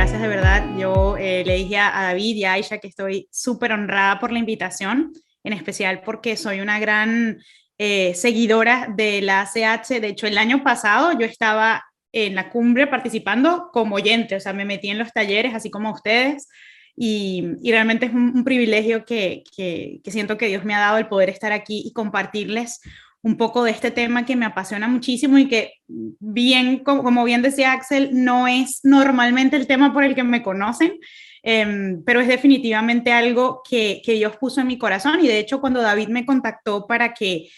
gracias de verdad. Yo le dije a David y a Aisha que estoy súper honrada por la invitación, en especial porque soy una gran seguidora de la ACH. De hecho, el año pasado yo estaba en la cumbre participando como oyente, o sea, me metí en los talleres, así como ustedes, y realmente es un privilegio que siento que Dios me ha dado el poder estar aquí y compartirles un poco de este tema que me apasiona muchísimo y que bien, como bien decía Axel, no es normalmente el tema por el que me conocen, pero es definitivamente algo que Dios puso en mi corazón. Y de hecho, cuando David me contactó para que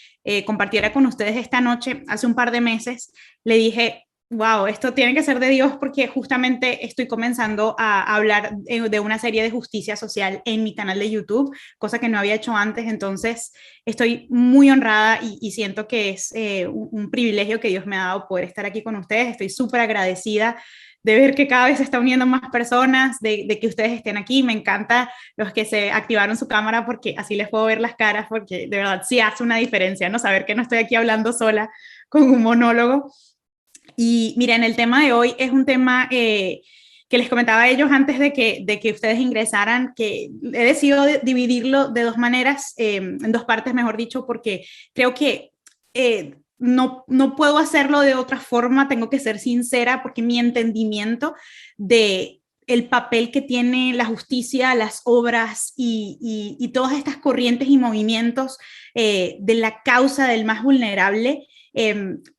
compartiera con ustedes esta noche, hace un par de meses, le dije, wow, esto tiene que ser de Dios porque justamente estoy comenzando a hablar de una serie de justicia social en mi canal de YouTube, cosa que no había hecho antes. Entonces estoy muy honrada y siento que es un privilegio que Dios me ha dado poder estar aquí con ustedes. Estoy súper agradecida de ver que cada vez se está uniendo más personas, de que ustedes estén aquí. Me encanta los que se activaron su cámara porque así les puedo ver las caras, porque de verdad sí hace una diferencia, ¿no? Saber que no estoy aquí hablando sola con un monólogo. Y miren, el tema de hoy es un tema que les comentaba a ellos antes de que ustedes ingresaran, que he decidido dividirlo de dos maneras, en dos partes, mejor dicho, porque creo que no puedo hacerlo de otra forma, tengo que ser sincera, porque mi entendimiento de el papel que tiene la justicia, las obras y todas estas corrientes y movimientos de la causa del más vulnerable,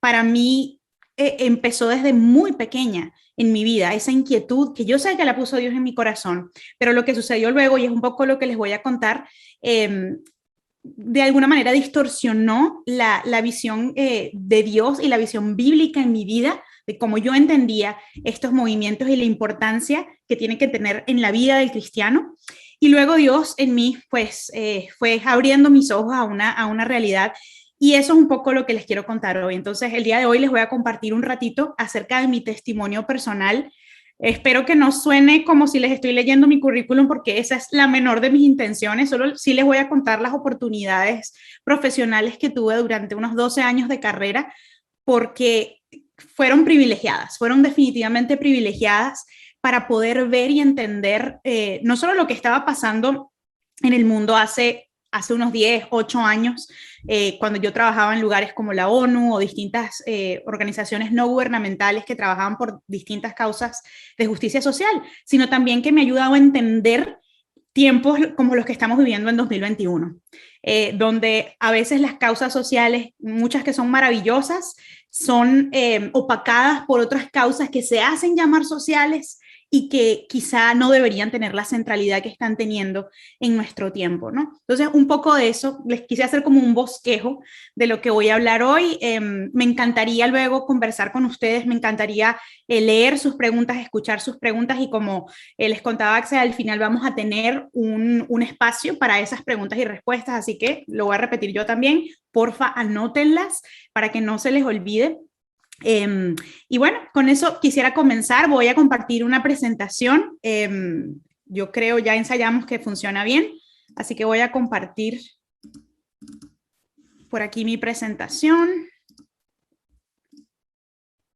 para mí empezó desde muy pequeña en mi vida, esa inquietud que yo sé que la puso Dios en mi corazón, pero lo que sucedió luego, y es un poco lo que les voy a contar, de alguna manera distorsionó la visión de Dios y la visión bíblica en mi vida, de cómo yo entendía estos movimientos y la importancia que tienen que tener en la vida del cristiano. Y luego Dios en mí, pues, fue abriendo mis ojos a una realidad. Y eso es un poco lo que les quiero contar hoy. Entonces, el día de hoy les voy a compartir un ratito acerca de mi testimonio personal. Espero que no suene como si les estoy leyendo mi currículum, porque esa es la menor de mis intenciones. Solo sí les voy a contar las oportunidades profesionales que tuve durante unos 12 años de carrera, porque fueron privilegiadas, fueron definitivamente privilegiadas para poder ver y entender no solo lo que estaba pasando en el mundo hace unos 10, 8 años, cuando yo trabajaba en lugares como la ONU o distintas organizaciones no gubernamentales que trabajaban por distintas causas de justicia social, sino también que me ha ayudado a entender tiempos como los que estamos viviendo en 2021, donde a veces las causas sociales, muchas que son maravillosas, son opacadas por otras causas que se hacen llamar sociales y que quizá no deberían tener la centralidad que están teniendo en nuestro tiempo, ¿no? Entonces, un poco de eso, les quise hacer como un bosquejo de lo que voy a hablar hoy. Me encantaría luego conversar con ustedes, me encantaría leer sus preguntas, escuchar sus preguntas y como les contaba Axel, al final vamos a tener un espacio para esas preguntas y respuestas, así que lo voy a repetir yo también. Porfa, anótenlas para que no se les olvide. Y bueno, con eso quisiera comenzar. Voy a compartir una presentación. Yo creo ya ensayamos que funciona bien, así que voy a compartir por aquí mi presentación.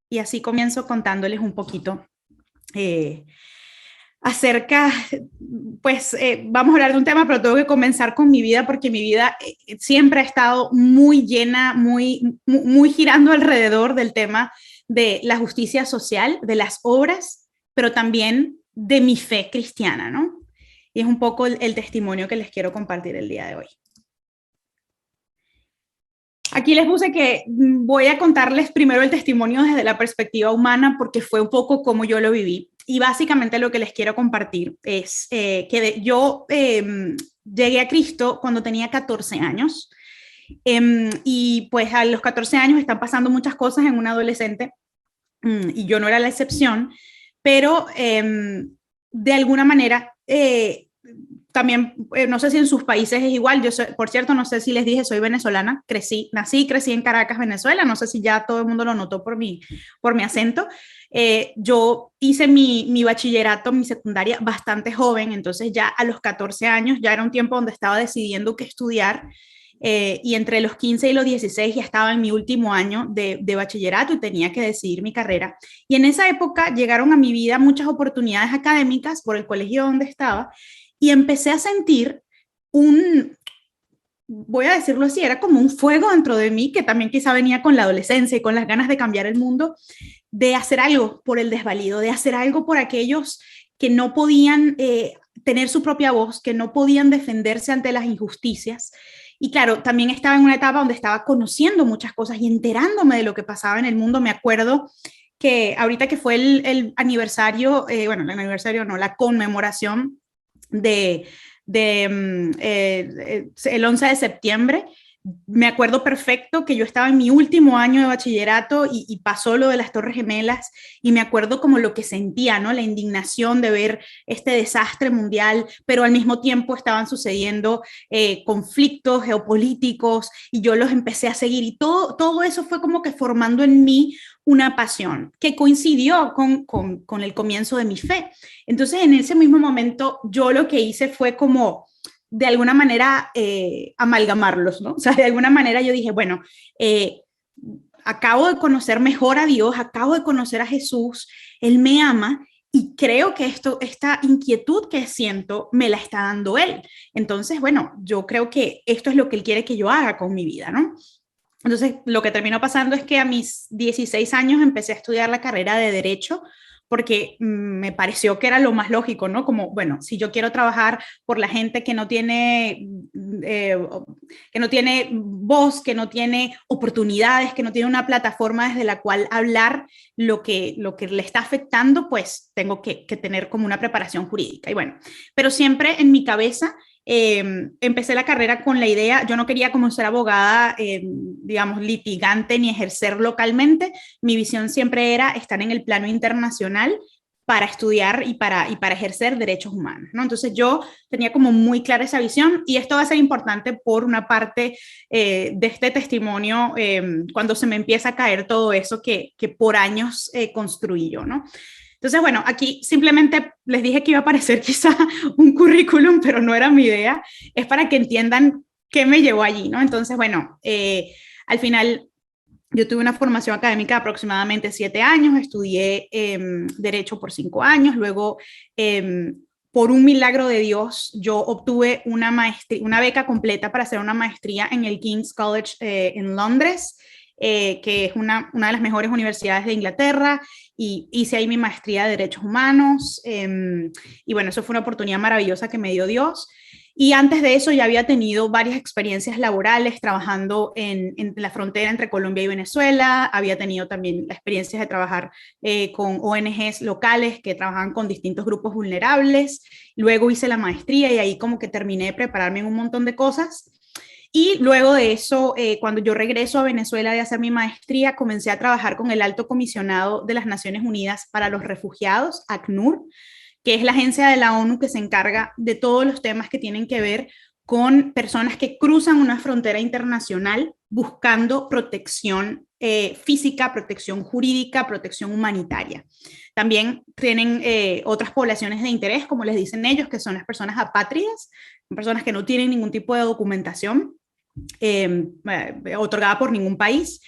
Y así comienzo contándoles un poquito acerca, pues vamos a hablar de un tema, pero tengo que comenzar con mi vida porque mi vida siempre ha estado muy llena, muy girando alrededor del tema de la justicia social, de las obras, pero también de mi fe cristiana, ¿no? Y es un poco el testimonio que les quiero compartir el día de hoy. Aquí les puse que voy a contarles primero el testimonio desde la perspectiva humana porque fue un poco como yo lo viví. Y básicamente lo que les quiero compartir es que yo llegué a Cristo cuando tenía 14 años. Y pues a los 14 años están pasando muchas cosas en un adolescente y yo no era la excepción, pero de alguna manera también, no sé si en sus países es igual, yo soy, por cierto, no sé si les dije, soy venezolana, nací y crecí en Caracas, Venezuela, no sé si ya todo el mundo lo notó por mi acento. Yo hice mi bachillerato, mi secundaria bastante joven, entonces ya a los 14 años ya era un tiempo donde estaba decidiendo qué estudiar y entre los 15 y los 16 ya estaba en mi último año de bachillerato y tenía que decidir mi carrera. Y en esa época llegaron a mi vida muchas oportunidades académicas por el colegio donde estaba y empecé a sentir un, voy a decirlo así, era como un fuego dentro de mí que también quizá venía con la adolescencia y con las ganas de cambiar el mundo, de hacer algo por el desvalido, de hacer algo por aquellos que no podían tener su propia voz, que no podían defenderse ante las injusticias. Y claro, también estaba en una etapa donde estaba conociendo muchas cosas y enterándome de lo que pasaba en el mundo. Me acuerdo que ahorita que fue el aniversario, bueno, el aniversario no, la conmemoración de, el 11 de septiembre, me acuerdo perfecto que yo estaba en mi último año de bachillerato y pasó lo de las Torres Gemelas y me acuerdo como lo que sentía, ¿no? La indignación de ver este desastre mundial, pero al mismo tiempo estaban sucediendo conflictos geopolíticos y yo los empecé a seguir y todo eso fue como que formando en mí una pasión que coincidió con el comienzo de mi fe. Entonces, en ese mismo momento, yo lo que hice fue como de alguna manera amalgamarlos, ¿no? O sea, de alguna manera yo dije, bueno, acabo de conocer mejor a Dios, acabo de conocer a Jesús, Él me ama y creo que esta inquietud que siento me la está dando Él. Entonces, bueno, yo creo que esto es lo que Él quiere que yo haga con mi vida, ¿no? Entonces, lo que terminó pasando es que a mis 16 años empecé a estudiar la carrera de Derecho porque me pareció que era lo más lógico, ¿no? Como, bueno, si yo quiero trabajar por la gente que no tiene voz, que no tiene oportunidades, que no tiene una plataforma desde la cual hablar lo que le está afectando, pues tengo que tener como una preparación jurídica. Y bueno, pero siempre en mi cabeza empecé la carrera con la idea, yo no quería como ser abogada, digamos, litigante ni ejercer localmente, mi visión siempre era estar en el plano internacional para estudiar y para ejercer derechos humanos, ¿no? Entonces yo tenía como muy clara esa visión y esto va a ser importante por una parte de este testimonio cuando se me empieza a caer todo eso que por años construí yo, ¿no? Entonces, bueno, aquí simplemente les dije que iba a aparecer quizá un currículum, pero no era mi idea. Es para que entiendan qué me llevó allí, ¿no? Entonces, bueno, al final yo tuve una formación académica de aproximadamente 7 años, estudié Derecho por 5 años, luego, por un milagro de Dios, yo obtuve una maestría, una beca completa para hacer una maestría en el King's College en Londres, que es una de las mejores universidades de Inglaterra, y hice ahí mi maestría de Derechos Humanos, y bueno, eso fue una oportunidad maravillosa que me dio Dios. Y antes de eso ya había tenido varias experiencias laborales trabajando en la frontera entre Colombia y Venezuela, había tenido también la experiencia de trabajar con ONGs locales que trabajaban con distintos grupos vulnerables, luego hice la maestría y ahí como que terminé de prepararme en un montón de cosas. Y luego de eso, cuando yo regreso a Venezuela de hacer mi maestría, comencé a trabajar con el Alto Comisionado de las Naciones Unidas para los Refugiados, ACNUR, que es la agencia de la ONU que se encarga de todos los temas que tienen que ver con personas que cruzan una frontera internacional buscando protección física, protección jurídica, protección humanitaria. También tienen otras poblaciones de interés, como les dicen ellos, que son las personas apátridas, personas que no tienen ningún tipo de documentación otorgada por ningún país.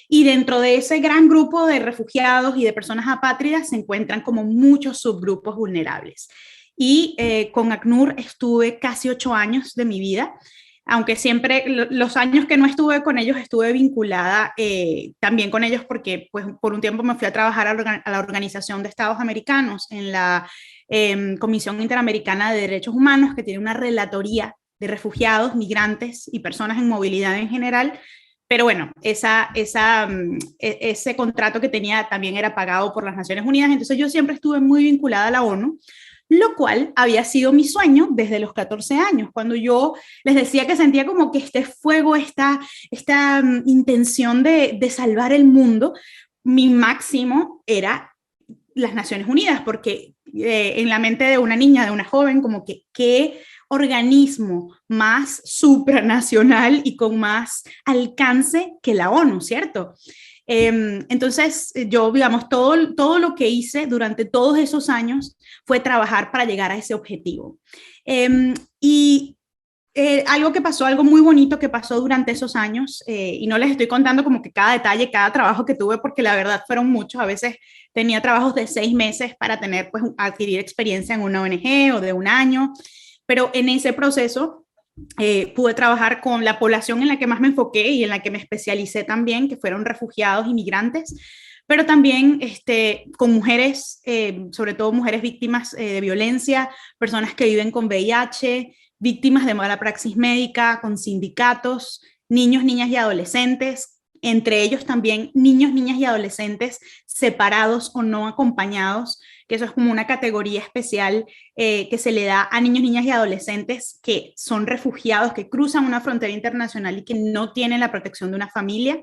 Y dentro de ese gran grupo de refugiados y de personas apátridas se encuentran como muchos subgrupos vulnerables. Y con ACNUR estuve casi 8 años de mi vida, aunque siempre los años que no estuve con ellos estuve vinculada también con ellos porque pues, por un tiempo me fui a trabajar a la Organización de Estados Americanos en la Comisión Interamericana de Derechos Humanos, que tiene una relatoría de refugiados, migrantes y personas en movilidad en general. Pero bueno, ese contrato que tenía también era pagado por las Naciones Unidas, entonces yo siempre estuve muy vinculada a la ONU, lo cual había sido mi sueño desde los 14 años, cuando yo les decía que sentía como que este fuego, esta intención de salvar el mundo, mi máximo era las Naciones Unidas, porque en la mente de una niña, de una joven, como que qué organismo más supranacional y con más alcance que la ONU, ¿cierto? Entonces, yo, digamos, todo lo que hice durante todos esos años fue trabajar para llegar a ese objetivo. Y algo que pasó, algo muy bonito que pasó durante esos años, y no les estoy contando como que cada detalle, cada trabajo que tuve, porque la verdad fueron muchos. A veces tenía trabajos de 6 meses para tener, pues, adquirir experiencia en una ONG o de un año, pero en ese proceso pude trabajar con la población en la que más me enfoqué y en la que me especialicé también, que fueron refugiados y migrantes, pero también con mujeres, sobre todo mujeres víctimas de violencia, personas que viven con VIH, víctimas de mala praxis médica, con sindicatos, niños, niñas y adolescentes, entre ellos también niños, niñas y adolescentes separados o no acompañados, que eso es como una categoría especial que se le da a niños, niñas y adolescentes que son refugiados, que cruzan una frontera internacional y que no tienen la protección de una familia.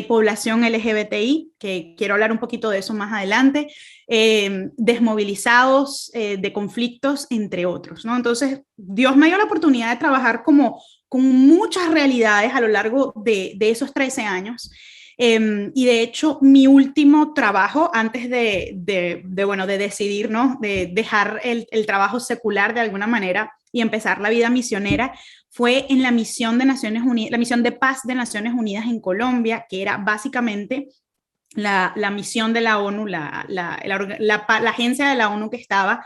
Población LGBTI, que quiero hablar un poquito de eso más adelante, desmovilizados de conflictos, entre otros, ¿no? Entonces, Dios me dio la oportunidad de trabajar como con muchas realidades a lo largo de esos 13 años. Y de hecho, mi último trabajo, antes bueno, de decidir, ¿no? De dejar el trabajo secular de alguna manera y empezar la vida misionera, fue en la misión de Naciones Unidas, la misión de paz de Naciones Unidas en Colombia, que era básicamente la misión de la ONU, la agencia de la ONU que estaba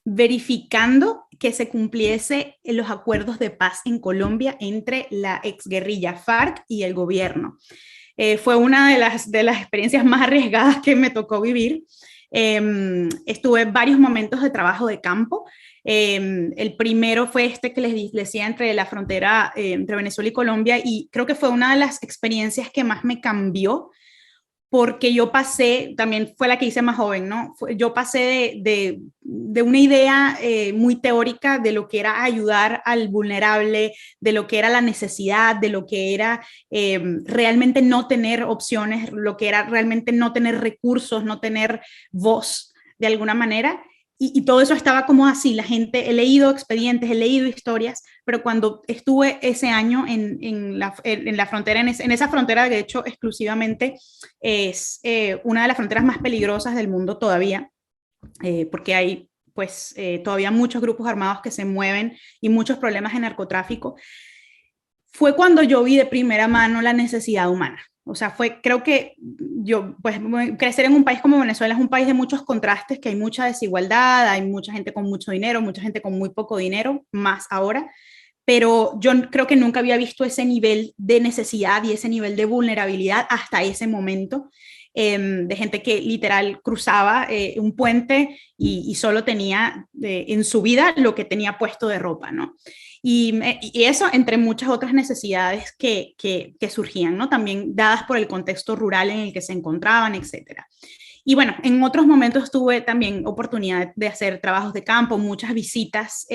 verificando que se cumpliese los acuerdos de paz en Colombia entre la exguerrilla FARC y el gobierno. Fue una de las experiencias más arriesgadas que me tocó vivir. Estuve varios momentos de trabajo de campo. El primero fue este que les decía, entre la frontera entre Venezuela y Colombia, y creo que fue una de las experiencias que más me cambió, porque yo pasé, también fue la que hice más joven, ¿no? Yo pasé de una idea muy teórica de lo que era ayudar al vulnerable, de lo que era la necesidad, de lo que era realmente no tener opciones, lo que era realmente no tener recursos, no tener voz de alguna manera. Y todo eso estaba como así, la gente, he leído expedientes, he leído historias, pero cuando estuve ese año en la frontera, en esa frontera, de hecho, exclusivamente es una de las fronteras más peligrosas del mundo todavía, porque hay pues todavía muchos grupos armados que se mueven y muchos problemas de narcotráfico. Fue cuando yo vi de primera mano la necesidad humana. O sea, creo que yo, pues, crecer en un país como Venezuela es un país de muchos contrastes, que hay mucha desigualdad, hay mucha gente con mucho dinero, mucha gente con muy poco dinero, más ahora, pero yo creo que nunca había visto ese nivel de necesidad y ese nivel de vulnerabilidad hasta ese momento, de gente que literal cruzaba un puente y solo tenía en su vida lo que tenía puesto de ropa, ¿no? Y eso entre muchas otras necesidades que surgían, ¿no? También dadas por el contexto rural en el que se encontraban, etcétera. Y bueno, en otros momentos tuve también oportunidad de hacer trabajos de campo, muchas visitas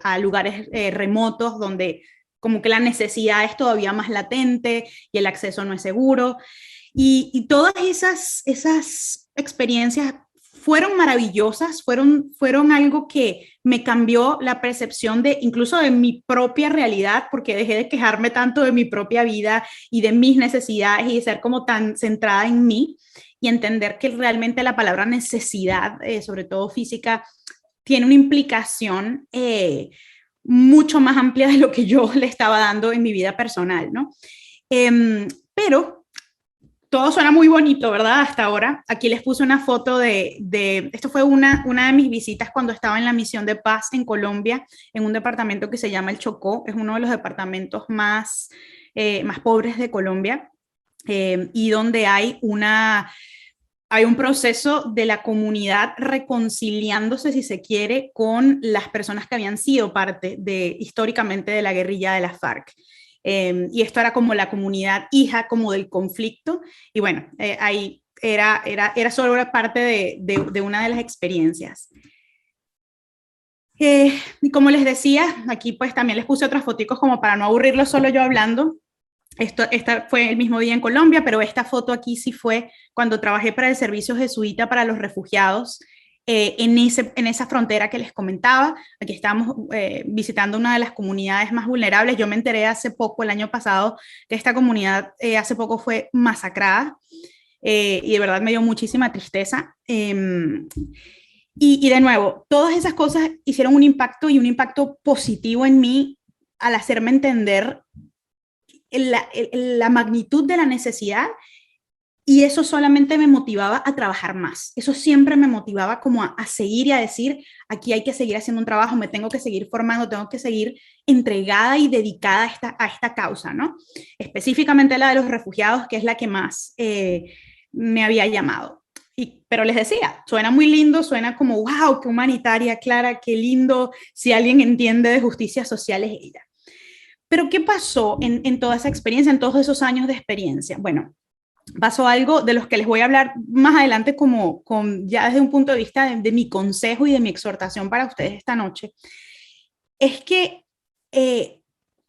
a lugares remotos donde como que la necesidad es todavía más latente y el acceso no es seguro. Y todas esas experiencias fueron maravillosas, fueron algo que me cambió la percepción de incluso de mi propia realidad, porque dejé de quejarme tanto de mi propia vida y de mis necesidades y de ser como tan centrada en mí, y entender que realmente la palabra necesidad, sobre todo física, tiene una implicación mucho más amplia de lo que yo le estaba dando en mi vida personal, ¿no? Pero todo suena muy bonito, ¿verdad? Hasta ahora. Aquí les puse una foto esto fue una de mis visitas cuando estaba en la misión de paz en Colombia, en un departamento que se llama el Chocó. Es uno de los departamentos más pobres de Colombia, y donde hay un proceso de la comunidad reconciliándose, si se quiere, con las personas que habían sido parte históricamente de la guerrilla de la FARC. Y esto era como la comunidad hija como del conflicto, y bueno, ahí era solo parte de una de las experiencias. Y como les decía, aquí pues también les puse otras fotos como para no aburrirlo solo yo hablando. Esta fue el mismo día en Colombia, pero esta foto aquí sí fue cuando trabajé para el servicio jesuita para los refugiados, en esa frontera que les comentaba. Aquí estábamos visitando una de las comunidades más vulnerables. Yo me enteré hace poco, el año pasado, que esta comunidad hace poco fue masacrada, y de verdad me dio muchísima tristeza. Y de nuevo, todas esas cosas hicieron un impacto, y un impacto positivo en mí, al hacerme entender la magnitud de la necesidad, y eso solamente me motivaba a trabajar más. Eso siempre me motivaba como a seguir y a decir, aquí hay que seguir haciendo un trabajo, me tengo que seguir formando, tengo que seguir entregada y dedicada a esta causa, ¿no? Específicamente la de los refugiados, que es la que más me había llamado. Pero les decía, suena muy lindo, suena como, wow, qué humanitaria, Clara, qué lindo, si alguien entiende de justicia social es ella. Pero ¿qué pasó en toda esa experiencia, en todos esos años de experiencia? Bueno, pasó algo de los que les voy a hablar más adelante ya desde un punto de vista de mi consejo y de mi exhortación para ustedes esta noche. Es que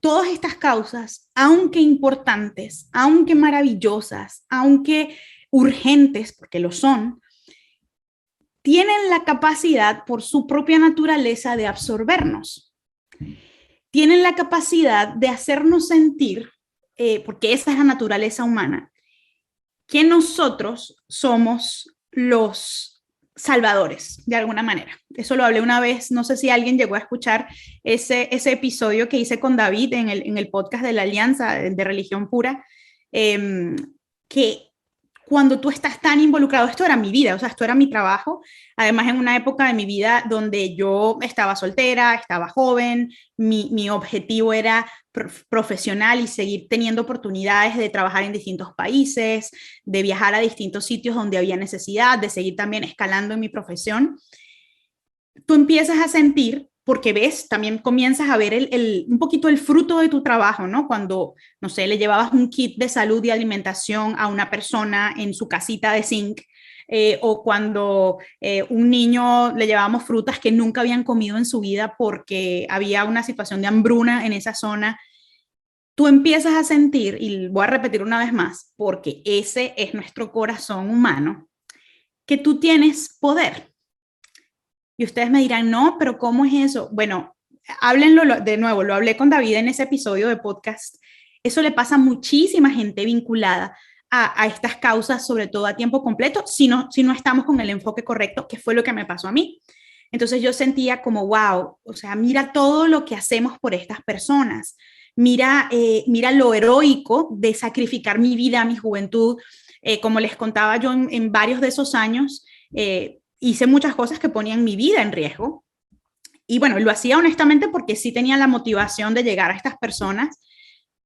todas estas causas, aunque importantes, aunque maravillosas, aunque urgentes, porque lo son, tienen la capacidad por su propia naturaleza de absorbernos. Tienen la capacidad de hacernos sentir, porque esa es la naturaleza humana, que nosotros somos los salvadores, de alguna manera. Eso lo hablé una vez, no sé si alguien llegó a escuchar ese episodio que hice con David en el podcast de la Alianza de Religión Pura, que cuando tú estás tan involucrado, esto era mi vida, o sea, esto era mi trabajo, además en una época de mi vida donde yo estaba soltera, estaba joven, mi objetivo era profesional y seguir teniendo oportunidades de trabajar en distintos países, de viajar a distintos sitios donde había necesidad, de seguir también escalando en mi profesión. Tú empiezas a sentir, porque ves, también comienzas a ver un poquito el fruto de tu trabajo, ¿no? Cuando, no sé, le llevabas un kit de salud y alimentación a una persona en su casita de zinc, o cuando un niño le llevábamos frutas que nunca habían comido en su vida porque había una situación de hambruna en esa zona, tú empiezas a sentir, y voy a repetir una vez más, porque ese es nuestro corazón humano, que tú tienes poder. Y ustedes me dirán, no, pero ¿cómo es eso? Bueno, háblenlo de nuevo, lo hablé con David en ese episodio de podcast. Eso le pasa a muchísima gente vinculada a estas causas, sobre todo a tiempo completo, si no estamos con el enfoque correcto, que fue lo que me pasó a mí. Entonces yo sentía como, wow, o sea, mira todo lo que hacemos por estas personas. Mira lo heroico de sacrificar mi vida, mi juventud. Como les contaba yo en varios de esos años, hice muchas cosas que ponían mi vida en riesgo. Y bueno, lo hacía honestamente porque sí tenía la motivación de llegar a estas personas,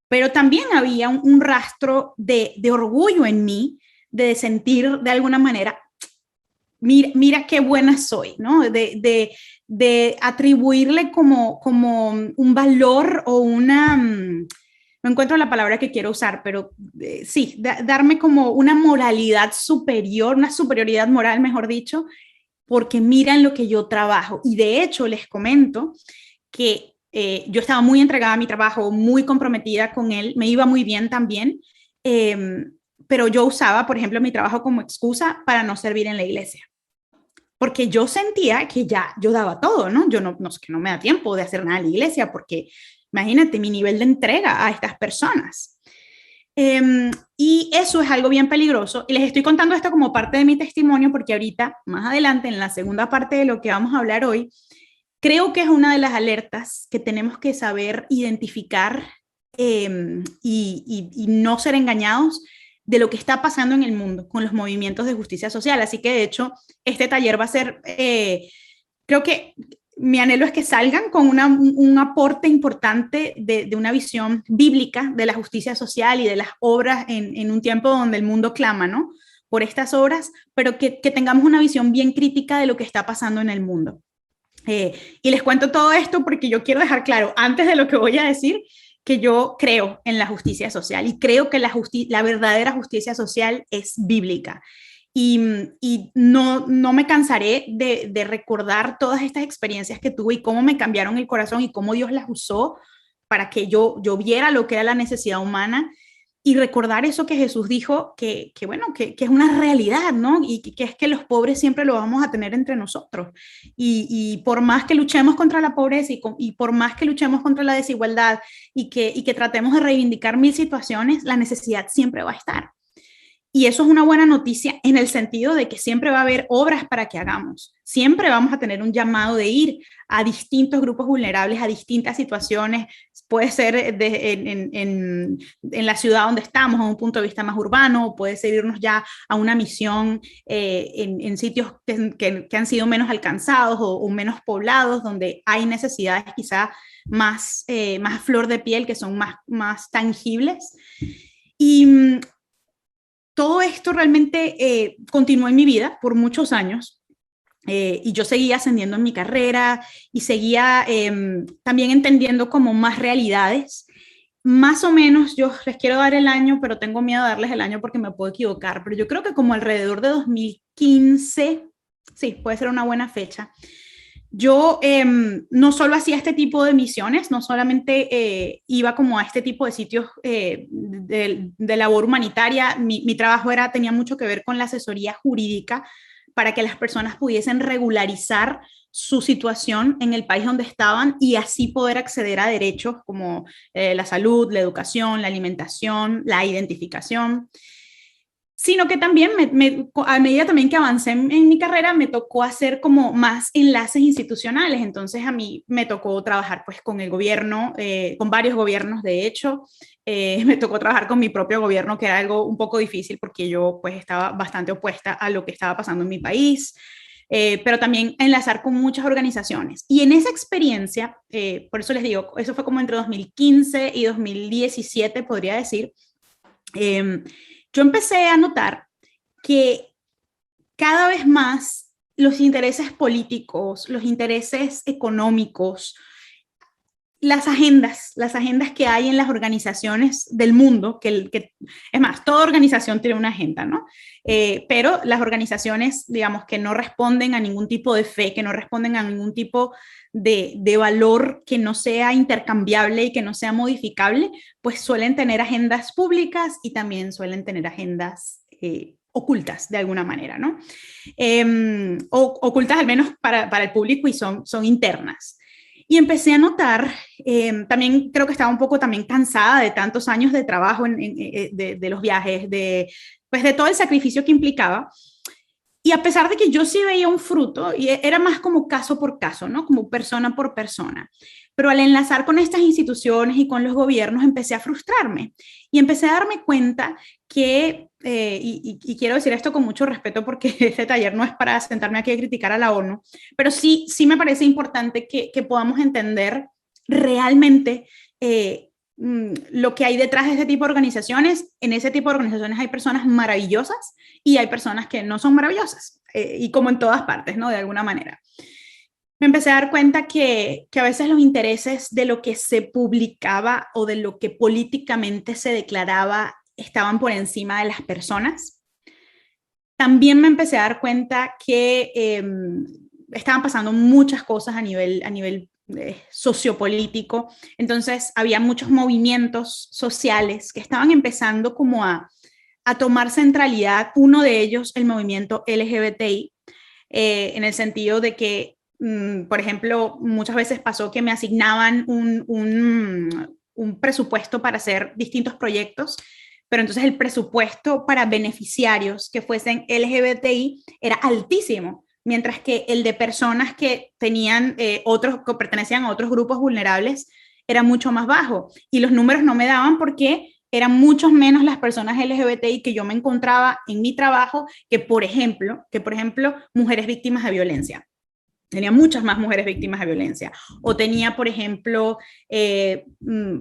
pero también había un rastro de orgullo en mí, de sentir de alguna manera, mira qué buena soy, ¿no? De atribuirle como un valor o una, no encuentro la palabra que quiero usar, pero sí, darme como una moralidad superior, una superioridad moral, mejor dicho, porque miran lo que yo trabajo. Y de hecho les comento que yo estaba muy entregada a mi trabajo, muy comprometida con él, me iba muy bien también, pero yo usaba, por ejemplo, mi trabajo como excusa para no servir en la iglesia. Porque yo sentía que ya yo daba todo, ¿no? Yo no que no me da tiempo de hacer nada en la iglesia, porque imagínate mi nivel de entrega a estas personas. Y eso es algo bien peligroso. Y les estoy contando esto como parte de mi testimonio, porque ahorita, más adelante, en la segunda parte de lo que vamos a hablar hoy, creo que es una de las alertas que tenemos que saber identificar y no ser engañados de lo que está pasando en el mundo con los movimientos de justicia social. Así que, de hecho, este taller va a ser, creo que mi anhelo es que salgan con un aporte importante de una visión bíblica de la justicia social y de las obras en un tiempo donde el mundo clama, ¿no?, por estas obras, pero que tengamos una visión bien crítica de lo que está pasando en el mundo. Y les cuento todo esto porque yo quiero dejar claro, antes de lo que voy a decir, que yo creo en la justicia social y creo que la verdadera justicia social es bíblica. Y no me cansaré de recordar todas estas experiencias que tuve y cómo me cambiaron el corazón y cómo Dios las usó para que yo viera lo que era la necesidad humana y recordar eso que Jesús dijo, que es una realidad, ¿no? Y que es que los pobres siempre lo vamos a tener entre nosotros. Y por más que luchemos contra la pobreza y por más que luchemos contra la desigualdad y que tratemos de reivindicar mil situaciones, la necesidad siempre va a estar. Y eso es una buena noticia en el sentido de que siempre va a haber obras para que hagamos. Siempre vamos a tener un llamado de ir a distintos grupos vulnerables, a distintas situaciones. Puede ser en la ciudad donde estamos, a un punto de vista más urbano, puede ser irnos ya a una misión en sitios que han sido menos alcanzados o menos poblados, donde hay necesidades quizá más flor de piel, que son más tangibles. Y todo esto realmente continuó en mi vida por muchos años. Y yo seguía ascendiendo en mi carrera y seguía también entendiendo como más realidades. Más o menos, yo les quiero dar el año, pero tengo miedo de darles el año porque me puedo equivocar, pero yo creo que como alrededor de 2015, sí, puede ser una buena fecha. Yo no solo hacía este tipo de misiones, no solamente iba como a este tipo de sitios de labor humanitaria, mi trabajo tenía mucho que ver con la asesoría jurídica para que las personas pudiesen regularizar su situación en el país donde estaban y así poder acceder a derechos como la salud, la educación, la alimentación, la identificación, sino que también a medida también que avancé en mi carrera me tocó hacer como más enlaces institucionales, entonces a mí me tocó trabajar pues con el gobierno, con varios gobiernos de hecho, me tocó trabajar con mi propio gobierno que era algo un poco difícil porque yo pues estaba bastante opuesta a lo que estaba pasando en mi país, pero también enlazar con muchas organizaciones. Y en esa experiencia, por eso les digo, eso fue como entre 2015 y 2017 podría decir, yo empecé a notar que cada vez más los intereses políticos, los intereses económicos, las agendas que hay en las organizaciones del mundo, es más, toda organización tiene una agenda, ¿no? Pero las organizaciones, digamos, que no responden a ningún tipo de fe, que no responden a ningún tipo de valor que no sea intercambiable y que no sea modificable, pues suelen tener agendas públicas y también suelen tener agendas ocultas de alguna manera, ¿no? Ocultas al menos para el público y son internas. Y empecé a notar, también creo que estaba un poco también cansada de tantos años de trabajo, de los viajes, pues de todo el sacrificio que implicaba. Y a pesar de que yo sí veía un fruto, y era más como caso por caso, ¿no? Como persona por persona. Pero al enlazar con estas instituciones y con los gobiernos, empecé a frustrarme. Y empecé a darme cuenta que, y quiero decir esto con mucho respeto porque este taller no es para sentarme aquí a criticar a la ONU, pero sí me parece importante que podamos entender realmente lo que hay detrás de este tipo de organizaciones. En ese tipo de organizaciones hay personas maravillosas y hay personas que no son maravillosas, y como en todas partes, ¿no? De alguna manera. Me empecé a dar cuenta que a veces los intereses de lo que se publicaba o de lo que políticamente se declaraba estaban por encima de las personas. También me empecé a dar cuenta que estaban pasando muchas cosas a nivel sociopolítico. Entonces había muchos movimientos sociales que estaban empezando como a tomar centralidad. Uno de ellos, el movimiento LGBTI, en el sentido de que, por ejemplo, muchas veces pasó que me asignaban un presupuesto para hacer distintos proyectos, pero entonces el presupuesto para beneficiarios que fuesen LGBTI era altísimo, mientras que el de personas que tenían que pertenecían a otros grupos vulnerables era mucho más bajo. Y los números no me daban porque eran muchos menos las personas LGBTI que yo me encontraba en mi trabajo que por ejemplo, mujeres víctimas de violencia. Tenía muchas más mujeres víctimas de violencia. O tenía, por ejemplo,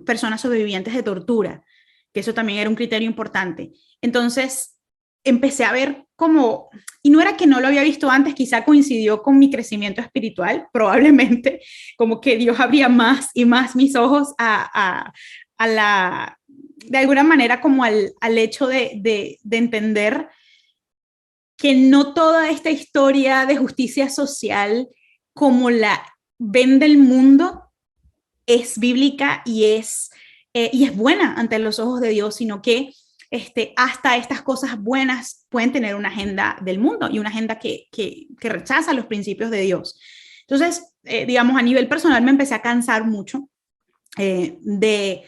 personas sobrevivientes de tortura, que eso también era un criterio importante. Entonces, empecé a ver como, y no era que no lo había visto antes, quizá coincidió con mi crecimiento espiritual, probablemente, como que Dios abría más y más mis ojos de alguna manera como al hecho de entender que no toda esta historia de justicia social como la vende el mundo es bíblica y es buena ante los ojos de Dios, sino que hasta estas cosas buenas pueden tener una agenda del mundo y una agenda que rechaza los principios de Dios. Entonces, digamos, a nivel personal me empecé a cansar mucho de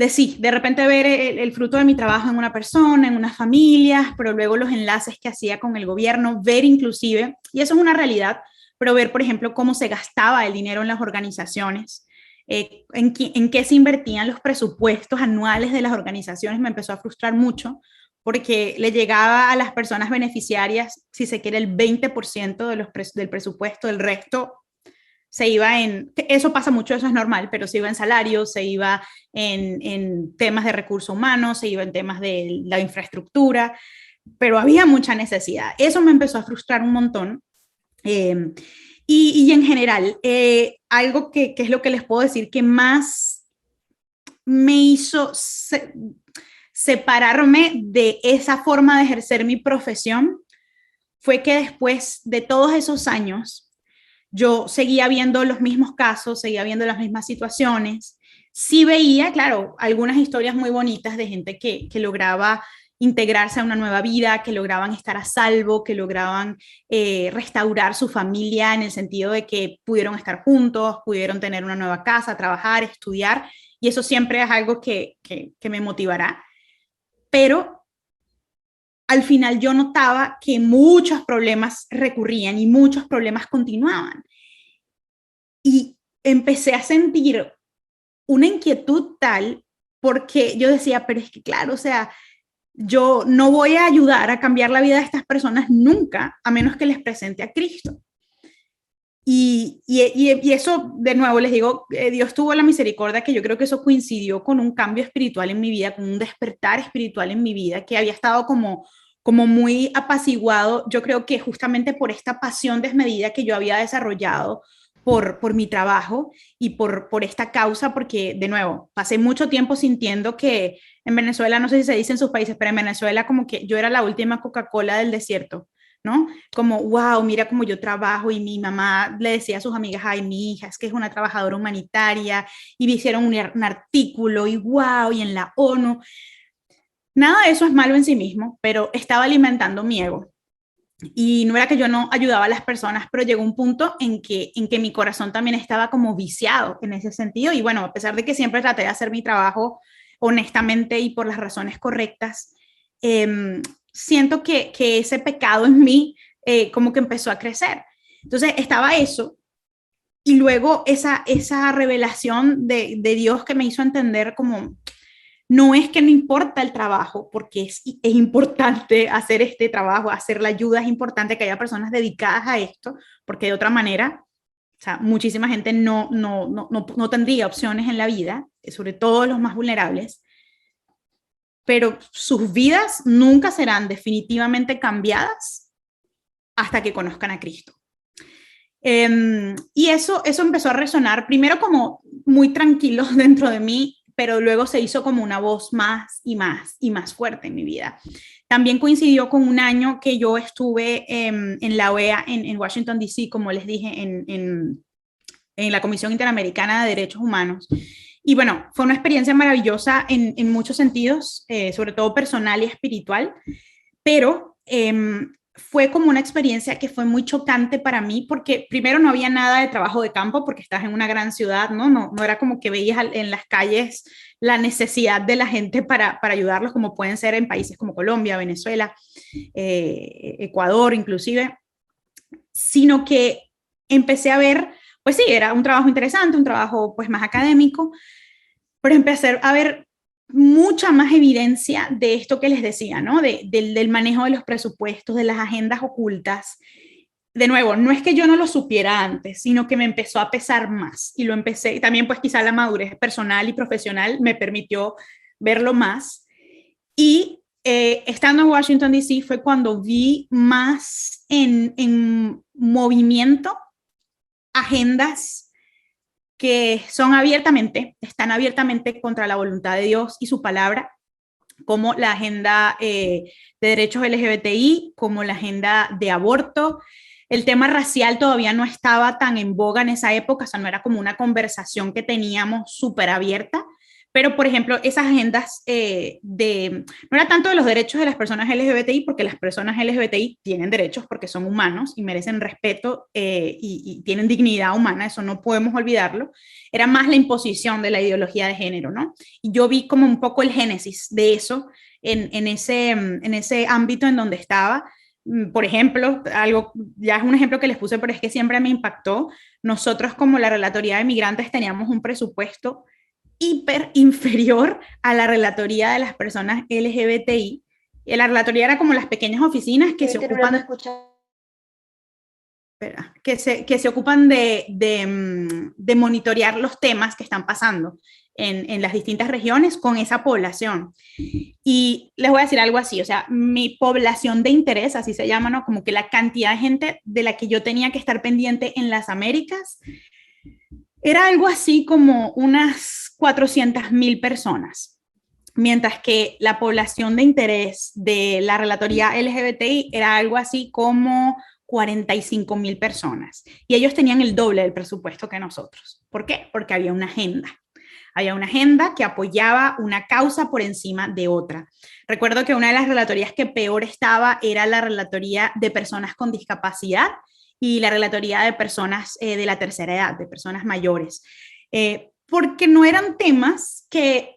sí, de repente ver el fruto de mi trabajo en una persona, en unas familias, pero luego los enlaces que hacía con el gobierno, ver inclusive, y eso es una realidad, pero ver, por ejemplo, cómo se gastaba el dinero en las organizaciones, en qué se invertían los presupuestos anuales de las organizaciones, me empezó a frustrar mucho porque le llegaba a las personas beneficiarias, si se quiere, el 20% del presupuesto, el resto se iba eso pasa mucho, eso es normal, pero se iba en salarios, se iba en temas de recursos humanos, se iba en temas de la infraestructura, pero había mucha necesidad. Eso me empezó a frustrar un montón. Eh, y en general, algo que es lo que les puedo decir que más me hizo separarme de esa forma de ejercer mi profesión fue que después de todos esos años, yo seguía viendo los mismos casos, seguía viendo las mismas situaciones. Sí veía, claro, algunas historias muy bonitas de gente que lograba integrarse a una nueva vida, que lograban estar a salvo, que lograban restaurar su familia en el sentido de que pudieron estar juntos, pudieron tener una nueva casa, trabajar, estudiar, y eso siempre es algo que me motivará. Pero al final yo notaba que muchos problemas recurrían y muchos problemas continuaban. Y empecé a sentir una inquietud tal porque yo decía, pero es que claro, o sea, yo no voy a ayudar a cambiar la vida de estas personas nunca, a menos que les presente a Cristo. Y eso, de nuevo, les digo, Dios tuvo la misericordia que yo creo que eso coincidió con un cambio espiritual en mi vida, con un despertar espiritual en mi vida, que había estado como muy apaciguado, yo creo que justamente por esta pasión desmedida que yo había desarrollado por mi trabajo y por esta causa, porque de nuevo, pasé mucho tiempo sintiendo que en Venezuela, no sé si se dice en sus países, pero en Venezuela como que yo era la última Coca-Cola del desierto, ¿no? Como, wow, mira cómo yo trabajo y mi mamá le decía a sus amigas, ay, mi hija es que es una trabajadora humanitaria y me hicieron un artículo y wow, y en la ONU. Nada de eso es malo en sí mismo, pero estaba alimentando mi ego. Y no era que yo no ayudaba a las personas, pero llegó un punto en que mi corazón también estaba como viciado en ese sentido. Y bueno, a pesar de que siempre traté de hacer mi trabajo honestamente y por las razones correctas, siento que ese pecado en mí como que empezó a crecer. Entonces estaba eso. Y luego esa revelación de Dios que me hizo entender como no es que no importa el trabajo, porque es importante hacer este trabajo, hacer la ayuda, es importante que haya personas dedicadas a esto, porque de otra manera, o sea, muchísima gente no tendría opciones en la vida, sobre todo los más vulnerables, pero sus vidas nunca serán definitivamente cambiadas hasta que conozcan a Cristo. Y eso empezó a resonar primero como muy tranquilo dentro de mí, pero luego se hizo como una voz más y más y más fuerte en mi vida. También coincidió con un año que yo estuve en la OEA en Washington, D.C., como les dije, en la Comisión Interamericana de Derechos Humanos. Y bueno, fue una experiencia maravillosa en muchos sentidos, sobre todo personal y espiritual, pero fue como una experiencia que fue muy chocante para mí porque primero no había nada de trabajo de campo porque estás en una gran ciudad, no era como que veías en las calles la necesidad de la gente para ayudarlos como pueden ser en países como Colombia, Venezuela, Ecuador inclusive, sino que empecé a ver, pues sí, era un trabajo interesante, un trabajo pues más académico, pero empecé a ver mucha más evidencia de esto que les decía, ¿no? Del manejo de los presupuestos, de las agendas ocultas. De nuevo, no es que yo no lo supiera antes, sino que me empezó a pesar más y lo empecé, y también pues quizá la madurez personal y profesional me permitió verlo más. Y estando en Washington, D.C. fue cuando vi más en movimiento agendas que están abiertamente contra la voluntad de Dios y su palabra, como la agenda de derechos LGBTI, como la agenda de aborto. El tema racial todavía no estaba tan en boga en esa época, o sea, no era como una conversación que teníamos súper abierta, Pero, por ejemplo, esas agendas no era tanto de los derechos de las personas LGBTI, porque las personas LGBTI tienen derechos porque son humanos y merecen respeto y tienen dignidad humana, eso no podemos olvidarlo. Era más la imposición de la ideología de género, ¿no? Y yo vi como un poco el génesis de eso en ese ámbito en donde estaba. Por ejemplo, algo, ya es un ejemplo que les puse, pero es que siempre me impactó. Nosotros como la Relatoría de Migrantes teníamos un presupuesto hiper inferior a la relatoría de las personas LGBTI. Y la relatoría era como las pequeñas oficinas que se ocupan, que se ocupan de monitorear los temas que están pasando en las distintas regiones con esa población. Y les voy a decir algo así, o sea, mi población de interés, así se llama, ¿no? Como que la cantidad de gente de la que yo tenía que estar pendiente en las Américas era algo así como unas 400.000 personas, mientras que la población de interés de la relatoría LGBTI era algo así como 45.000 personas. Y ellos tenían el doble del presupuesto que nosotros. ¿Por qué? Porque había una agenda. Había una agenda que apoyaba una causa por encima de otra. Recuerdo que una de las relatorías que peor estaba era la relatoría de personas con discapacidad y la relatoría de personas de la tercera edad, de personas mayores, porque no eran temas que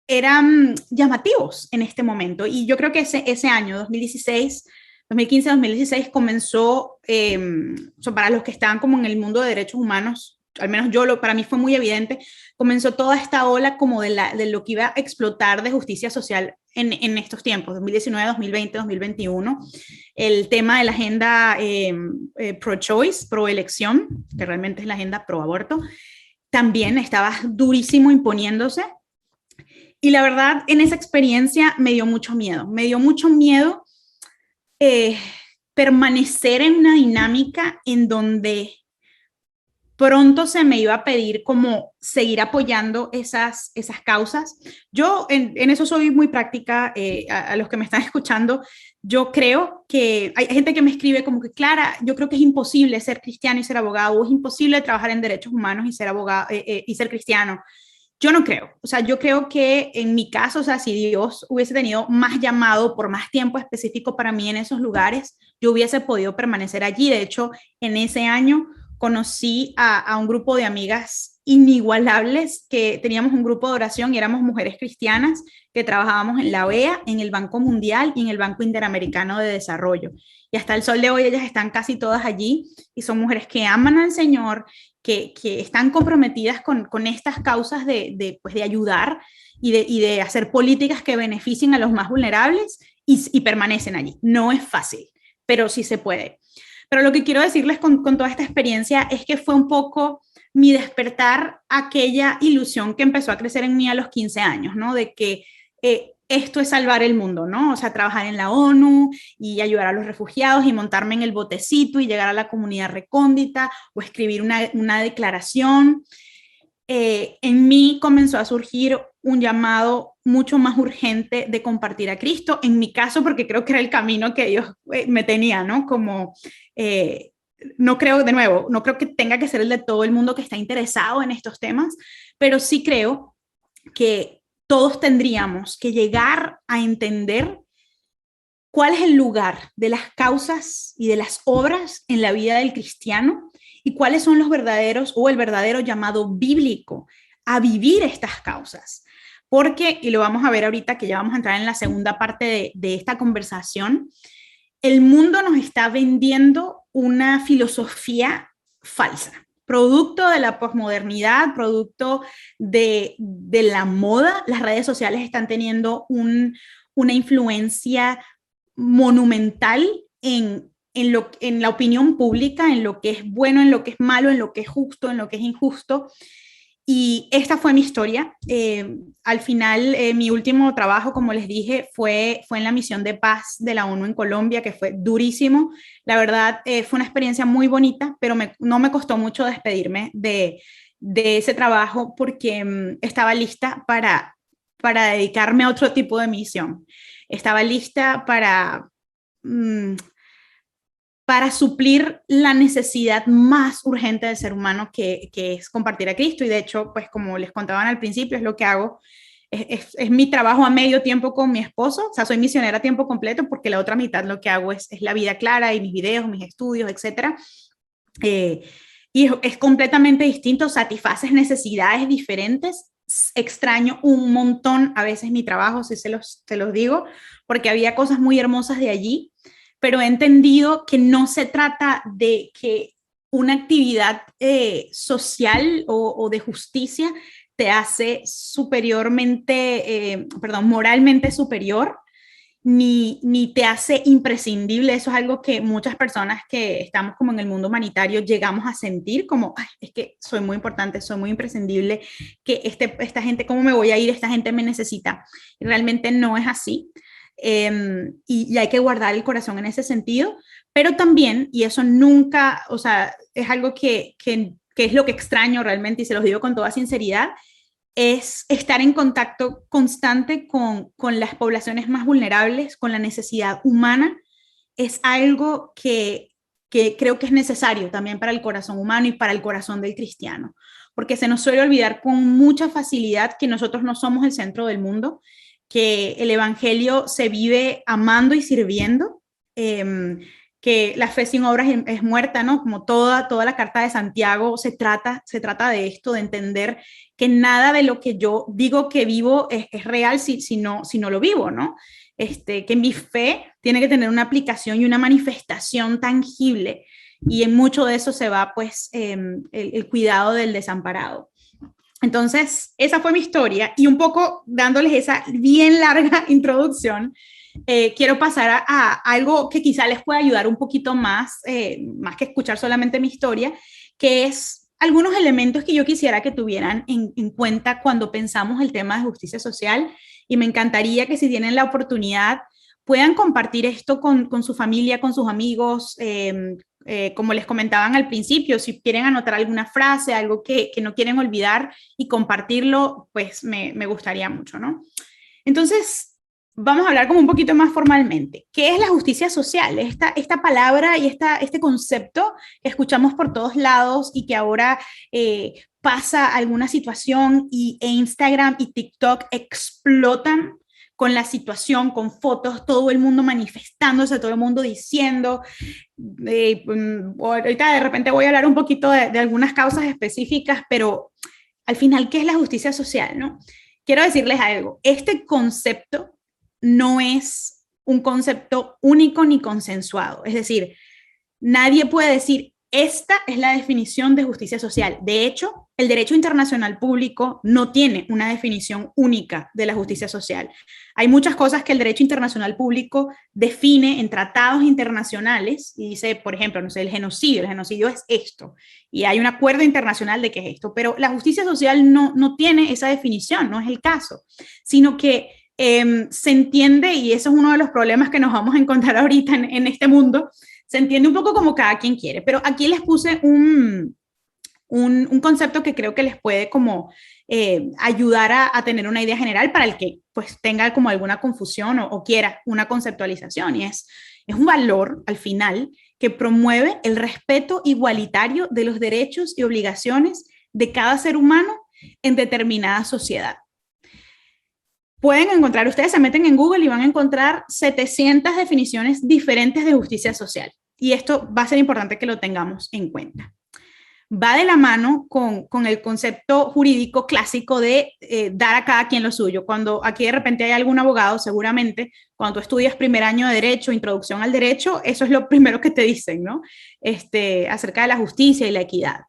eran llamativos en este momento. Y yo creo que ese año, 2016, 2015, 2016, comenzó, para los que estaban como en el mundo de derechos humanos, al menos para mí fue muy evidente, comenzó toda esta ola como de lo que iba a explotar de justicia social en estos tiempos, 2019, 2020, 2021, el tema de la agenda pro-choice, pro-elección, que realmente es la agenda pro-aborto, también estaba durísimo imponiéndose. Y la verdad, en esa experiencia me dio mucho miedo eh, permanecer en una dinámica en donde pronto se me iba a pedir como seguir apoyando esas causas. Yo en eso soy muy práctica, a los que me están escuchando, yo creo que hay gente que me escribe como que, Clara, yo creo que es imposible ser cristiano y ser abogado, o es imposible trabajar en derechos humanos y ser abogado y ser cristiano. Yo no creo, o sea, yo creo que en mi caso, o sea, si Dios hubiese tenido más llamado por más tiempo específico para mí en esos lugares, yo hubiese podido permanecer allí. De hecho, en ese año conocí a un grupo de amigas inigualables que teníamos un grupo de oración y éramos mujeres cristianas que trabajábamos en la OEA, en el Banco Mundial y en el Banco Interamericano de Desarrollo. Y hasta el sol de hoy ellas están casi todas allí y son mujeres que aman al Señor, que están comprometidas con estas causas pues de ayudar y de hacer políticas que beneficien a los más vulnerables y permanecen allí. No es fácil, pero sí se puede. Pero lo que quiero decirles con toda esta experiencia es que fue un poco mi despertar aquella ilusión que empezó a crecer en mí a los 15 años, ¿no? De que esto es salvar el mundo, ¿no? O sea, trabajar en la ONU y ayudar a los refugiados y montarme en el botecito y llegar a la comunidad recóndita o escribir una declaración. En mí comenzó a surgir un llamado mucho más urgente de compartir a Cristo, en mi caso porque creo que era el camino que Dios me tenía, ¿no? Como, no creo, de nuevo, no creo que tenga que ser el de todo el mundo que está interesado en estos temas, pero sí creo que todos tendríamos que llegar a entender cuál es el lugar de las causas y de las obras en la vida del cristiano y cuáles son los verdaderos o el verdadero llamado bíblico a vivir estas causas. Porque, y lo vamos a ver ahorita que ya vamos a entrar en la segunda parte de esta conversación, el mundo nos está vendiendo una filosofía falsa, producto de la posmodernidad, producto de la moda. Las redes sociales están teniendo una influencia monumental en la opinión pública, en lo que es bueno, en lo que es malo, en lo que es justo, en lo que es injusto. Y esta fue mi historia. Al final, mi último trabajo, como les dije, fue en la misión de paz de la ONU en Colombia, que fue durísimo. La verdad, fue una experiencia muy bonita, pero no me costó mucho despedirme de ese trabajo porque estaba lista para dedicarme a otro tipo de misión. Estaba lista para para suplir la necesidad más urgente del ser humano, que es compartir a Cristo. Y de hecho, pues como les contaban al principio, es lo que hago. Es mi trabajo a medio tiempo con mi esposo, o sea, soy misionera a tiempo completo, porque la otra mitad lo que hago es la vida clara y mis videos, mis estudios, etcétera. Y es completamente distinto, satisfaces necesidades diferentes. Extraño un montón a veces mi trabajo, si se los digo, porque había cosas muy hermosas de allí, pero he entendido que no se trata de que una actividad social o de justicia te hace superiormente, perdón, moralmente superior, ni te hace imprescindible. Eso es algo que muchas personas que estamos como en el mundo humanitario llegamos a sentir como, ay, es que soy muy importante, soy muy imprescindible, que esta gente, ¿cómo me voy a ir? Esta gente me necesita. Y realmente no es así. Y hay que guardar el corazón en ese sentido, pero también, y eso nunca, o sea, es algo que es lo que extraño realmente, y se los digo con toda sinceridad, es estar en contacto constante con las poblaciones más vulnerables, con la necesidad humana. Es algo que creo que es necesario también para el corazón humano y para el corazón del cristiano, porque se nos suele olvidar con mucha facilidad que nosotros no somos el centro del mundo, que el evangelio se vive amando y sirviendo, que la fe sin obras es muerta, ¿no? Como toda la carta de Santiago se trata de esto, de entender que nada de lo que yo digo que vivo es real si no lo vivo, ¿no? Que mi fe tiene que tener una aplicación y una manifestación tangible, y en mucho de eso se va pues el cuidado del desamparado. Entonces, esa fue mi historia, y un poco dándoles esa bien larga introducción, quiero pasar a algo que quizá les pueda ayudar un poquito más, más que escuchar solamente mi historia, que es algunos elementos que yo quisiera que tuvieran en cuenta cuando pensamos el tema de justicia social, y me encantaría que si tienen la oportunidad puedan compartir esto con su familia, con sus amigos, como les comentaban al principio, si quieren anotar alguna frase, algo que no quieren olvidar y compartirlo, pues me gustaría mucho, ¿no? Entonces, vamos a hablar como un poquito más formalmente. ¿Qué es la justicia social? Esta palabra y este concepto que escuchamos por todos lados y que ahora pasa alguna situación, y Instagram y TikTok explotan con la situación, con fotos, todo el mundo manifestándose, todo el mundo diciendo. Ahorita de repente voy a hablar un poquito de algunas causas específicas, pero al final, ¿qué es la justicia social, no? Quiero decirles algo, este concepto no es un concepto único ni consensuado, es decir, nadie puede decir, esta es la definición de justicia social. De hecho, el derecho internacional público no tiene una definición única de la justicia social. Hay muchas cosas que el derecho internacional público define en tratados internacionales y dice, por ejemplo, no sé, el genocidio es esto, y hay un acuerdo internacional de que es esto, pero la justicia social no tiene esa definición, no es el caso, sino que se entiende, y eso es uno de los problemas que nos vamos a encontrar ahorita en este mundo, se entiende un poco como cada quien quiere, pero aquí les puse un concepto que creo que les puede como ayudar a tener una idea general para el que pues tenga como alguna confusión o quiera una conceptualización, y es un valor al final que promueve el respeto igualitario de los derechos y obligaciones de cada ser humano en determinada sociedad. Pueden encontrar, ustedes se meten en Google y van a encontrar 700 definiciones diferentes de justicia social. Y esto va a ser importante que lo tengamos en cuenta. Va de la mano con el concepto jurídico clásico de dar a cada quien lo suyo. Cuando aquí de repente hay algún abogado, seguramente, cuando tú estudias primer año de Derecho, introducción al Derecho, eso es lo primero que te dicen, ¿no? Acerca de la justicia y la equidad.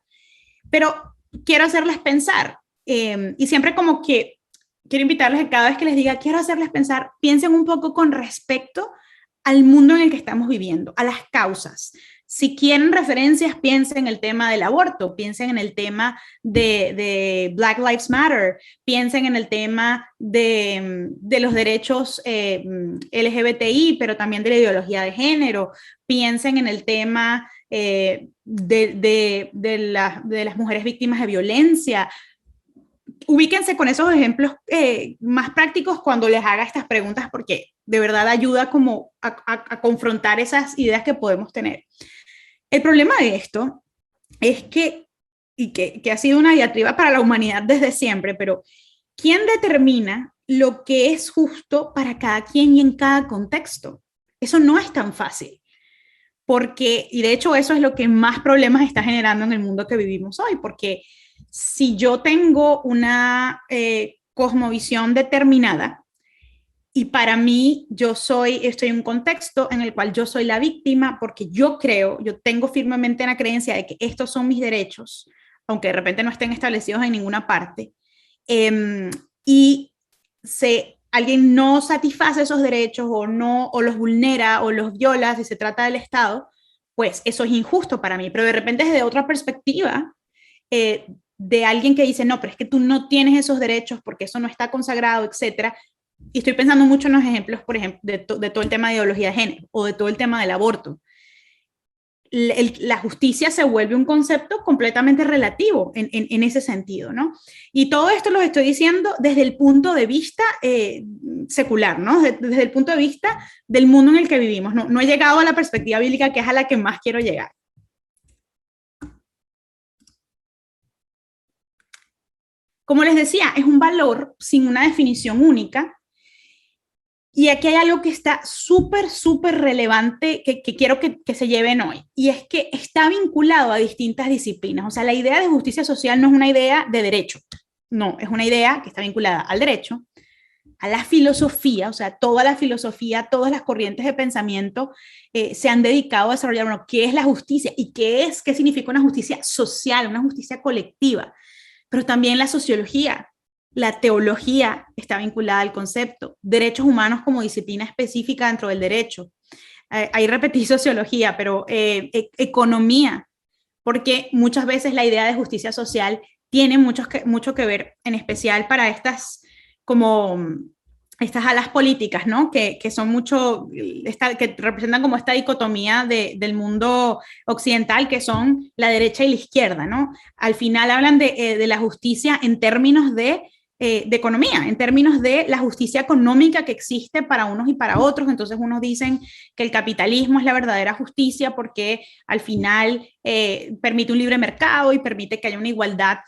Pero quiero hacerles pensar, y siempre como que quiero invitarles a cada vez que les diga, quiero hacerles pensar, piensen un poco con respecto al mundo en el que estamos viviendo, a las causas. Si quieren referencias, piensen en el tema del aborto, piensen en el tema de Black Lives Matter, piensen en el tema de los derechos LGBTI, pero también de la ideología de género, piensen en el tema de las mujeres víctimas de violencia. ubíquense con esos ejemplos más prácticos cuando les haga estas preguntas, porque de verdad ayuda como a confrontar esas ideas que podemos tener. El problema de esto es que ha sido una diatriba para la humanidad desde siempre, pero ¿quién determina lo que es justo para cada quien y en cada contexto? Eso no es tan fácil, porque, y de hecho eso es lo que más problemas está generando en el mundo que vivimos hoy, porque si yo tengo una cosmovisión determinada y para mí estoy en un contexto en el cual yo soy la víctima porque yo tengo firmemente la creencia de que estos son mis derechos, aunque de repente no estén establecidos en ninguna parte, y alguien no satisface esos derechos o los vulnera o los viola si se trata del Estado, pues eso es injusto para mí, pero de repente desde otra perspectiva, de alguien que dice, no, pero es que tú no tienes esos derechos porque eso no está consagrado, etcétera. Y estoy pensando mucho en los ejemplos, por ejemplo, de todo el tema de ideología de género o de todo el tema del aborto. La justicia se vuelve un concepto completamente relativo en ese sentido, ¿no? Y todo esto lo estoy diciendo desde el punto de vista secular, ¿no? Desde el punto de vista del mundo en el que vivimos. No he llegado a la perspectiva bíblica, que es a la que más quiero llegar. Como les decía, es un valor sin una definición única. Y aquí hay algo que está súper, súper relevante que quiero que se lleven hoy. Y es que está vinculado a distintas disciplinas. O sea, la idea de justicia social no es una idea de derecho. No, es una idea que está vinculada al derecho, a la filosofía, o sea, toda la filosofía, todas las corrientes de pensamiento se han dedicado a desarrollar, bueno, ¿qué es la justicia? ¿Y qué significa una justicia social, una justicia colectiva? Pero también la sociología, la teología está vinculada al concepto, derechos humanos como disciplina específica dentro del derecho. Ahí repetí sociología, pero economía, porque muchas veces la idea de justicia social tiene mucho que ver, en especial para como estas alas políticas, ¿no? Que son que representan como esta dicotomía del mundo occidental, que son la derecha y la izquierda, ¿no? Al final hablan de la justicia en términos de economía, en términos de la justicia económica que existe para unos y para otros. Entonces unos dicen que el capitalismo es la verdadera justicia porque al final permite un libre mercado y permite que haya una igualdad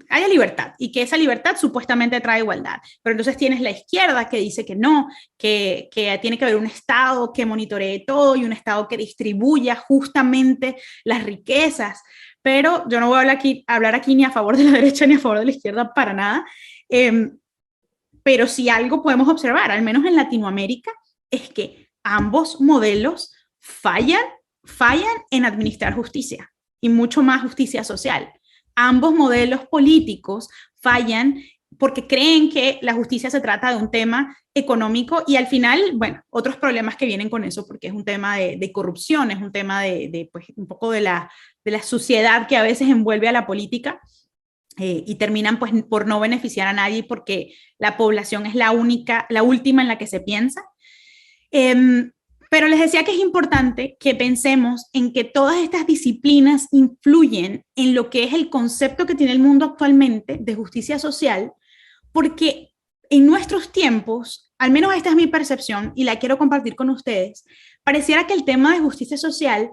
haya libertad y que esa libertad supuestamente trae igualdad. Pero entonces tienes la izquierda que dice que no, que tiene que haber un Estado que monitoree todo y un Estado que distribuya justamente las riquezas. Pero yo no voy a hablar aquí ni a favor de la derecha ni a favor de la izquierda para nada. Pero si algo podemos observar, al menos en Latinoamérica, es que ambos modelos fallan en administrar justicia y mucho más justicia social. Ambos modelos políticos fallan porque creen que la justicia se trata de un tema económico y al final, bueno, otros problemas que vienen con eso, porque es un tema de corrupción, es un tema pues, un poco de la suciedad que a veces envuelve a la política y terminan pues por no beneficiar a nadie porque la población es la última en la que se piensa. Pero les decía que es importante que pensemos en que todas estas disciplinas influyen en lo que es el concepto que tiene el mundo actualmente de justicia social, porque en nuestros tiempos, al menos esta es mi percepción y la quiero compartir con ustedes, pareciera que el tema de justicia social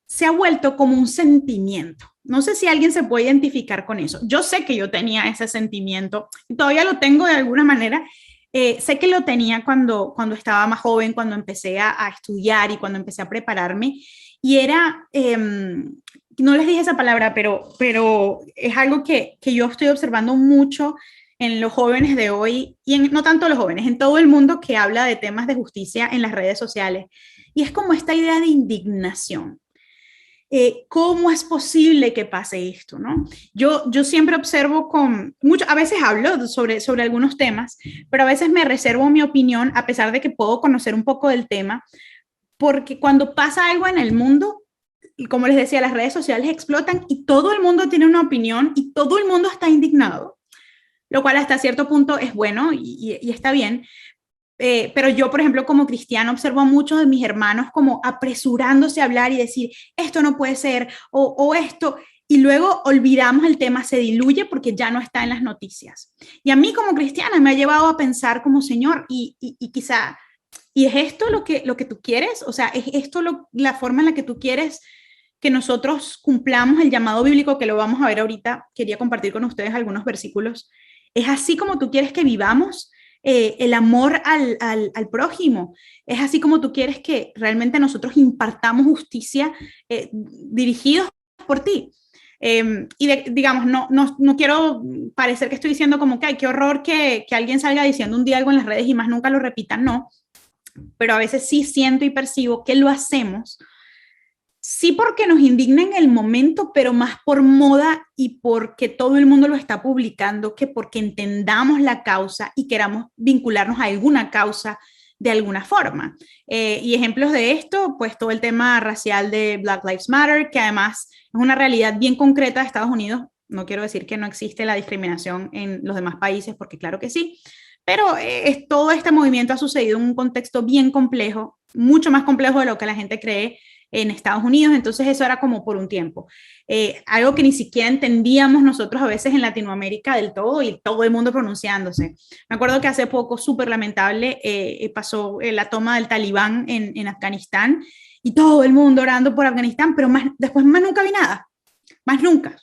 se ha vuelto como un sentimiento. No sé si alguien se puede identificar con eso. Yo sé que yo tenía ese sentimiento y todavía lo tengo de alguna manera. Sé que lo tenía cuando estaba más joven, cuando empecé a estudiar y cuando empecé a prepararme. Y era, no les dije esa palabra, pero es algo que yo estoy observando mucho en los jóvenes de hoy, y no tanto los jóvenes, en todo el mundo que habla de temas de justicia en las redes sociales. Y es como esta idea de indignación. ¿Cómo es posible que pase esto? ¿No? Yo siempre observo a veces hablo sobre algunos temas, pero a veces me reservo mi opinión a pesar de que puedo conocer un poco del tema, porque cuando pasa algo en el mundo, y como les decía, las redes sociales explotan y todo el mundo tiene una opinión y todo el mundo está indignado, lo cual hasta cierto punto es bueno y está bien. Pero yo, por ejemplo, como cristiano, observo a muchos de mis hermanos como apresurándose a hablar y decir, esto no puede ser, o esto. y luego olvidamos el tema, se diluye porque ya no está en las noticias. Y a mí como cristiana me ha llevado a pensar como Señor, y quizá, ¿y es esto lo que tú quieres? O sea, ¿es esto la forma en la que tú quieres que nosotros cumplamos el llamado bíblico, que lo vamos a ver ahorita? Quería compartir con ustedes algunos versículos. ¿Es así como tú quieres que vivamos el amor al prójimo? ¿Es así como tú quieres que realmente nosotros impartamos justicia dirigidos por ti? Digamos, no quiero parecer que estoy diciendo como que, ay, qué horror que alguien salga diciendo un día algo en las redes y más nunca lo repitan, no, pero a veces sí siento y percibo que lo hacemos, sí porque nos indigna en el momento, pero más por moda y porque todo el mundo lo está publicando, que porque entendamos la causa y queramos vincularnos a alguna causa de alguna forma. Y ejemplos de esto, pues todo el tema racial de Black Lives Matter, que además es una realidad bien concreta de Estados Unidos. No quiero decir que no existe la discriminación en los demás países, porque claro que sí, pero todo este movimiento ha sucedido en un contexto bien complejo, mucho más complejo de lo que la gente cree en Estados Unidos, entonces eso era como por un tiempo. Algo que ni siquiera entendíamos nosotros a veces en Latinoamérica del todo y todo el mundo pronunciándose. Me acuerdo que hace poco, súper lamentable, pasó la toma del Talibán en Afganistán y todo el mundo orando por Afganistán, pero después más nunca vi nada. Más nunca.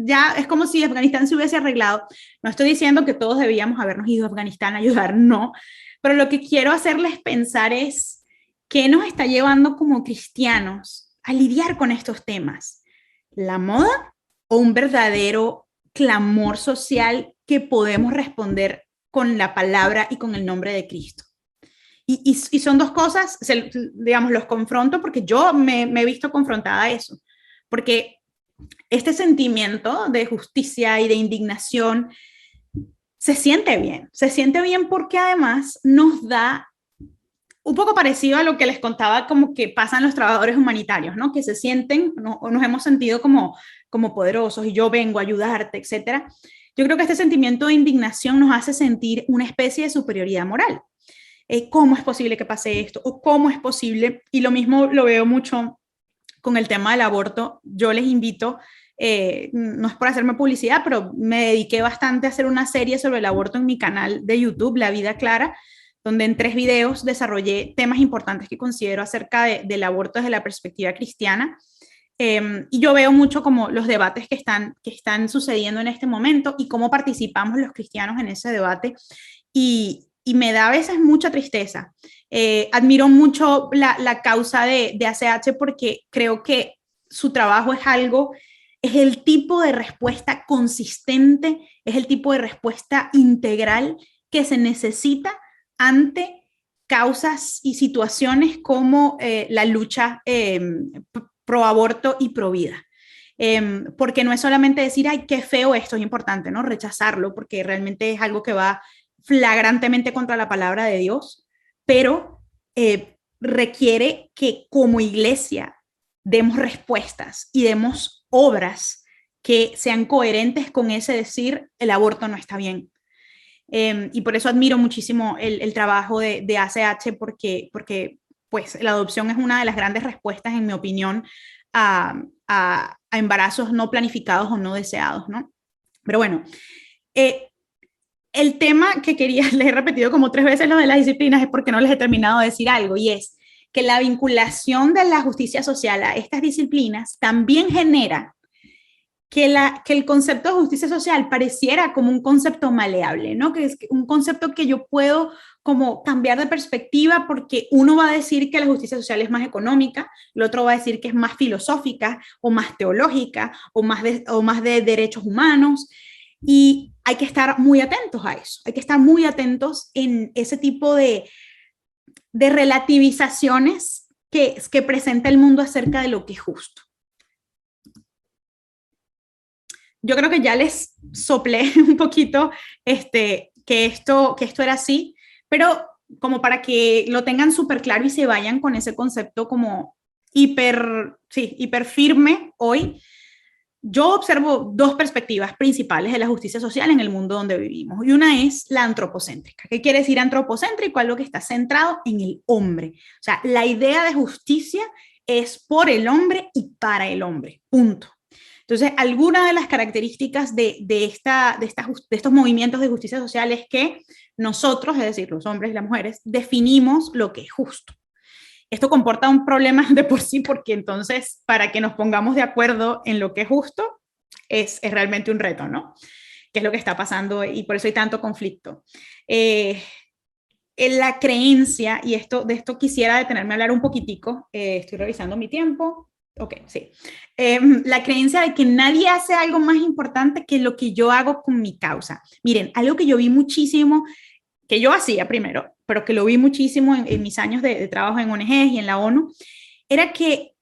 Ya es como si Afganistán se hubiese arreglado. No estoy diciendo que todos debíamos habernos ido a Afganistán a ayudar, no. Pero lo que quiero hacerles pensar es qué nos está llevando como cristianos a lidiar con estos temas. ¿La moda o un verdadero clamor social que podemos responder con la palabra y con el nombre de Cristo? Y son dos cosas, digamos, los confronto porque yo me he visto confrontada a eso. Porque este sentimiento de justicia y de indignación se siente bien porque además nos da un poco parecido a lo que les contaba como que pasan los trabajadores humanitarios, ¿no? Que se sienten, ¿no? Nos hemos sentido como poderosos y yo vengo a ayudarte, etcétera. Yo creo que este sentimiento de indignación nos hace sentir una especie de superioridad moral. ¿Cómo es posible que pase esto? ¿O cómo es posible? Y lo mismo lo veo mucho con el tema del aborto. Yo les invito, no es por hacerme publicidad, pero me dediqué bastante a hacer una serie sobre el aborto en mi canal de YouTube, La Vida Clara, donde en 3 videos desarrollé temas importantes que considero acerca del aborto desde la perspectiva cristiana. Y yo veo mucho como los debates que están sucediendo en este momento y cómo participamos los cristianos en ese debate. Y me da a veces mucha tristeza. Admiro mucho la causa de ACH porque creo que su trabajo es el tipo de respuesta consistente, es el tipo de respuesta integral que se necesita ante causas y situaciones como la lucha pro aborto y pro vida. Porque no es solamente decir, ay, qué feo esto, es importante, ¿no? Rechazarlo, porque realmente es algo que va flagrantemente contra la palabra de Dios, pero requiere que como iglesia demos respuestas y demos obras que sean coherentes con ese decir, el aborto no está bien. Y por eso admiro muchísimo el trabajo de ACH porque pues, la adopción es una de las grandes respuestas, en mi opinión, a embarazos no planificados o no deseados, ¿no? Pero bueno, el tema que quería, les he repetido como 3 veces lo de las disciplinas, es porque no les he terminado de decir algo, y es que la vinculación de la justicia social a estas disciplinas también genera que el concepto de justicia social pareciera como un concepto maleable, ¿no? Que es un concepto que yo puedo como cambiar de perspectiva porque uno va a decir que la justicia social es más económica, el otro va a decir que es más filosófica o más teológica o más de derechos humanos. Y hay que estar muy atentos a eso, hay que estar muy atentos en ese tipo de relativizaciones que presenta el mundo acerca de lo que es justo. Yo creo que ya les soplé un poquito que esto era así, pero como para que lo tengan súper claro y se vayan con ese concepto como hiper firme hoy. Yo observo 2 perspectivas principales de la justicia social en el mundo donde vivimos. Y una es la antropocéntrica. ¿Qué quiere decir antropocéntrico? Algo que está centrado en el hombre. O sea, la idea de justicia es por el hombre y para el hombre. Punto. Entonces, alguna de las características de estos movimientos de justicia social es que nosotros, es decir, los hombres y las mujeres, definimos lo que es justo. Esto comporta un problema de por sí, porque entonces, para que nos pongamos de acuerdo en lo que es justo, es realmente un reto, ¿no? Que es lo que está pasando y por eso hay tanto conflicto. En la creencia, y de esto quisiera detenerme a hablar un poquitico, estoy revisando mi tiempo, ok, sí. La creencia de que nadie hace algo más importante que lo que yo hago con mi causa. Miren, algo que yo vi muchísimo, que yo hacía primero, pero que lo vi muchísimo en mis años de trabajo en ONGs y en la ONU, era que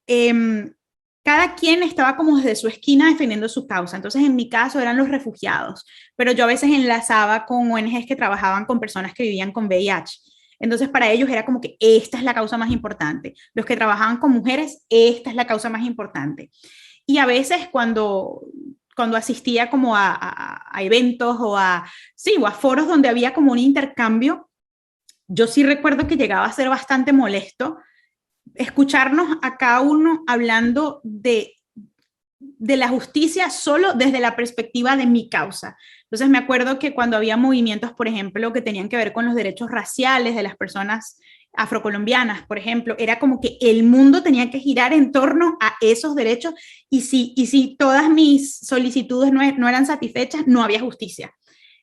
cada quien estaba como desde su esquina defendiendo su causa. Entonces, en mi caso eran los refugiados, pero yo a veces enlazaba con ONGs que trabajaban con personas que vivían con VIH. Entonces, para ellos era como que esta es la causa más importante. Los que trabajaban con mujeres, esta es la causa más importante. Y a veces cuando asistía como a eventos sí, o a foros donde había como un intercambio, yo sí recuerdo que llegaba a ser bastante molesto escucharnos a cada uno hablando de la justicia solo desde la perspectiva de mi causa. Entonces me acuerdo que cuando había movimientos, por ejemplo, que tenían que ver con los derechos raciales de las personas afrocolombianas, por ejemplo, era como que el mundo tenía que girar en torno a esos derechos y si todas mis solicitudes no eran satisfechas, no había justicia.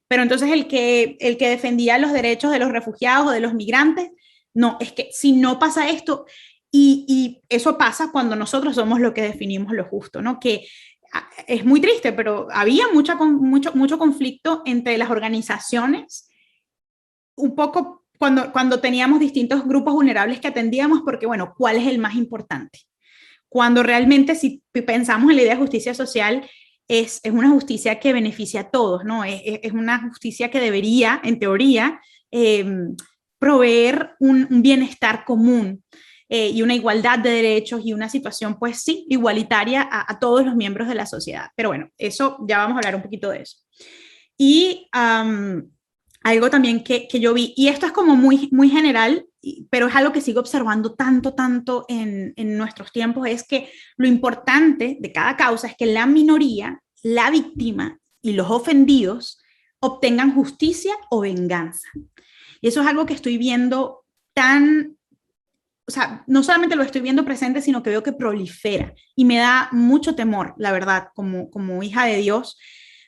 Pero entonces el que defendía los derechos de los refugiados o de los migrantes, no, es que si no pasa esto, y eso pasa cuando nosotros somos lo que definimos lo justo, ¿no? Que es muy triste, pero había mucho conflicto entre las organizaciones, un poco cuando teníamos distintos grupos vulnerables que atendíamos, porque, bueno, ¿cuál es el más importante? Cuando realmente, si pensamos en la idea de justicia social, es una justicia que beneficia a todos, ¿no? Es una justicia que debería, en teoría, proveer un bienestar común y una igualdad de derechos y una situación, pues sí, igualitaria a todos los miembros de la sociedad. Pero bueno, eso ya vamos a hablar un poquito de eso. Y algo también que yo vi, y esto es como muy general, pero es algo que sigo observando tanto en nuestros tiempos, es que lo importante de cada causa es que la minoría, la víctima y los ofendidos obtengan justicia o venganza. Y eso es algo que estoy viendo o sea, no solamente lo estoy viendo presente, sino que veo que prolifera y me da mucho temor, la verdad, como hija de Dios,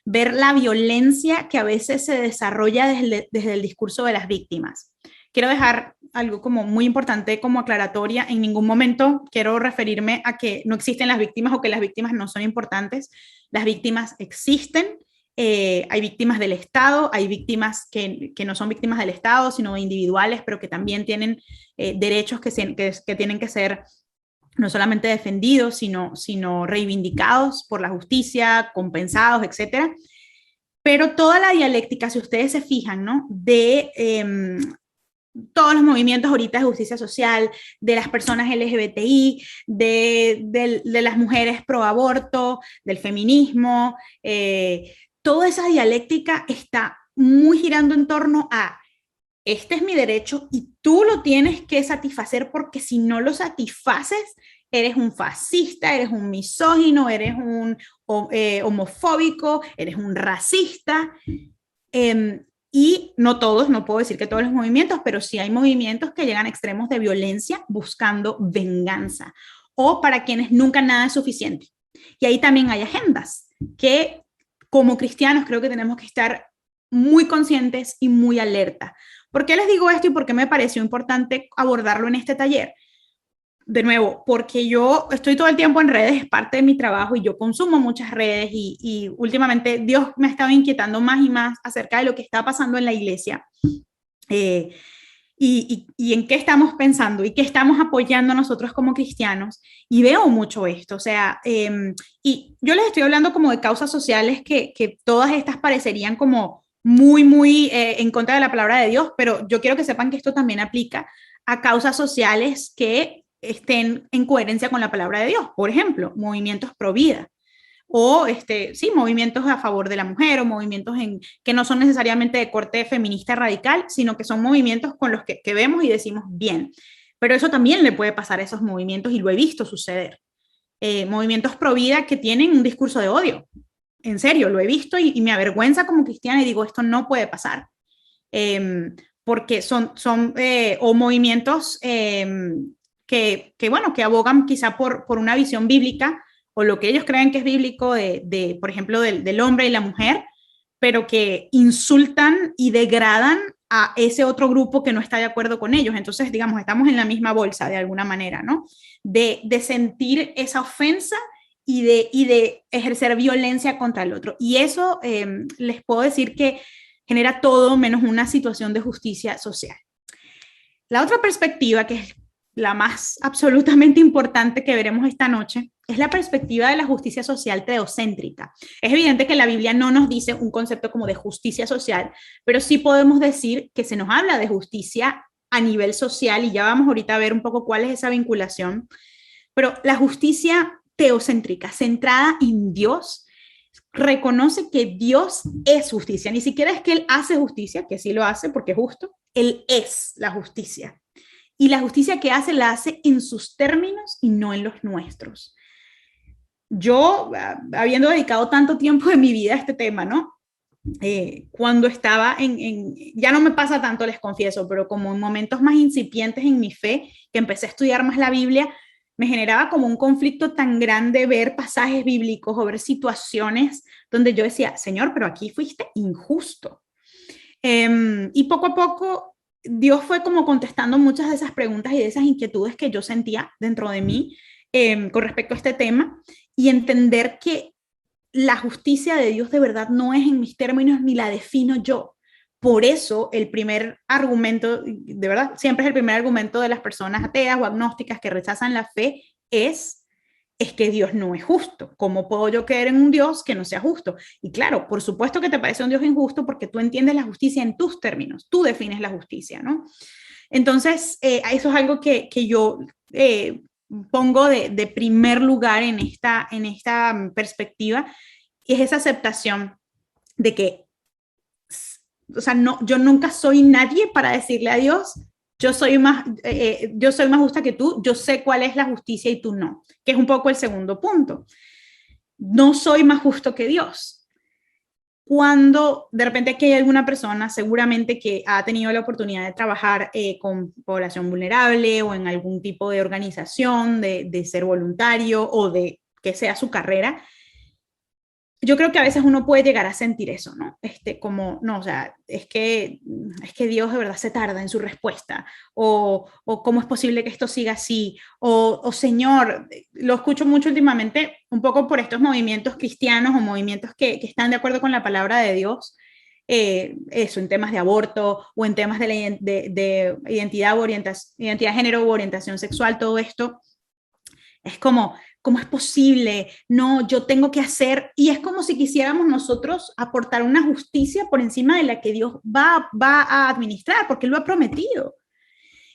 ver la violencia que a veces se desarrolla desde el discurso de las víctimas. Quiero dejar algo como muy importante como aclaratoria. En ningún momento quiero referirme a que no existen las víctimas o que las víctimas no son importantes. Las víctimas existen. Hay víctimas del Estado, hay víctimas que no son víctimas del Estado, sino individuales, pero que también tienen derechos que tienen que ser no solamente defendidos, sino reivindicados por la justicia, compensados, etcétera. Pero toda la dialéctica, si ustedes se fijan, ¿no? Todos los movimientos ahorita de justicia social, de las personas LGBTI, de las mujeres pro aborto, del feminismo, toda esa dialéctica está muy girando en torno a este es mi derecho y tú lo tienes que satisfacer porque si no lo satisfaces, eres un fascista, eres un misógino, eres un homofóbico, eres un racista. Y no todos, no puedo decir que todos los movimientos, pero sí hay movimientos que llegan a extremos de violencia buscando venganza o para quienes nunca nada es suficiente. Y ahí también hay agendas que como cristianos creo que tenemos que estar muy conscientes y muy alerta. ¿Por qué les digo esto y por qué me pareció importante abordarlo en este taller? De nuevo, porque yo estoy todo el tiempo en redes, es parte de mi trabajo y yo consumo muchas redes y últimamente Dios me ha estado inquietando más y más acerca de lo que está pasando en la iglesia y en qué estamos pensando y qué estamos apoyando nosotros como cristianos y veo mucho esto, o sea, y yo les estoy hablando como de causas sociales que todas estas parecerían como muy en contra de la palabra de Dios, pero yo quiero que sepan que esto también aplica a causas sociales que estén en coherencia con la palabra de Dios. Por ejemplo, movimientos pro vida o sí, movimientos a favor de la mujer o movimientos que no son necesariamente de corte feminista radical, sino que son movimientos con los que vemos y decimos bien. Pero eso también le puede pasar a esos movimientos y lo he visto suceder. movimientos pro vida que tienen un discurso de odio. En serio, lo he visto y me avergüenza como cristiana y digo, esto no puede pasar. Porque son o movimientos bueno, que abogan quizá por una visión bíblica o lo que ellos creen que es bíblico por ejemplo, del hombre y la mujer, pero que insultan y degradan a ese otro grupo que no está de acuerdo con ellos. Entonces, digamos, estamos en la misma bolsa de alguna manera, ¿no? De sentir esa ofensa y de ejercer violencia contra el otro. Y eso les puedo decir que genera todo menos una situación de justicia social. La otra perspectiva, que es la más absolutamente importante que veremos esta noche, es la perspectiva de la justicia social teocéntrica. Es evidente que la Biblia no nos dice un concepto como de justicia social, pero sí podemos decir que se nos habla de justicia a nivel social, y ya vamos ahorita a ver un poco cuál es esa vinculación. Pero la justicia teocéntrica, centrada en Dios, reconoce que Dios es justicia. Ni siquiera es que Él hace justicia, que sí lo hace porque es justo, Él es la justicia. Y la justicia que hace la hace en sus términos y no en los nuestros. Yo, habiendo dedicado tanto tiempo de mi vida a este tema, ¿no? Cuando estaba ya no me pasa tanto, les confieso, pero como en momentos más incipientes en mi fe, que empecé a estudiar más la Biblia, me generaba como un conflicto tan grande ver pasajes bíblicos o ver situaciones donde yo decía, Señor, pero aquí fuiste injusto. Y poco a poco Dios fue como contestando muchas de esas preguntas y de esas inquietudes que yo sentía dentro de mí con respecto a este tema, y entender que la justicia de Dios de verdad no es en mis términos ni la defino yo. Por eso el primer argumento, de verdad, siempre es el primer argumento de las personas ateas o agnósticas que rechazan la fe, es que Dios no es justo. ¿Cómo puedo yo creer en un Dios que no sea justo? Y claro, por supuesto que te parece un Dios injusto porque tú entiendes la justicia en tus términos, tú defines la justicia, ¿no? Entonces, eso es algo que yo pongo de primer lugar en esta perspectiva, y es esa aceptación de que, o sea, no, yo nunca soy nadie para decirle a Dios, yo soy más justa que tú, yo sé cuál es la justicia y tú no, que es un poco el segundo punto. No soy más justo que Dios. Cuando de repente aquí hay alguna persona, seguramente que ha tenido la oportunidad de trabajar con población vulnerable o en algún tipo de organización, de ser voluntario o de que sea su carrera, yo creo que a veces uno puede llegar a sentir eso, ¿no? Como, no, o sea, es que Dios de verdad se tarda en su respuesta, o cómo es posible que esto siga así, o Señor, lo escucho mucho últimamente, un poco por estos movimientos cristianos o movimientos que están de acuerdo con la palabra de Dios, eso, en temas de aborto o en temas de identidad de género o orientación sexual, todo esto, es como, ¿cómo es posible? No, yo tengo que hacer, y es como si quisiéramos nosotros aportar una justicia por encima de la que Dios va a administrar, porque Él lo ha prometido.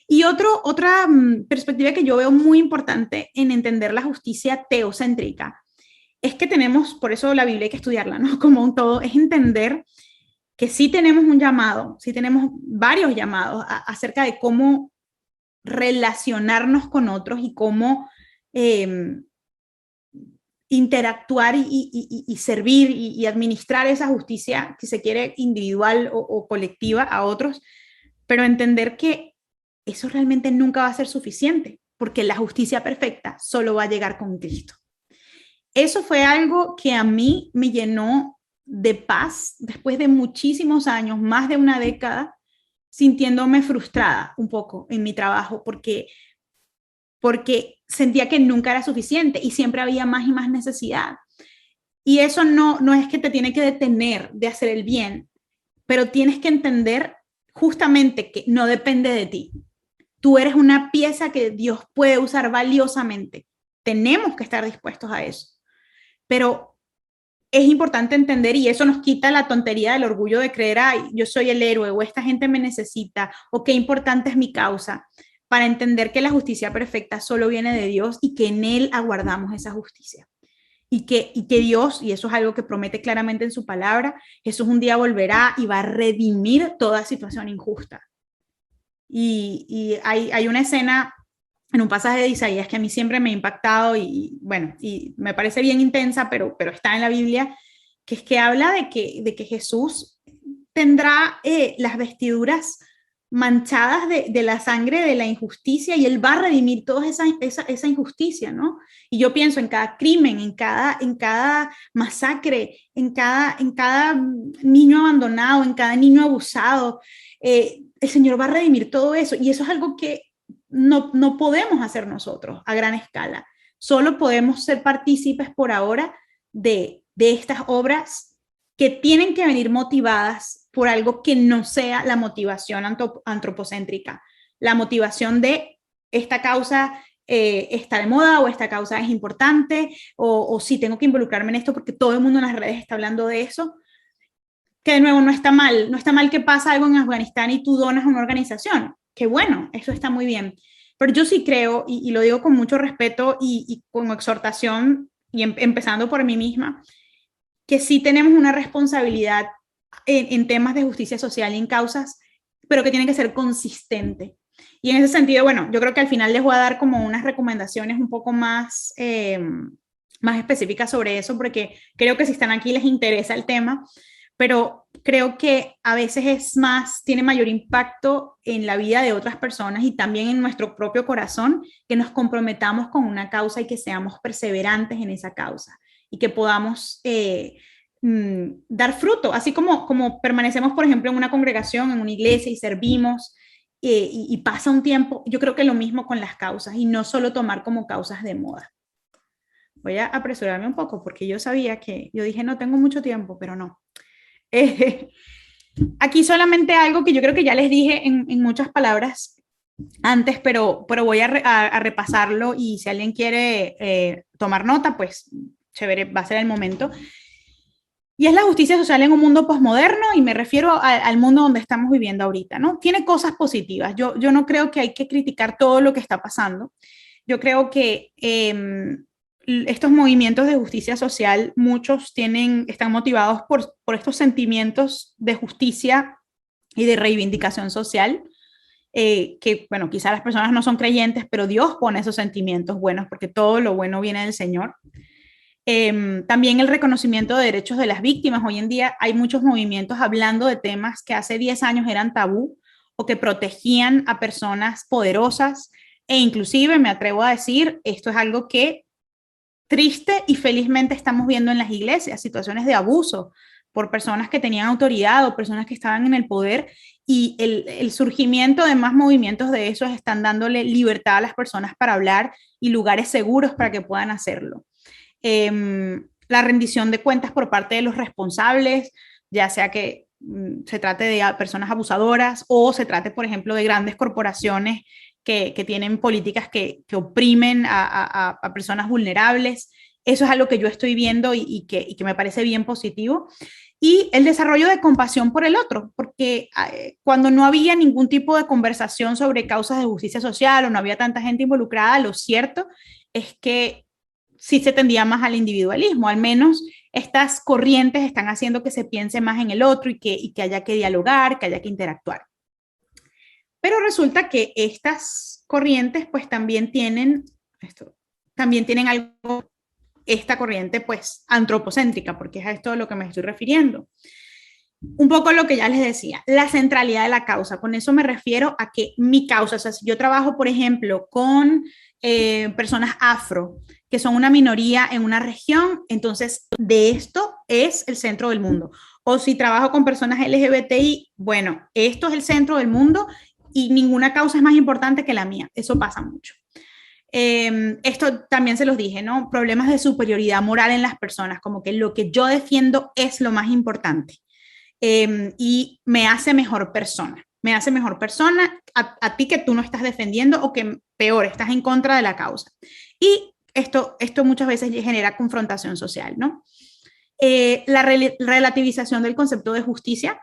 Y otra perspectiva que yo veo muy importante en entender la justicia teocéntrica es que tenemos, por eso la Biblia hay que estudiarla, ¿no? Como un todo, es entender que sí tenemos un llamado, sí tenemos varios llamados acerca de cómo relacionarnos con otros y cómo interactuar y servir y administrar esa justicia, si se quiere, individual o colectiva a otros, pero entender que eso realmente nunca va a ser suficiente, porque la justicia perfecta solo va a llegar con Cristo. Eso fue algo que a mí me llenó de paz después de muchísimos años, más de una década, sintiéndome frustrada un poco en mi trabajo, porque sentía que nunca era suficiente y siempre había más y más necesidad. Y eso no es que te tiene que detener de hacer el bien, pero tienes que entender justamente que no depende de ti. Tú eres una pieza que Dios puede usar valiosamente. Tenemos que estar dispuestos a eso. Pero es importante entender, y eso nos quita la tontería del orgullo de creer, ay, yo soy el héroe, o esta gente me necesita, o qué importante es mi causa, para entender que la justicia perfecta solo viene de Dios y que en Él aguardamos esa justicia. Y que Dios, y eso es algo que promete claramente en su palabra, Jesús un día volverá y va a redimir toda situación injusta. Y hay una escena en un pasaje de Isaías que a mí siempre me ha impactado y bueno, y me parece bien intensa, pero está en la Biblia, que es que habla de que Jesús tendrá las vestiduras manchadas de la sangre de la injusticia y él va a redimir toda esa injusticia, ¿no? Y yo pienso en cada crimen, en cada masacre, en cada niño abandonado, en cada niño abusado. El Señor va a redimir todo eso y eso es algo que no podemos hacer nosotros a gran escala. Solo podemos ser partícipes por ahora de estas obras que tienen que venir motivadas por algo que no sea la motivación antropocéntrica, la motivación de esta causa está de moda o esta causa es importante o sí tengo que involucrarme en esto porque todo el mundo en las redes está hablando de eso, que de nuevo no está mal que pasa algo en Afganistán y tú donas a una organización, que bueno, eso está muy bien, pero yo sí creo, y lo digo con mucho respeto y como exhortación, y empezando por mí misma, que sí tenemos una responsabilidad en temas de justicia social y en causas, pero que tiene que ser consistente. Y en ese sentido, bueno, yo creo que al final les voy a dar como unas recomendaciones un poco más específicas sobre eso, porque creo que si están aquí les interesa el tema, pero creo que a veces tiene mayor impacto en la vida de otras personas y también en nuestro propio corazón que nos comprometamos con una causa y que seamos perseverantes en esa causa y que podamos dar fruto, así como permanecemos, por ejemplo, en una congregación, en una iglesia y servimos y pasa un tiempo, yo creo que lo mismo con las causas y no solo tomar como causas de moda. Voy a apresurarme un poco porque yo dije, no tengo mucho tiempo, pero no. Aquí solamente algo que yo creo que ya les dije en muchas palabras antes, pero voy a repasarlo y si alguien quiere tomar nota, pues chévere, va a ser el momento. Y es la justicia social en un mundo posmoderno y me refiero al mundo donde estamos viviendo ahorita, ¿no? Tiene cosas positivas. Yo no creo que hay que criticar todo lo que está pasando. Yo creo que estos movimientos de justicia social, muchos están motivados por estos sentimientos de justicia y de reivindicación social, que, bueno, quizás las personas no son creyentes, pero Dios pone esos sentimientos buenos porque todo lo bueno viene del Señor. También el reconocimiento de derechos de las víctimas. Hoy en día hay muchos movimientos hablando de temas que hace 10 años eran tabú o que protegían a personas poderosas e inclusive me atrevo a decir, esto es algo que triste y felizmente estamos viendo en las iglesias, situaciones de abuso por personas que tenían autoridad o personas que estaban en el poder y el surgimiento de más movimientos de esos están dándole libertad a las personas para hablar y lugares seguros para que puedan hacerlo. La rendición de cuentas por parte de los responsables, ya sea que se trate de personas abusadoras o se trate, por ejemplo, de grandes corporaciones que tienen políticas que oprimen a personas vulnerables. Eso es algo que yo estoy viendo y que me parece bien positivo. Y el desarrollo de compasión por el otro, porque cuando no había ningún tipo de conversación sobre causas de justicia social o no había tanta gente involucrada, lo cierto es que sí se tendía más al individualismo, al menos estas corrientes están haciendo que se piense más en el otro y que haya que dialogar, que haya que interactuar. Pero resulta que estas corrientes pues también tienen algo, esta corriente pues antropocéntrica, porque es a esto a lo que me estoy refiriendo. Un poco lo que ya les decía, la centralidad de la causa. Con eso me refiero a que mi causa, o sea, si yo trabajo, por ejemplo, con personas afro, que son una minoría en una región, entonces de esto es el centro del mundo. O si trabajo con personas LGBTI, bueno, esto es el centro del mundo y ninguna causa es más importante que la mía. Eso pasa mucho. Esto también se los dije, ¿no? Problemas de superioridad moral en las personas, como que lo que yo defiendo es lo más importante. Y me hace mejor persona. Me hace mejor persona a ti que tú no estás defendiendo o que peor, estás en contra de la causa. Y esto muchas veces genera confrontación social, ¿no? La relativización del concepto de justicia,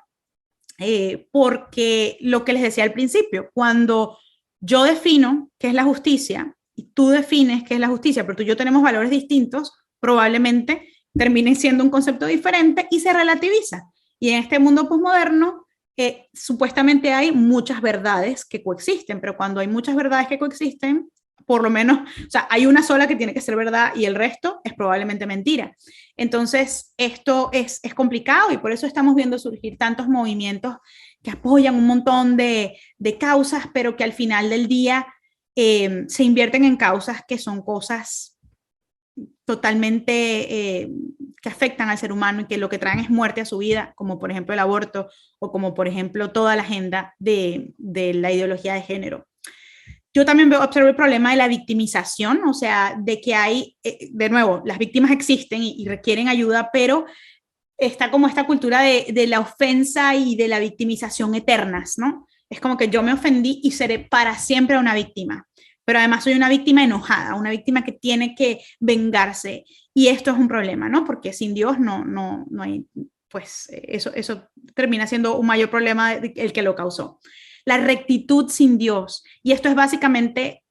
porque lo que les decía al principio, cuando yo defino qué es la justicia y tú defines qué es la justicia, pero tú y yo tenemos valores distintos, probablemente termine siendo un concepto diferente y se relativiza. Y en este mundo posmoderno, supuestamente hay muchas verdades que coexisten, pero cuando hay muchas verdades que coexisten, por lo menos, o sea, hay una sola que tiene que ser verdad y el resto es probablemente mentira. Entonces, esto es complicado y por eso estamos viendo surgir tantos movimientos que apoyan un montón de causas, pero que al final del día se invierten en causas que son cosas totalmente que afectan al ser humano y que lo que traen es muerte a su vida, como por ejemplo el aborto o como por ejemplo toda la agenda de la ideología de género. Yo también observo el problema de la victimización, o sea, de que hay, de nuevo, las víctimas existen y requieren ayuda, pero está como esta cultura de la ofensa y de la victimización eternas, ¿no? Es como que yo me ofendí y seré para siempre una víctima, pero además soy una víctima enojada, una víctima que tiene que vengarse. Y esto es un problema, ¿no? Porque sin Dios no hay, pues eso termina siendo un mayor problema el que lo causó. La rectitud sin Dios. Y esto es básicamente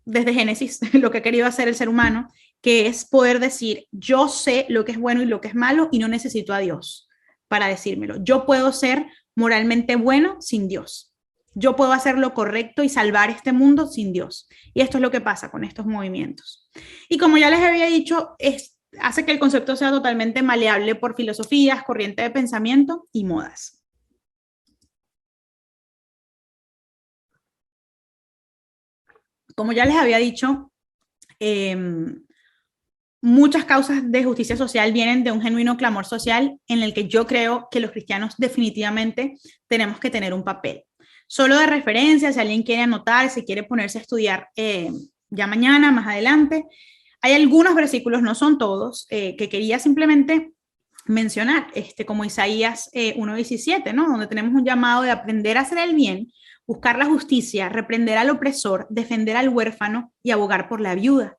desde Génesis lo que ha querido hacer el ser humano, que es poder decir, yo sé lo que es bueno y lo que es malo y no necesito a Dios para decírmelo. Yo puedo ser moralmente bueno sin Dios. Yo puedo hacer lo correcto y salvar este mundo sin Dios. Y esto es lo que pasa con estos movimientos. Y como ya les había dicho, hace que el concepto sea totalmente maleable por filosofías, corriente de pensamiento y modas. Como ya les había dicho, eh, muchas causas de justicia social vienen de un genuino clamor social en el que yo creo que los cristianos definitivamente tenemos que tener un papel. Solo de referencia, si alguien quiere anotar, si quiere ponerse a estudiar ya mañana, más adelante, hay algunos versículos, no son todos, que quería simplemente mencionar, como Isaías 1:17, ¿no? Donde tenemos un llamado de aprender a hacer el bien, buscar la justicia, reprender al opresor, defender al huérfano y abogar por la viuda.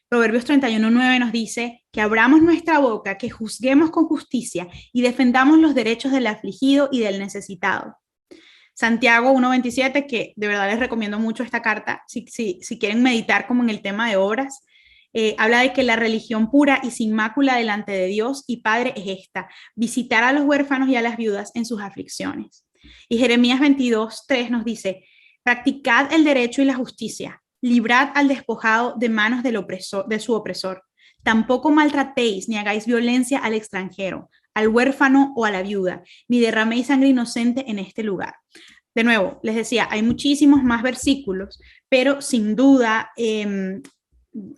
Proverbios 31:9 nos dice que abramos nuestra boca, que juzguemos con justicia y defendamos los derechos del afligido y del necesitado. Santiago 1:27, que de verdad les recomiendo mucho esta carta, si quieren meditar como en el tema de obras, habla de que la religión pura y sin mácula delante de Dios y Padre es esta, visitar a los huérfanos y a las viudas en sus aflicciones. Y Jeremías 22:3 nos dice, practicad el derecho y la justicia, librad al despojado de manos del opresor, de su opresor. Tampoco maltratéis ni hagáis violencia al extranjero, al huérfano o a la viuda, ni derraméis sangre inocente en este lugar. De nuevo, les decía, hay muchísimos más versículos, pero sin duda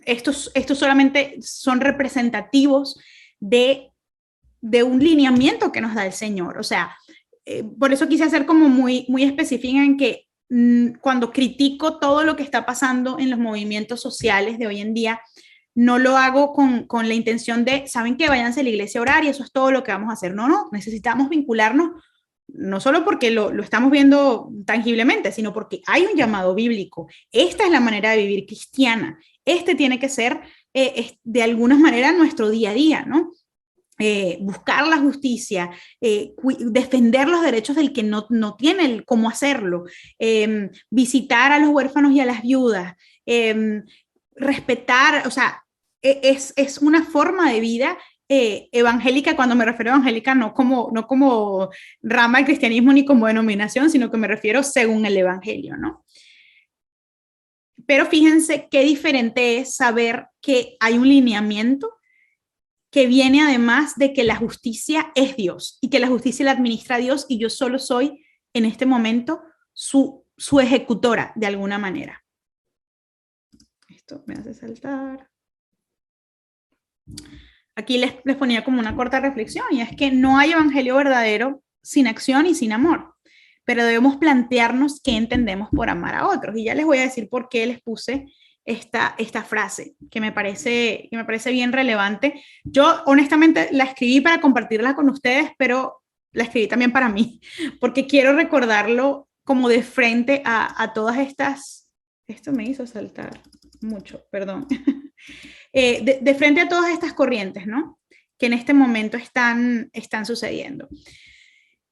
estos solamente son representativos de un lineamiento que nos da el Señor. O sea, por eso quise hacer como muy específica en que cuando critico todo lo que está pasando en los movimientos sociales de hoy en día, no lo hago con la intención de, ¿saben qué? Váyanse a la iglesia a orar y eso es todo lo que vamos a hacer. No, necesitamos vincularnos, no solo porque lo estamos viendo tangiblemente, sino porque hay un llamado bíblico. Esta es la manera de vivir cristiana. Este tiene que ser, de alguna manera, nuestro día a día, ¿no? Buscar la justicia, defender los derechos del que no tiene cómo hacerlo, visitar a los huérfanos y a las viudas, respetar, o sea, es una forma de vida evangélica. Cuando me refiero a evangélica, no como rama del cristianismo ni como denominación, sino que me refiero según el evangelio, ¿no? Pero fíjense qué diferente es saber que hay un lineamiento que viene además de que la justicia es Dios y que la justicia la administra Dios y yo solo soy en este momento su ejecutora de alguna manera. Esto me hace saltar. Aquí les ponía como una corta reflexión y es que no hay evangelio verdadero sin acción y sin amor, pero debemos plantearnos qué entendemos por amar a otros. Y ya les voy a decir por qué les puse esta frase que me parece bien relevante. Yo honestamente la escribí para compartirla con ustedes, pero la escribí también para mí, porque quiero recordarlo como de frente a todas estas, esto me hizo saltar mucho, perdón, de frente a todas estas corrientes, ¿no? Que en este momento están sucediendo.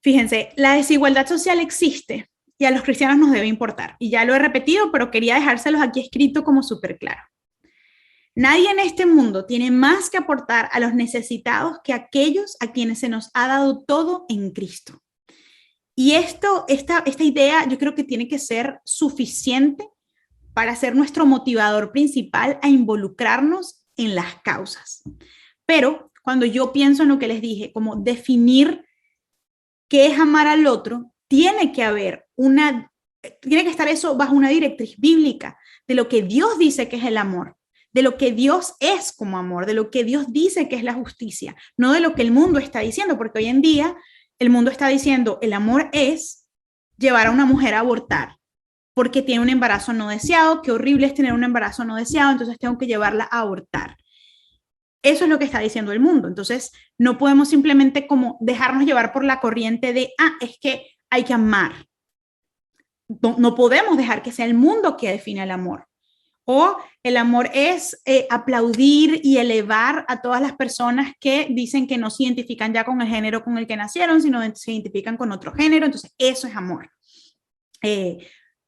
Fíjense, la desigualdad social existe y a los cristianos nos debe importar. Y ya lo he repetido, pero quería dejárselos aquí escrito como súper claro. Nadie en este mundo tiene más que aportar a los necesitados que aquellos a quienes se nos ha dado todo en Cristo. Y esta idea yo creo que tiene que ser suficiente para ser nuestro motivador principal a involucrarnos en las causas. Pero cuando yo pienso en lo que les dije, como definir qué es amar al otro, tiene que estar eso bajo una directriz bíblica de lo que Dios dice que es el amor, de lo que Dios es como amor, de lo que Dios dice que es la justicia, no de lo que el mundo está diciendo, porque hoy en día el mundo está diciendo el amor es llevar a una mujer a abortar porque tiene un embarazo no deseado, qué horrible es tener un embarazo no deseado, entonces tengo que llevarla a abortar. Eso es lo que está diciendo el mundo. Entonces, no podemos simplemente como dejarnos llevar por la corriente de, es que hay que amar. No podemos dejar que sea el mundo que define el amor. O el amor es aplaudir y elevar a todas las personas que dicen que no se identifican ya con el género con el que nacieron, sino se identifican con otro género. Entonces, eso es amor.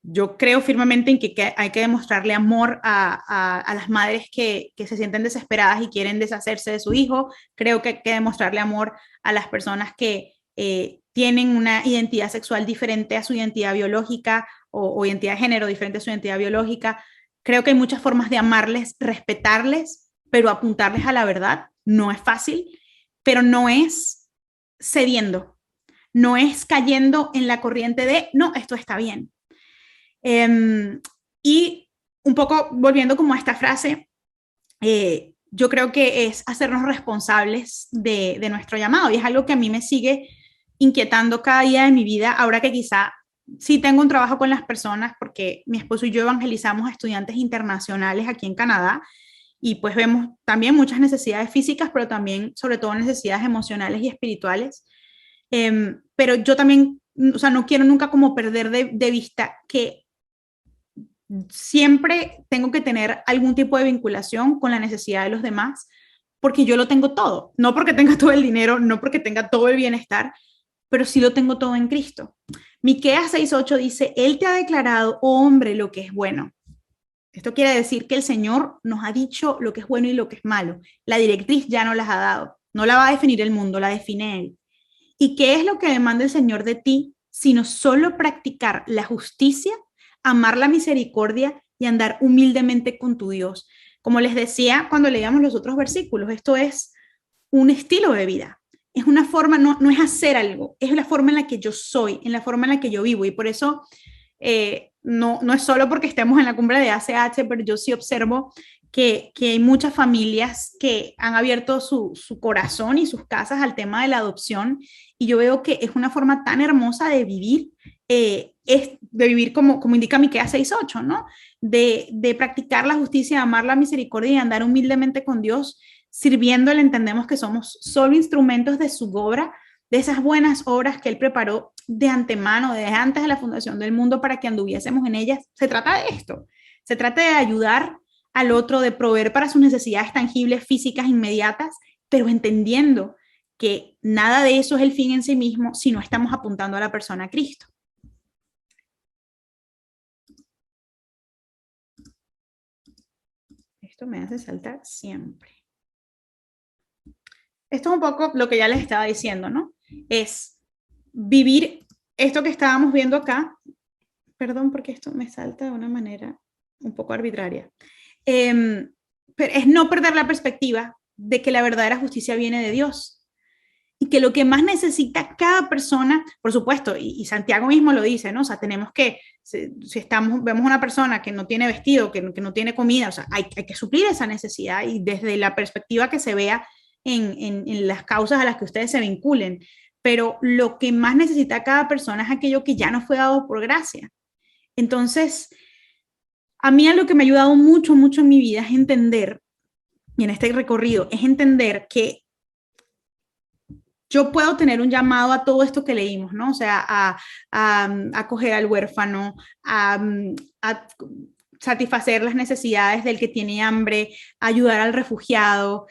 Yo creo firmemente en que hay que demostrarle amor a las madres que se sienten desesperadas y quieren deshacerse de su hijo. Creo que hay que demostrarle amor a las personas que tienen una identidad sexual diferente a su identidad biológica o identidad de género diferente a su identidad biológica. Creo que hay muchas formas de amarles, respetarles, pero apuntarles a la verdad. No es fácil, pero no es cediendo, no es cayendo en la corriente de, no, esto está bien. Y un poco volviendo como a esta frase, yo creo que es hacernos responsables de nuestro llamado y es algo que a mí me sigue inquietando cada día de mi vida, ahora que quizá sí tengo un trabajo con las personas porque mi esposo y yo evangelizamos a estudiantes internacionales aquí en Canadá y pues vemos también muchas necesidades físicas, pero también sobre todo necesidades emocionales y espirituales. Pero yo también, o sea, no quiero nunca como perder de vista que siempre tengo que tener algún tipo de vinculación con la necesidad de los demás, porque yo lo tengo todo, no porque tenga todo el dinero, no porque tenga todo el bienestar, pero sí lo tengo todo en Cristo. Miqueas 6:8 dice, Él te ha declarado, oh hombre, lo que es bueno. Esto quiere decir que el Señor nos ha dicho lo que es bueno y lo que es malo. La directriz ya no las ha dado, no la va a definir el mundo, la define Él. ¿Y qué es lo que demanda el Señor de ti? Sino solo practicar la justicia, amar la misericordia y andar humildemente con tu Dios. Como les decía cuando leíamos los otros versículos, esto es un estilo de vida. Es una forma, no es hacer algo, es la forma en la que yo soy, en la forma en la que yo vivo. Y por eso no es solo porque estemos en la cumbre de ACH, pero yo sí observo que hay muchas familias que han abierto su corazón y sus casas al tema de la adopción y yo veo que es una forma tan hermosa de vivir, de vivir como indica Miqueas 6:8, ¿no? De practicar la justicia, de amar la misericordia y andar humildemente con Dios, sirviéndole, entendemos que somos solo instrumentos de su obra, de esas buenas obras que Él preparó de antemano, desde antes de la fundación del mundo para que anduviésemos en ellas. Se trata de esto, se trata de ayudar al otro, de proveer para sus necesidades tangibles, físicas, inmediatas, pero entendiendo que nada de eso es el fin en sí mismo si no estamos apuntando a la persona Cristo. Esto me hace saltar siempre. Esto es un poco lo que ya les estaba diciendo, ¿no? Es vivir esto que estábamos viendo acá. Perdón, porque esto me salta de una manera un poco arbitraria. Pero es no perder la perspectiva de que la verdadera justicia viene de Dios y que lo que más necesita cada persona, por supuesto, y Santiago mismo lo dice, ¿no? O sea, tenemos que, si vemos una persona que no tiene vestido, que no tiene comida, o sea, hay que suplir esa necesidad y desde la perspectiva que se vea en las causas a las que ustedes se vinculen. Pero lo que más necesita cada persona es aquello que ya nos fue dado por gracia. Entonces, a mí algo que me ha ayudado mucho, mucho en mi vida es entender, y en este recorrido, es entender que yo puedo tener un llamado a todo esto que leímos, ¿no? O sea, a acoger al huérfano, a satisfacer las necesidades del que tiene hambre, ayudar al refugiado.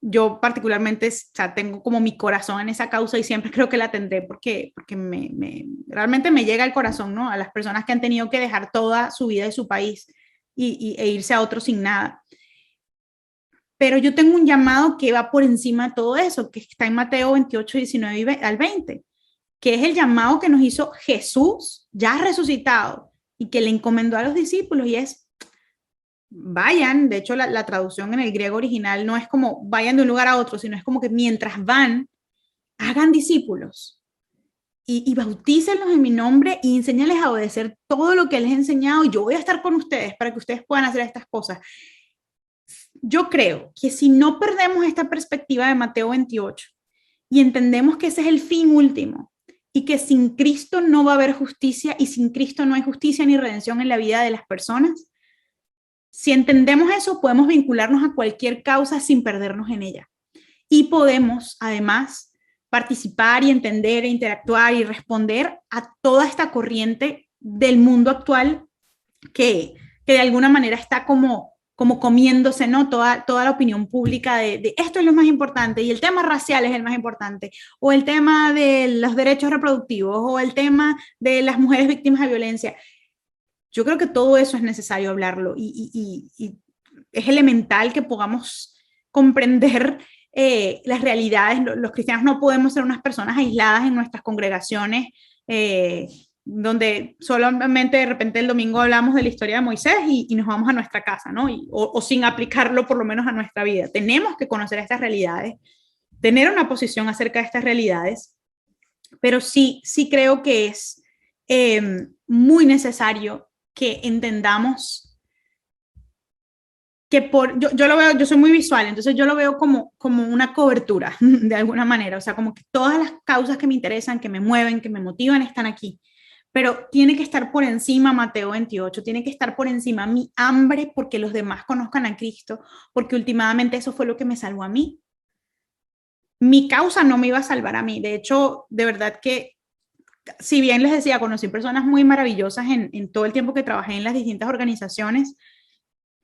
Yo particularmente, o sea, tengo como mi corazón en esa causa y siempre creo que la tendré porque realmente me llega al corazón, ¿no? A las personas que han tenido que dejar toda su vida de su país e irse a otro sin nada. Pero yo tengo un llamado que va por encima de todo eso, que está en Mateo 28, 19 al 20, que es el llamado que nos hizo Jesús, ya resucitado, y que le encomendó a los discípulos, y es, vayan. De hecho la traducción en el griego original no es como vayan de un lugar a otro, sino es como que mientras van, hagan discípulos y bautícenlos en mi nombre y enséñales a obedecer todo lo que les he enseñado, y yo voy a estar con ustedes para que ustedes puedan hacer estas cosas. Yo creo que si no perdemos esta perspectiva de Mateo 28 y entendemos que ese es el fin último y que sin Cristo no va a haber justicia y sin Cristo no hay justicia ni redención en la vida de las personas, si entendemos eso, podemos vincularnos a cualquier causa sin perdernos en ella. Y podemos, además, participar y entender e interactuar y responder a toda esta corriente del mundo actual que de alguna manera está como comiéndose, ¿no? Toda la opinión pública de esto es lo más importante y el tema racial es el más importante, o el tema de los derechos reproductivos, o el tema de las mujeres víctimas de violencia. Yo creo que todo eso es necesario hablarlo y es elemental que podamos comprender las realidades. Los cristianos no podemos ser unas personas aisladas en nuestras congregaciones, donde solamente de repente el domingo hablamos de la historia de Moisés y nos vamos a nuestra casa, ¿no? O sin aplicarlo por lo menos a nuestra vida. Tenemos que conocer estas realidades, tener una posición acerca de estas realidades, pero sí creo que es muy necesario que entendamos que yo lo veo, yo soy muy visual, entonces yo lo veo como una cobertura de alguna manera, o sea, como que todas las causas que me interesan, que me mueven, que me motivan están aquí, pero tiene que estar por encima Mateo 28, tiene que estar por encima mi hambre porque los demás conozcan a Cristo, porque últimamente eso fue lo que me salvó a mí. Mi causa no me iba a salvar a mí, de hecho, de verdad que si bien les decía, conocí personas muy maravillosas en todo el tiempo que trabajé en las distintas organizaciones,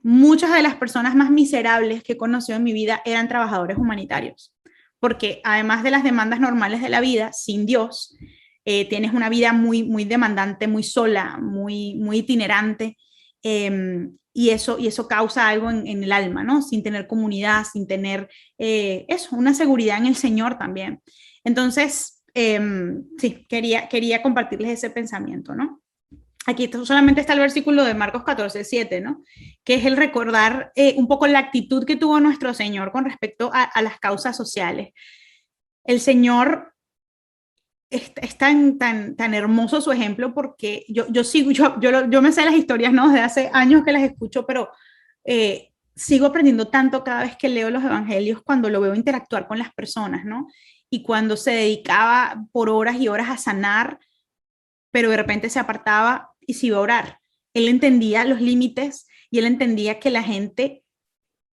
muchas de las personas más miserables que he conocido en mi vida eran trabajadores humanitarios, porque además de las demandas normales de la vida, sin Dios, tienes una vida muy demandante, muy sola, muy itinerante, y eso causa algo en el alma, ¿no? Sin tener comunidad, sin tener una seguridad en el Señor también. Entonces, sí, quería compartirles ese pensamiento, ¿no? Aquí solamente está el versículo de Marcos 14:7, ¿no? Que es el recordar un poco la actitud que tuvo nuestro Señor con respecto a las causas sociales. El Señor es tan hermoso su ejemplo, porque yo me sé las historias, ¿no? Desde hace años que las escucho, pero sigo aprendiendo tanto cada vez que leo los evangelios, cuando lo veo interactuar con las personas, ¿no? Y cuando se dedicaba por horas y horas a sanar, pero de repente se apartaba y se iba a orar. Él entendía los límites y él entendía que la gente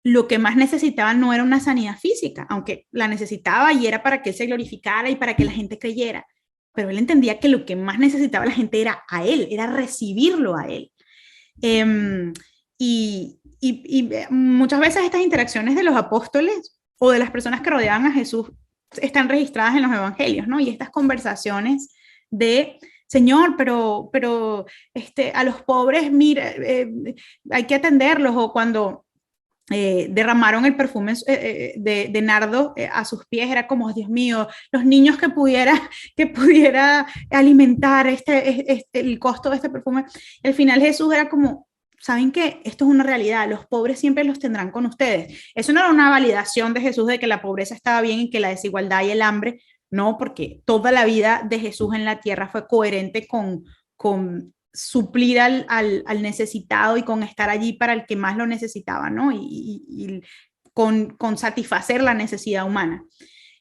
lo que más necesitaba no era una sanidad física, aunque la necesitaba y era para que él se glorificara y para que la gente creyera, pero él entendía que lo que más necesitaba la gente era a él, era recibirlo a él. Y muchas veces estas interacciones de los apóstoles o de las personas que rodeaban a Jesús están registradas en los evangelios, ¿no? Y estas conversaciones de Señor, pero a los pobres, mira, hay que atenderlos, o cuando derramaron el perfume de nardo a sus pies, era como, Dios mío, los niños que pudiera alimentar el costo de este perfume. Al final Jesús era como, ¿saben qué? Esto es una realidad, los pobres siempre los tendrán con ustedes. Eso no era una validación de Jesús de que la pobreza estaba bien y que la desigualdad y el hambre, no, porque toda la vida de Jesús en la tierra fue coherente con suplir al necesitado y con estar allí para el que más lo necesitaba, ¿no? Y con satisfacer la necesidad humana.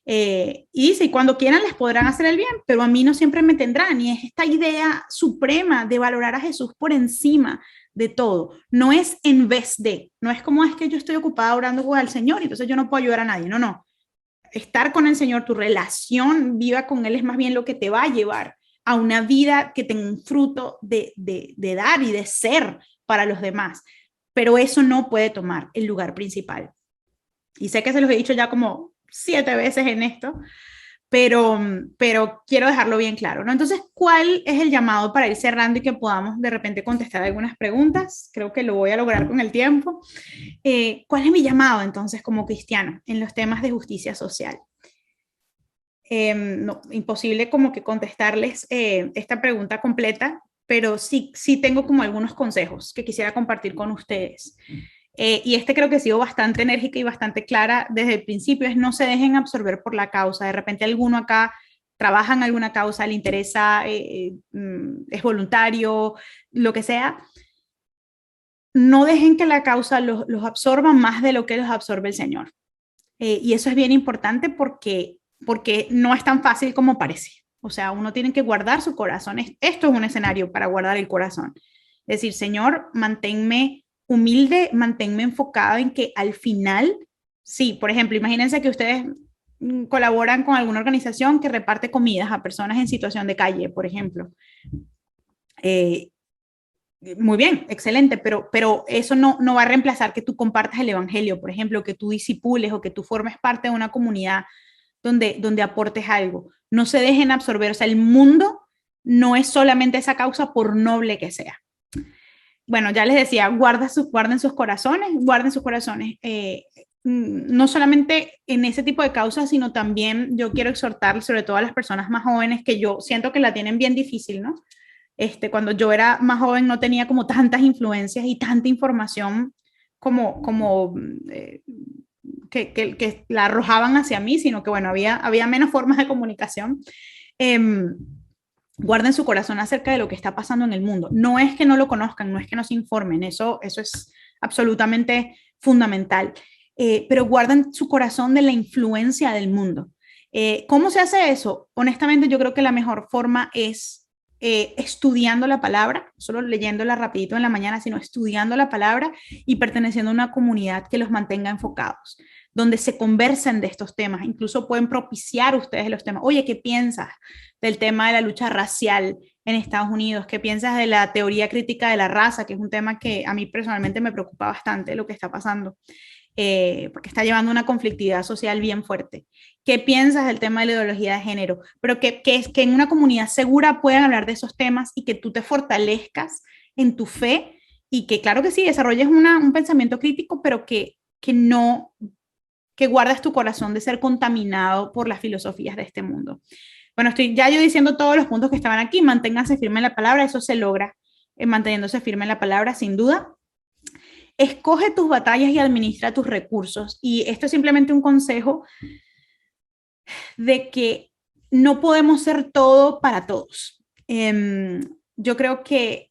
Y dice, y cuando quieran les podrán hacer el bien, pero a mí no siempre me tendrán. Y es esta idea suprema de valorar a Jesús por encima de todo. No es en vez de, no es como es que yo estoy ocupada orando con el Señor y entonces yo no puedo ayudar a nadie. No, no. Estar con el Señor, tu relación viva con Él es más bien lo que te va a llevar a una vida que tenga un fruto de dar y de ser para los demás. Pero eso no puede tomar el lugar principal. Y sé que se los he dicho ya como 7 veces en esto, pero quiero dejarlo bien claro, ¿no? Entonces, ¿cuál es el llamado para ir cerrando y que podamos de repente contestar algunas preguntas? Creo que lo voy a lograr con el tiempo. ¿Cuál es mi llamado entonces como cristiano en los temas de justicia social? No, imposible como que contestarles esta pregunta completa, pero sí tengo como algunos consejos que quisiera compartir con ustedes. Y este creo que ha sido bastante enérgica y bastante clara desde el principio, es no se dejen absorber por la causa. De repente alguno acá trabaja en alguna causa, le interesa, es voluntario, lo que sea. No dejen que la causa los absorba más de lo que los absorbe el Señor. Y eso es bien importante porque no es tan fácil como parece. O sea, uno tiene que guardar su corazón. Esto es un escenario para guardar el corazón. Es decir, Señor, manténme humilde, manténme enfocado en que al final, sí, por ejemplo, imagínense que ustedes colaboran con alguna organización que reparte comidas a personas en situación de calle, por ejemplo. Eh, Muy bien, excelente, pero eso no va a reemplazar que tú compartas el evangelio, por ejemplo, que tú disipules o que tú formes parte de una comunidad donde aportes algo. No se dejen absorber, o sea, el mundo no es solamente esa causa por noble que sea. Bueno, ya les decía, guarden sus corazones, guarden sus corazones. No solamente en ese tipo de causas, sino también yo quiero exhortar sobre todo a las personas más jóvenes que yo siento que la tienen bien difícil, ¿no? Cuando yo era más joven no tenía como tantas influencias y tanta información como que la arrojaban hacia mí, sino que bueno, había menos formas de comunicación. Eh, Guarden su corazón acerca de lo que está pasando en el mundo. No es que no lo conozcan, no es que no se informen, eso es absolutamente fundamental, pero guarden su corazón de la influencia del mundo. ¿Cómo se hace eso? Honestamente, yo creo que la mejor forma es estudiando la palabra, no solo leyéndola rapidito en la mañana, sino estudiando la palabra y perteneciendo a una comunidad que los mantenga enfocados, donde se conversen de estos temas, incluso pueden propiciar ustedes los temas. Oye, ¿qué piensas del tema de la lucha racial en Estados Unidos? ¿Qué piensas de la teoría crítica de la raza, que es un tema que a mí personalmente me preocupa bastante lo que está pasando? Porque está llevando una conflictividad social bien fuerte. ¿Qué piensas del tema de la ideología de género? Pero que en una comunidad segura puedan hablar de esos temas y que tú te fortalezcas en tu fe y que claro que sí, desarrolles un pensamiento crítico, pero que no, que guardes tu corazón de ser contaminado por las filosofías de este mundo. Bueno, estoy ya yo diciendo todos los puntos que estaban aquí, manténganse firme en la palabra, eso se logra manteniéndose firme en la palabra, sin duda. Escoge tus batallas y administra tus recursos. Y esto es simplemente un consejo de que no podemos ser todo para todos. Yo creo que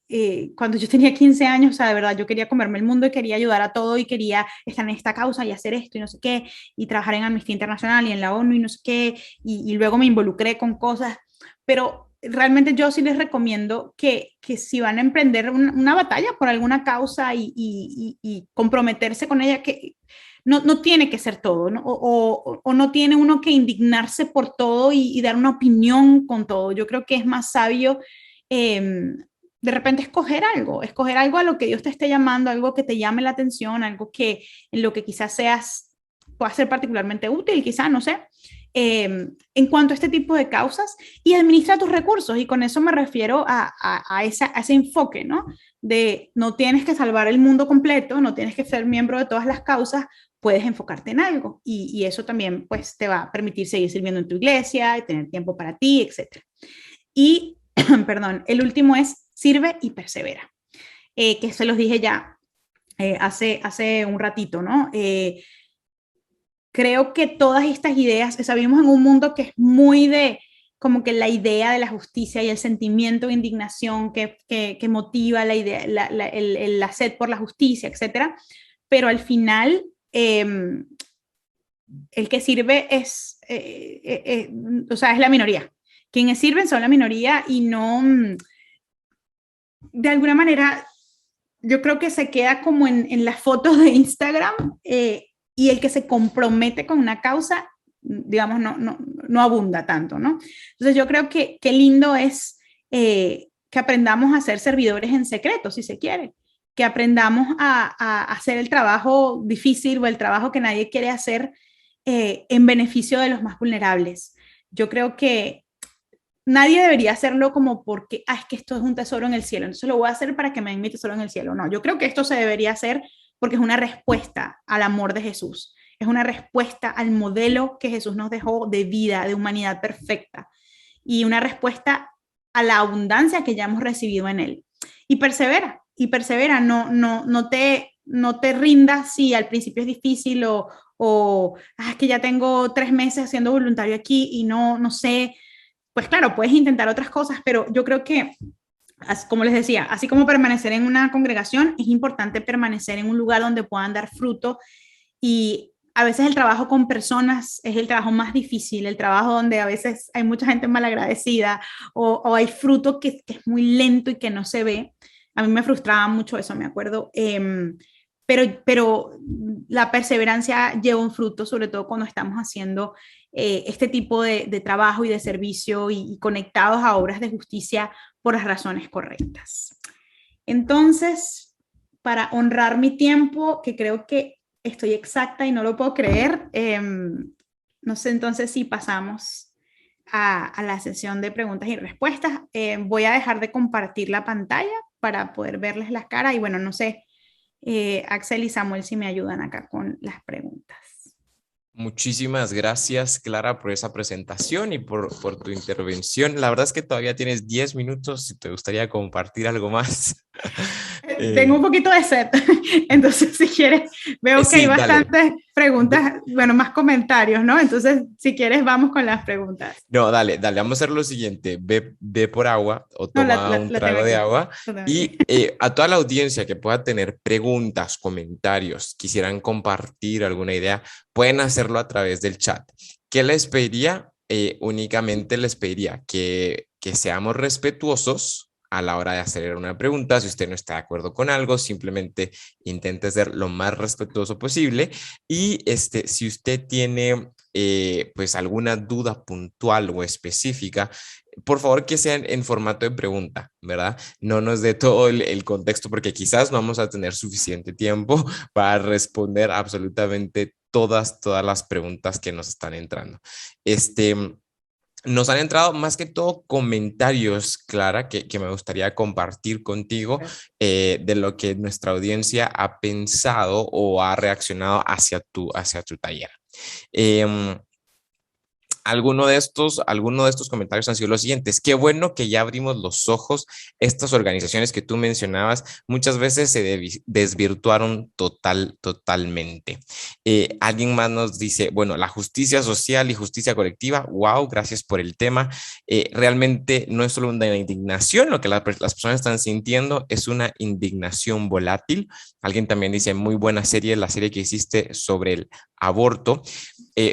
cuando yo tenía 15 años, o sea, de verdad, yo quería comerme el mundo y quería ayudar a todo y quería estar en esta causa y hacer esto y no sé qué, y trabajar en Amnistía Internacional y en la ONU y no sé qué, y luego me involucré con cosas, pero realmente yo sí les recomiendo que si van a emprender una batalla por alguna causa y comprometerse con ella, que no tiene que ser todo, ¿no? O no tiene uno que indignarse por todo y dar una opinión con todo. Yo creo que es más sabio de repente escoger algo a lo que Dios te esté llamando, algo que te llame la atención, algo que en lo que quizás pueda ser particularmente útil, quizás, no sé. En cuanto a este tipo de causas y administra tus recursos, y con eso me refiero a ese enfoque, ¿no? De no tienes que salvar el mundo completo, no tienes que ser miembro de todas las causas, puedes enfocarte en algo y eso también pues te va a permitir seguir sirviendo en tu iglesia y tener tiempo para ti, etc. Y, perdón, el último es sirve y persevera, que se los dije ya hace un ratito, ¿no? Creo que todas estas ideas, o sea, vivimos en un mundo que es muy de como que la idea de la justicia y el sentimiento de indignación que motiva la idea, la sed por la justicia, etcétera, pero al final el que sirve o sea, es la minoría. Quienes sirven son la minoría y no, de alguna manera, yo creo que se queda como en las fotos de Instagram y el que se compromete con una causa, digamos, no abunda tanto, ¿no? Entonces yo creo que qué lindo es que aprendamos a ser servidores en secreto, si se quiere, que aprendamos a hacer el trabajo difícil o el trabajo que nadie quiere hacer en beneficio de los más vulnerables. Yo creo que nadie debería hacerlo como porque, es que esto es un tesoro en el cielo, entonces lo voy a hacer para que me den mi tesoro en el cielo. No, yo creo que esto se debería hacer porque es una respuesta al amor de Jesús, es una respuesta al modelo que Jesús nos dejó de vida, de humanidad perfecta, y una respuesta a la abundancia que ya hemos recibido en Él. Y persevera, no te rindas si al principio es difícil o es que ya tengo 3 meses siendo voluntario aquí y no sé. Pues claro, puedes intentar otras cosas, pero yo creo que, como les decía, así como permanecer en una congregación, es importante permanecer en un lugar donde puedan dar fruto. Y a veces el trabajo con personas es el trabajo más difícil, el trabajo donde a veces hay mucha gente malagradecida o hay fruto que es muy lento y que no se ve. A mí me frustraba mucho eso, me acuerdo. Pero la perseverancia lleva un fruto, sobre todo cuando estamos haciendo este tipo de trabajo y de servicio y conectados a obras de justicia por las razones correctas. Entonces, para honrar mi tiempo, que creo que estoy exacta y no lo puedo creer, no sé entonces si pasamos a la sesión de preguntas y respuestas. Voy a dejar de compartir la pantalla para poder verles las caras y bueno, no sé, Axel y Samuel si me ayudan acá con las preguntas. Muchísimas gracias, Clara, por esa presentación y por tu intervención. La verdad es que todavía tienes 10 minutos si te gustaría compartir algo más. Tengo un poquito de sed, entonces si quieres, veo que hay Sí, dale. bastantes preguntas, bueno, más comentarios, ¿no? Entonces, si quieres, vamos con las preguntas. No, dale, dale, vamos a hacer lo siguiente. Ve por agua o No, toma un la tengo trago de aquí. agua La tengo aquí. y a toda la audiencia que pueda tener preguntas, comentarios, quisieran compartir alguna idea, pueden hacerlo a través del chat. ¿Qué les pediría? Únicamente les pediría que seamos respetuosos a la hora de hacer una pregunta. Si usted no está de acuerdo con algo, simplemente intente ser lo más respetuoso posible. Y si usted tiene pues alguna duda puntual o específica, por favor que sea en formato de pregunta, ¿verdad? No nos dé todo el contexto porque quizás no vamos a tener suficiente tiempo para responder absolutamente todas las preguntas que nos están entrando. Nos han entrado más que todo comentarios, Clara, que me gustaría compartir contigo de lo que nuestra audiencia ha pensado o ha reaccionado hacia tu taller. Eh, alguno de estos comentarios han sido los siguientes. Qué bueno que ya abrimos los ojos. Estas organizaciones que tú mencionabas muchas veces se desvirtuaron totalmente. Alguien más nos dice, bueno, la justicia social y justicia colectiva, wow, gracias por el tema. Realmente no es solo una indignación, lo que las personas están sintiendo es una indignación volátil. Alguien también dice, muy buena serie, la serie que hiciste sobre el aborto.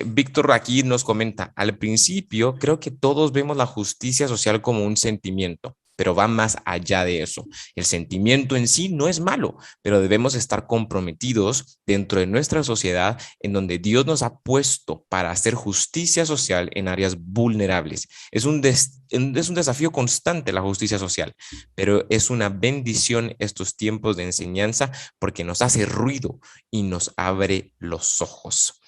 Víctor aquí nos comenta, al principio creo que todos vemos la justicia social como un sentimiento, pero va más allá de eso. El sentimiento en sí no es malo, pero debemos estar comprometidos dentro de nuestra sociedad en donde Dios nos ha puesto para hacer justicia social en áreas vulnerables. Es un desafío constante la justicia social, pero es una bendición estos tiempos de enseñanza porque nos hace ruido y nos abre los ojos.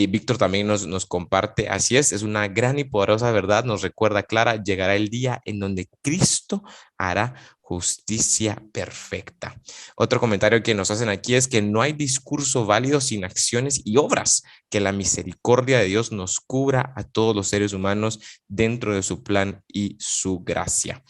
Víctor también nos comparte, así es una gran y poderosa verdad, nos recuerda Clara, llegará el día en donde Cristo hará justicia perfecta. Otro comentario que nos hacen aquí es que no hay discurso válido sin acciones y obras, que la misericordia de Dios nos cubra a todos los seres humanos dentro de su plan y su gracia.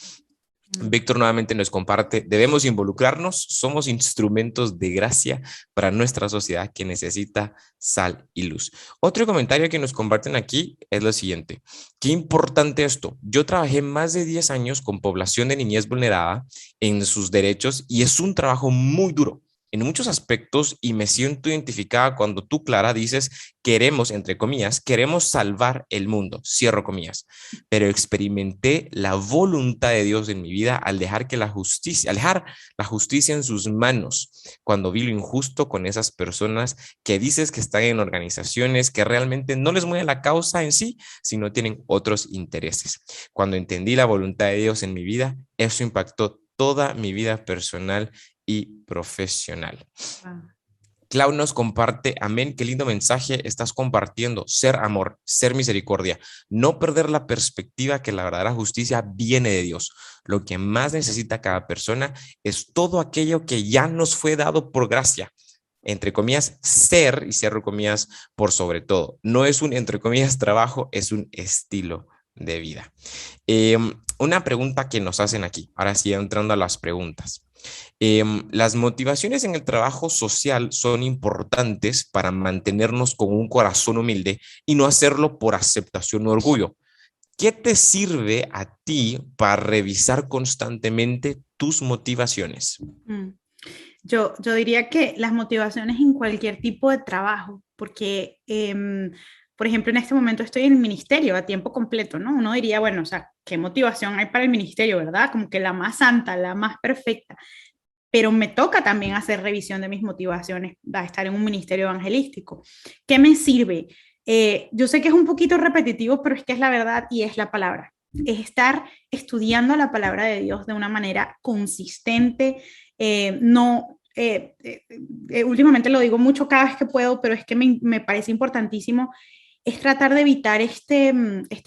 Víctor nuevamente nos comparte, debemos involucrarnos, somos instrumentos de gracia para nuestra sociedad que necesita sal y luz. Otro comentario que nos comparten aquí es lo siguiente, qué importante esto, yo trabajé más de 10 años con población de niñez vulnerada en sus derechos y es un trabajo muy duro en muchos aspectos y me siento identificada cuando tú, Clara, dices queremos, entre comillas, queremos salvar el mundo, cierro comillas, pero experimenté la voluntad de Dios en mi vida al dejar la justicia en sus manos, cuando vi lo injusto con esas personas que dices que están en organizaciones que realmente no les mueve la causa en sí, sino tienen otros intereses. Cuando entendí la voluntad de Dios en mi vida, eso impactó toda mi vida personal y profesional. Wow. Clau nos comparte, amén, qué lindo mensaje estás compartiendo, ser amor, ser misericordia, no perder la perspectiva que la verdadera justicia viene de Dios. Lo que más necesita cada persona es todo aquello que ya nos fue dado por gracia. Entre comillas, ser, y cierro comillas, por sobre todo. No es un, entre comillas, trabajo, es un estilo de vida. Una pregunta que nos hacen aquí, ahora sí entrando a las preguntas. Las motivaciones en el trabajo social son importantes para mantenernos con un corazón humilde y no hacerlo por aceptación o orgullo. ¿Qué te sirve a ti para revisar constantemente tus motivaciones? Mm. Yo diría que las motivaciones en cualquier tipo de trabajo, porque, por ejemplo, en este momento estoy en el ministerio a tiempo completo, ¿no? Uno diría, bueno, o sea, ¿qué motivación hay para el ministerio, verdad? Como que la más santa, la más perfecta. Pero me toca también hacer revisión de mis motivaciones a estar en un ministerio evangelístico. ¿Qué me sirve? Yo sé que es un poquito repetitivo, pero es que es la verdad y es la palabra. Es estar estudiando la palabra de Dios de una manera consistente, no, últimamente lo digo mucho cada vez que puedo, pero es que me parece importantísimo, es tratar de evitar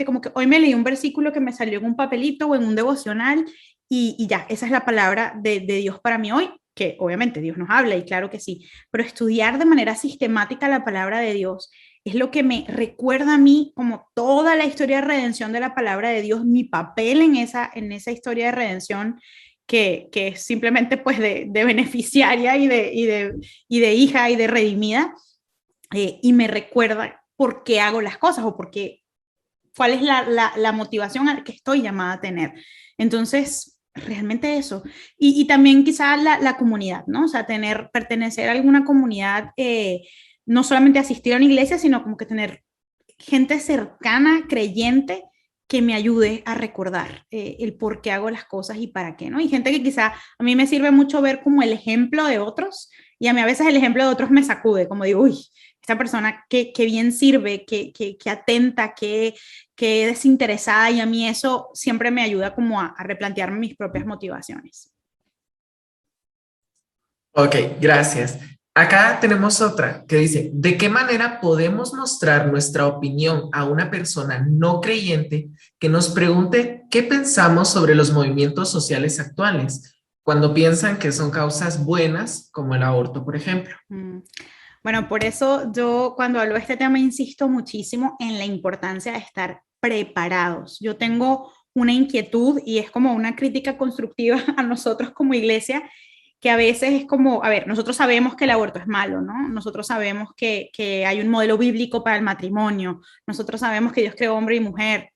como que hoy me leí un versículo que me salió en un papelito o en un devocional y ya, esa es la palabra de Dios para mí hoy, que obviamente Dios nos habla y claro que sí, pero estudiar de manera sistemática la palabra de Dios es lo que me recuerda a mí como toda la historia de redención de la palabra de Dios, mi papel en esa historia de redención que es simplemente pues de beneficiaria y de hija y de redimida, y me recuerda por qué hago las cosas o por qué, cuál es la motivación a la que estoy llamada a tener. Entonces, realmente eso. Y también quizá la comunidad, ¿no? O sea, pertenecer a alguna comunidad, no solamente asistir a una iglesia, sino como que tener gente cercana, creyente, que me ayude a recordar el por qué hago las cosas y para qué, ¿no? Y gente que quizá a mí me sirve mucho ver como el ejemplo de otros y a mí a veces el ejemplo de otros me sacude, como digo, uy, esta persona que bien sirve, que atenta, que desinteresada y a mí eso siempre me ayuda como a replantearme mis propias motivaciones. Ok, gracias. Acá tenemos otra que dice, ¿de qué manera podemos mostrar nuestra opinión a una persona no creyente que nos pregunte qué pensamos sobre los movimientos sociales actuales, cuando piensan que son causas buenas, como el aborto, por ejemplo? Bueno, por eso yo cuando hablo de este tema insisto muchísimo en la importancia de estar preparados. Yo tengo una inquietud y es como una crítica constructiva a nosotros como iglesia, que a veces es como, a ver, nosotros sabemos que el aborto es malo, ¿no? Nosotros sabemos que hay un modelo bíblico para el matrimonio, nosotros sabemos que Dios creó hombre y mujer,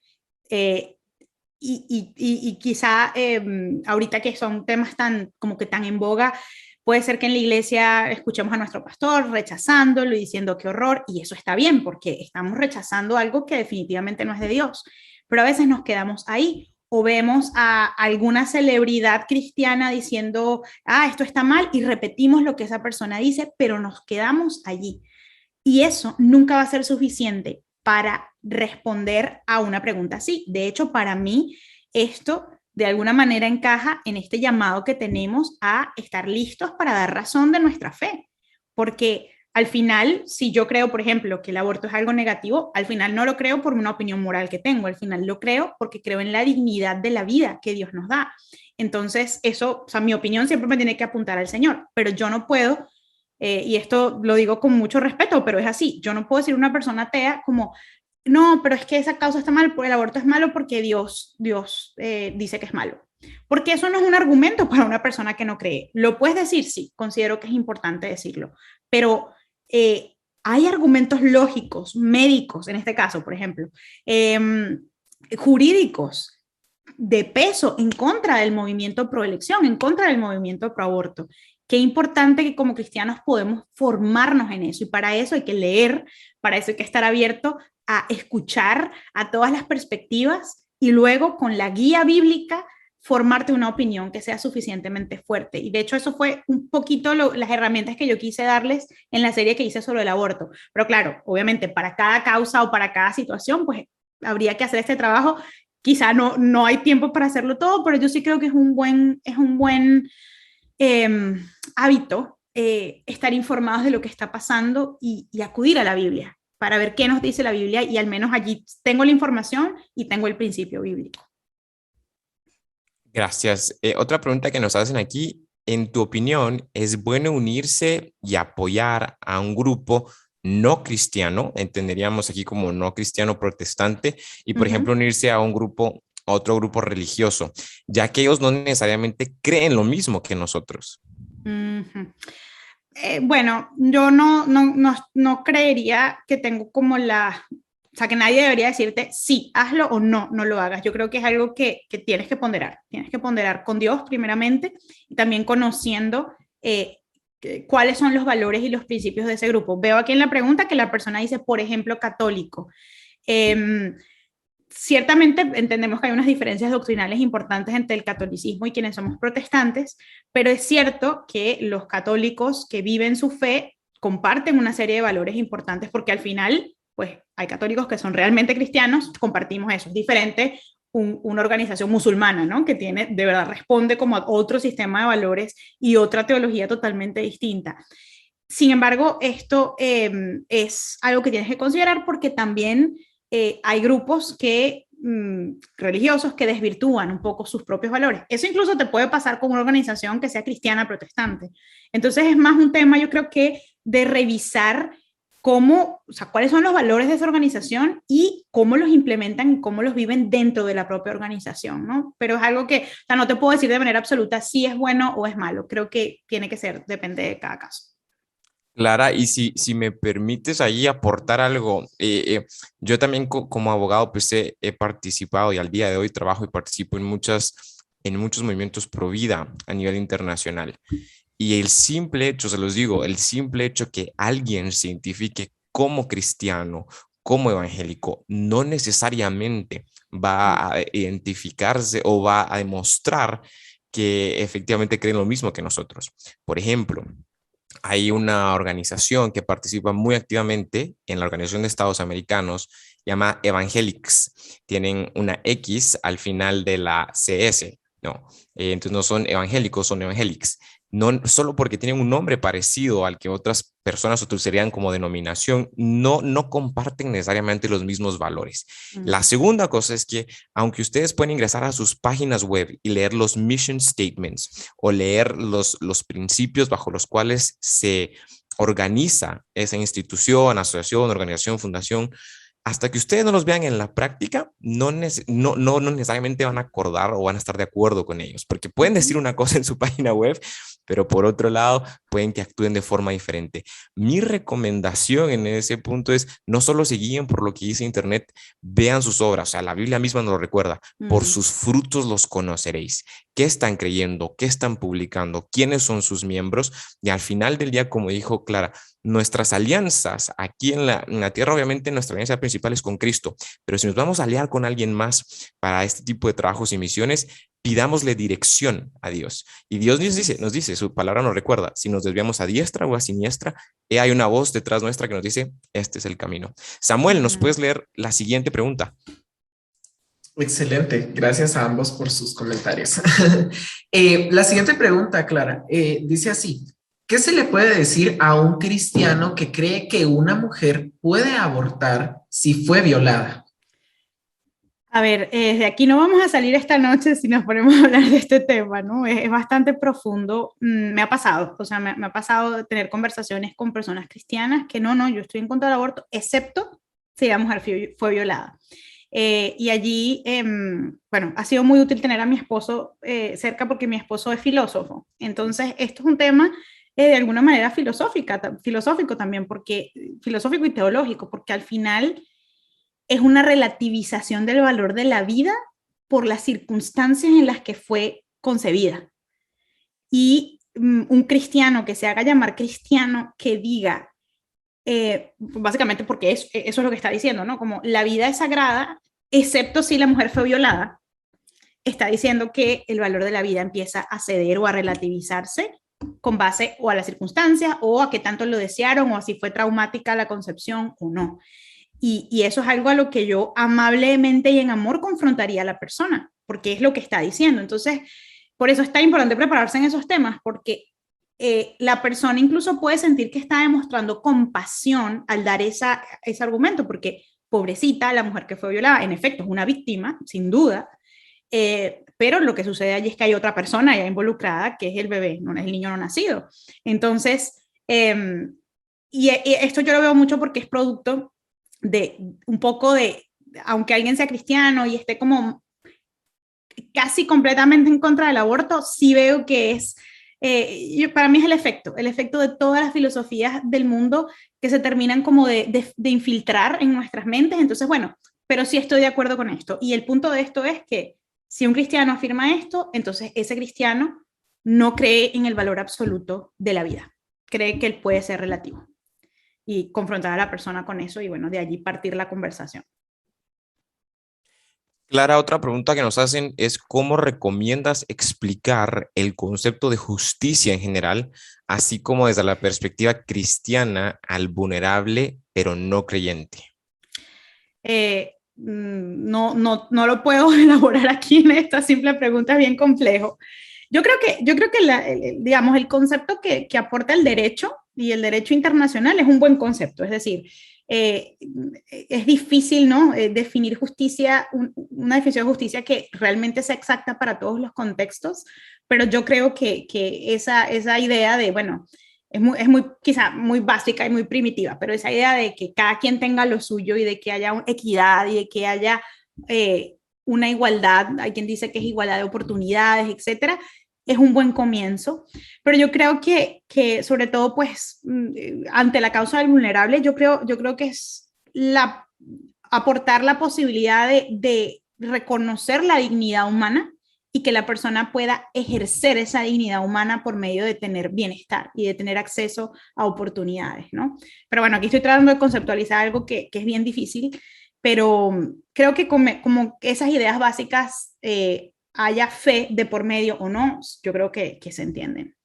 eh, y quizá ahorita que son temas tan, como que tan en boga, puede ser que en la iglesia escuchemos a nuestro pastor rechazándolo y diciendo qué horror, y eso está bien porque estamos rechazando algo que definitivamente no es de Dios, pero a veces nos quedamos ahí o vemos a alguna celebridad cristiana diciendo, ah, esto está mal y repetimos lo que esa persona dice, pero nos quedamos allí. Y eso nunca va a ser suficiente para responder a una pregunta así. De hecho, para mí, esto de alguna manera encaja en este llamado que tenemos a estar listos para dar razón de nuestra fe. Porque al final, si yo creo, por ejemplo, que el aborto es algo negativo, al final no lo creo por una opinión moral que tengo, al final lo creo porque creo en la dignidad de la vida que Dios nos da. Entonces, eso, o sea, mi opinión siempre me tiene que apuntar al Señor, pero yo no puedo y esto lo digo con mucho respeto, pero es así. Yo no puedo decir a una persona atea como, no, pero es que esa causa está mal, el aborto es malo porque Dios dice que es malo. Porque eso no es un argumento para una persona que no cree. Lo puedes decir, sí, considero que es importante decirlo, pero hay argumentos lógicos, médicos, en este caso, por ejemplo, jurídicos, de peso en contra del movimiento pro elección, en contra del movimiento pro aborto. Qué importante que como cristianos podemos formarnos en eso y para eso hay que leer, para eso hay que estar abierto a escuchar a todas las perspectivas y luego con la guía bíblica formarte una opinión que sea suficientemente fuerte. Y de hecho eso fue un poquito las herramientas que yo quise darles en la serie que hice sobre el aborto. Pero claro, obviamente para cada causa o para cada situación, pues habría que hacer este trabajo. Quizá no hay tiempo para hacerlo todo, pero yo sí creo que es un buen eh, hábito estar informados de lo que está pasando y acudir a la Biblia para ver qué nos dice la Biblia y al menos allí tengo la información y tengo el principio bíblico. Gracias. Otra pregunta que nos hacen aquí, en tu opinión, ¿es bueno unirse y apoyar a un grupo no cristiano, entenderíamos aquí como no cristiano protestante, y por ejemplo unirse a un grupo, a otro grupo religioso, ya que ellos no necesariamente creen lo mismo que nosotros. Ujú. Bueno, yo no creería que tengo como o sea, que nadie debería decirte sí, hazlo o no, no lo hagas. Yo creo que es algo que tienes que ponderar con Dios primeramente y también conociendo cuáles son los valores y los principios de ese grupo. Veo aquí en la pregunta que la persona dice, por ejemplo, católico. Eh, Ciertamente entendemos que hay unas diferencias doctrinales importantes entre el catolicismo y quienes somos protestantes, pero es cierto que los católicos que viven su fe comparten una serie de valores importantes porque al final, pues hay católicos que son realmente cristianos, compartimos eso. Es diferente una organización musulmana, ¿no? Que tiene, de verdad, responde como a otro sistema de valores y otra teología totalmente distinta. Sin embargo, esto es algo que tienes que considerar porque también hay grupos religiosos que desvirtúan un poco sus propios valores. Eso incluso te puede pasar con una organización que sea cristiana protestante. Entonces es más un tema, yo creo que de revisar cómo, o sea, cuáles son los valores de esa organización y cómo los implementan y cómo los viven dentro de la propia organización, ¿no? Pero es algo que, o sea, no te puedo decir de manera absoluta si es bueno o es malo. Creo que tiene que ser, depende de cada caso. Clara, y si me permites ahí aportar algo, yo también como abogado pues he participado y al día de hoy trabajo y participo en muchos movimientos pro vida a nivel internacional. Y el simple hecho, se los digo, el simple hecho que alguien se identifique como cristiano, como evangélico, no necesariamente va a identificarse o va a demostrar que efectivamente creen lo mismo que nosotros. Por ejemplo, hay una organización que participa muy activamente en la Organización de Estados Americanos, llama Evangelics. Tienen una X al final de la CS, ¿no? Entonces no son evangélicos, son evangelics. No solo porque tienen un nombre parecido al que otras personas utilizarían como denominación, no comparten necesariamente los mismos valores. La segunda cosa es que, aunque ustedes pueden ingresar a sus páginas web y leer los mission statements o leer los principios bajo los cuales se organiza esa institución, asociación, organización, fundación, hasta que ustedes no los vean en la práctica, no necesariamente van a acordar o van a estar de acuerdo con ellos, porque pueden decir una cosa en su página web, pero por otro lado pueden que actúen de forma diferente. Mi recomendación en ese punto es no solo se guíen por lo que dice Internet, vean sus obras, o sea, la Biblia misma nos lo recuerda, por sus frutos los conoceréis. ¿Qué están creyendo? ¿Qué están publicando? ¿Quiénes son sus miembros? Y al final del día, como dijo Clara, nuestras alianzas aquí en la tierra, obviamente nuestra alianza principal es con Cristo, pero si nos vamos a aliar con alguien más para este tipo de trabajos y misiones, pidámosle dirección a Dios. Y Dios nos dice, su palabra nos recuerda, si nos desviamos a diestra o a siniestra, hay una voz detrás nuestra que nos dice, este es el camino. Samuel, ¿nos puedes leer la siguiente pregunta? Excelente, gracias a ambos por sus comentarios. La siguiente pregunta, Clara, dice así, ¿qué se le puede decir a un cristiano que cree que una mujer puede abortar si fue violada? A ver, de aquí no vamos a salir esta noche si nos ponemos a hablar de este tema, ¿no? Es bastante profundo. Me ha pasado, o sea, me ha pasado de tener conversaciones con personas cristianas que no, yo estoy en contra del aborto, excepto si la mujer fue violada. Y allí, bueno, ha sido muy útil tener a mi esposo cerca porque mi esposo es filósofo. Entonces, esto es un tema de alguna manera filosófico también, filosófico y teológico, porque al final es una relativización del valor de la vida por las circunstancias en las que fue concebida. Y un cristiano que se haga llamar cristiano que diga, básicamente porque eso es lo que está diciendo, ¿no? Como la vida es sagrada, excepto si la mujer fue violada, está diciendo que el valor de la vida empieza a ceder o a relativizarse con base o a las circunstancias o a qué tanto lo desearon o a si fue traumática la concepción o no. Y eso es algo a lo que yo amablemente y en amor confrontaría a la persona, porque es lo que está diciendo. Entonces, por eso es tan importante prepararse en esos temas, porque la persona incluso puede sentir que está demostrando compasión al dar ese argumento, porque pobrecita, la mujer que fue violada, en efecto, es una víctima, sin duda, pero lo que sucede allí es que hay otra persona ya involucrada, que es el bebé, no es el niño no nacido. Entonces, y esto yo lo veo mucho porque es producto de un poco de, aunque alguien sea cristiano y esté como casi completamente en contra del aborto, sí veo que es, para mí es el efecto de todas las filosofías del mundo que se terminan como de infiltrar en nuestras mentes. Entonces, bueno, pero sí estoy de acuerdo con esto. Y el punto de esto es que si un cristiano afirma esto, entonces ese cristiano no cree en el valor absoluto de la vida, cree que él puede ser relativo y confrontar a la persona con eso y bueno, de allí partir la conversación. Clara, otra pregunta que nos hacen es ¿cómo recomiendas explicar el concepto de justicia en general, así como desde la perspectiva cristiana al vulnerable pero no creyente? No lo puedo elaborar aquí en esta simple pregunta, es bien complejo. Yo creo que digamos, el concepto que aporta el derecho y el derecho internacional es un buen concepto, es decir, eh, es difícil, ¿no? Definir justicia, una definición de justicia que realmente sea exacta para todos los contextos, pero yo creo que esa idea de, bueno, es muy, quizá muy básica y muy primitiva, pero esa idea de que cada quien tenga lo suyo y de que haya equidad y de que haya una igualdad, hay quien dice que es igualdad de oportunidades, etcétera, es un buen comienzo, pero yo creo que sobre todo pues ante la causa del vulnerable, yo creo que es aportar la posibilidad de reconocer la dignidad humana y que la persona pueda ejercer esa dignidad humana por medio de tener bienestar y de tener acceso a oportunidades, ¿no? Pero bueno, aquí estoy tratando de conceptualizar algo que es bien difícil, pero creo que como esas ideas básicas haya fe de por medio o no, yo creo que se entienden.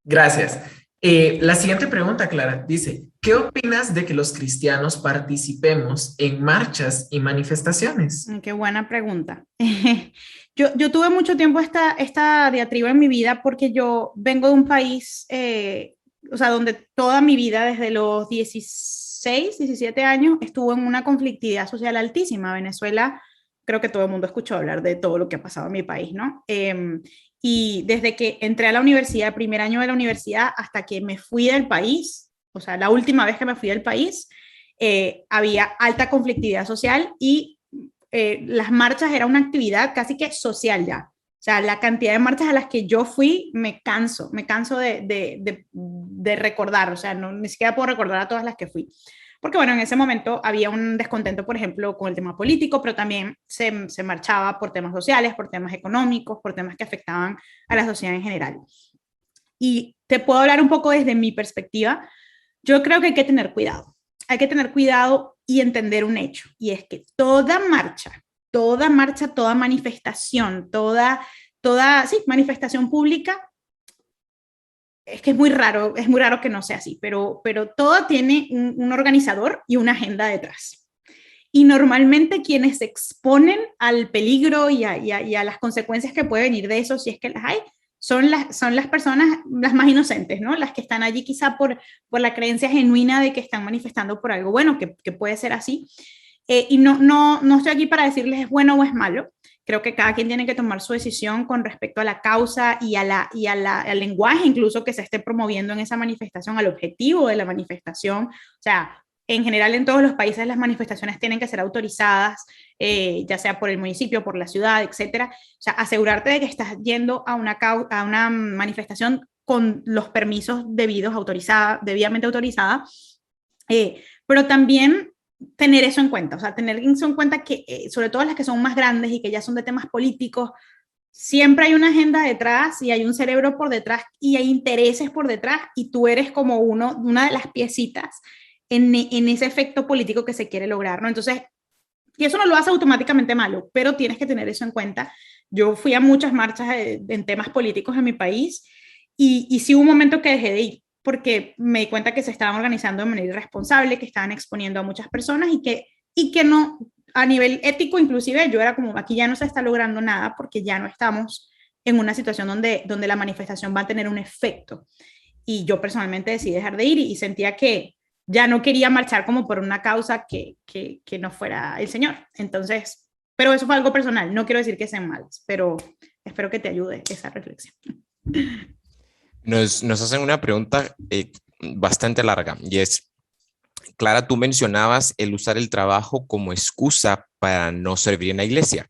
Gracias. La siguiente pregunta, Clara, dice, ¿qué opinas de que los cristianos participemos en marchas y manifestaciones? Qué buena pregunta. Yo tuve mucho tiempo esta diatriba en mi vida porque yo vengo de un país, o sea, donde toda mi vida, desde los 16, 17 años, estuvo en una conflictividad social altísima. Venezuela, creo que todo el mundo escuchó hablar de todo lo que ha pasado en mi país, ¿no? Y desde que entré a la universidad, el primer año de la universidad, hasta que me fui del país, o sea, la última vez que me fui del país, había alta conflictividad social y las marchas era una actividad casi que social ya. O sea, la cantidad de marchas a las que yo fui, me canso de recordar, o sea, no, ni siquiera puedo recordar a todas las que fui. Porque bueno, en ese momento había un descontento, por ejemplo, con el tema político, pero también se marchaba por temas sociales, por temas económicos, por temas que afectaban a la sociedad en general. Y te puedo hablar un poco desde mi perspectiva. Yo creo que hay que tener cuidado y entender un hecho, y es que toda marcha, toda manifestación, sí, manifestación pública, es que es muy raro que no sea así, pero todo tiene un organizador y una agenda detrás. Y normalmente quienes se exponen al peligro y a las consecuencias que puede venir de eso, si es que las hay, son las personas las más inocentes, ¿no? Las que están allí quizá por la creencia genuina de que están manifestando por algo bueno, que puede ser así. Y no estoy aquí para decirles es bueno o es malo. Creo que cada quien tiene que tomar su decisión con respecto a la causa al lenguaje incluso que se esté promoviendo en esa manifestación, al objetivo de la manifestación. O sea, en general en todos los países las manifestaciones tienen que ser autorizadas, ya sea por el municipio, por la ciudad, etcétera. O sea, asegurarte de que estás yendo a una manifestación con los permisos debidos, debidamente autorizada, pero también tener eso en cuenta, o sea, tener eso en cuenta que, sobre todo las que son más grandes y que ya son de temas políticos, siempre hay una agenda detrás y hay un cerebro por detrás y hay intereses por detrás y tú eres como una de las piecitas en ese efecto político que se quiere lograr, ¿no? Entonces, y eso no lo hace automáticamente malo, pero tienes que tener eso en cuenta. Yo fui a muchas marchas en temas políticos en mi país y sí hubo un momento que dejé de ir porque me di cuenta que se estaban organizando de manera irresponsable, que estaban exponiendo a muchas personas y que no, a nivel ético inclusive, yo era como, aquí ya no se está logrando nada porque ya no estamos en una situación donde la manifestación va a tener un efecto. Y yo personalmente decidí dejar de ir y sentía que ya no quería marchar como por una causa que no fuera el Señor. Entonces, pero eso fue algo personal, no quiero decir que sean malas, pero espero que te ayude esa reflexión. Nos hacen una pregunta bastante larga y es, Clara, tú mencionabas el usar el trabajo como excusa para no servir en la iglesia.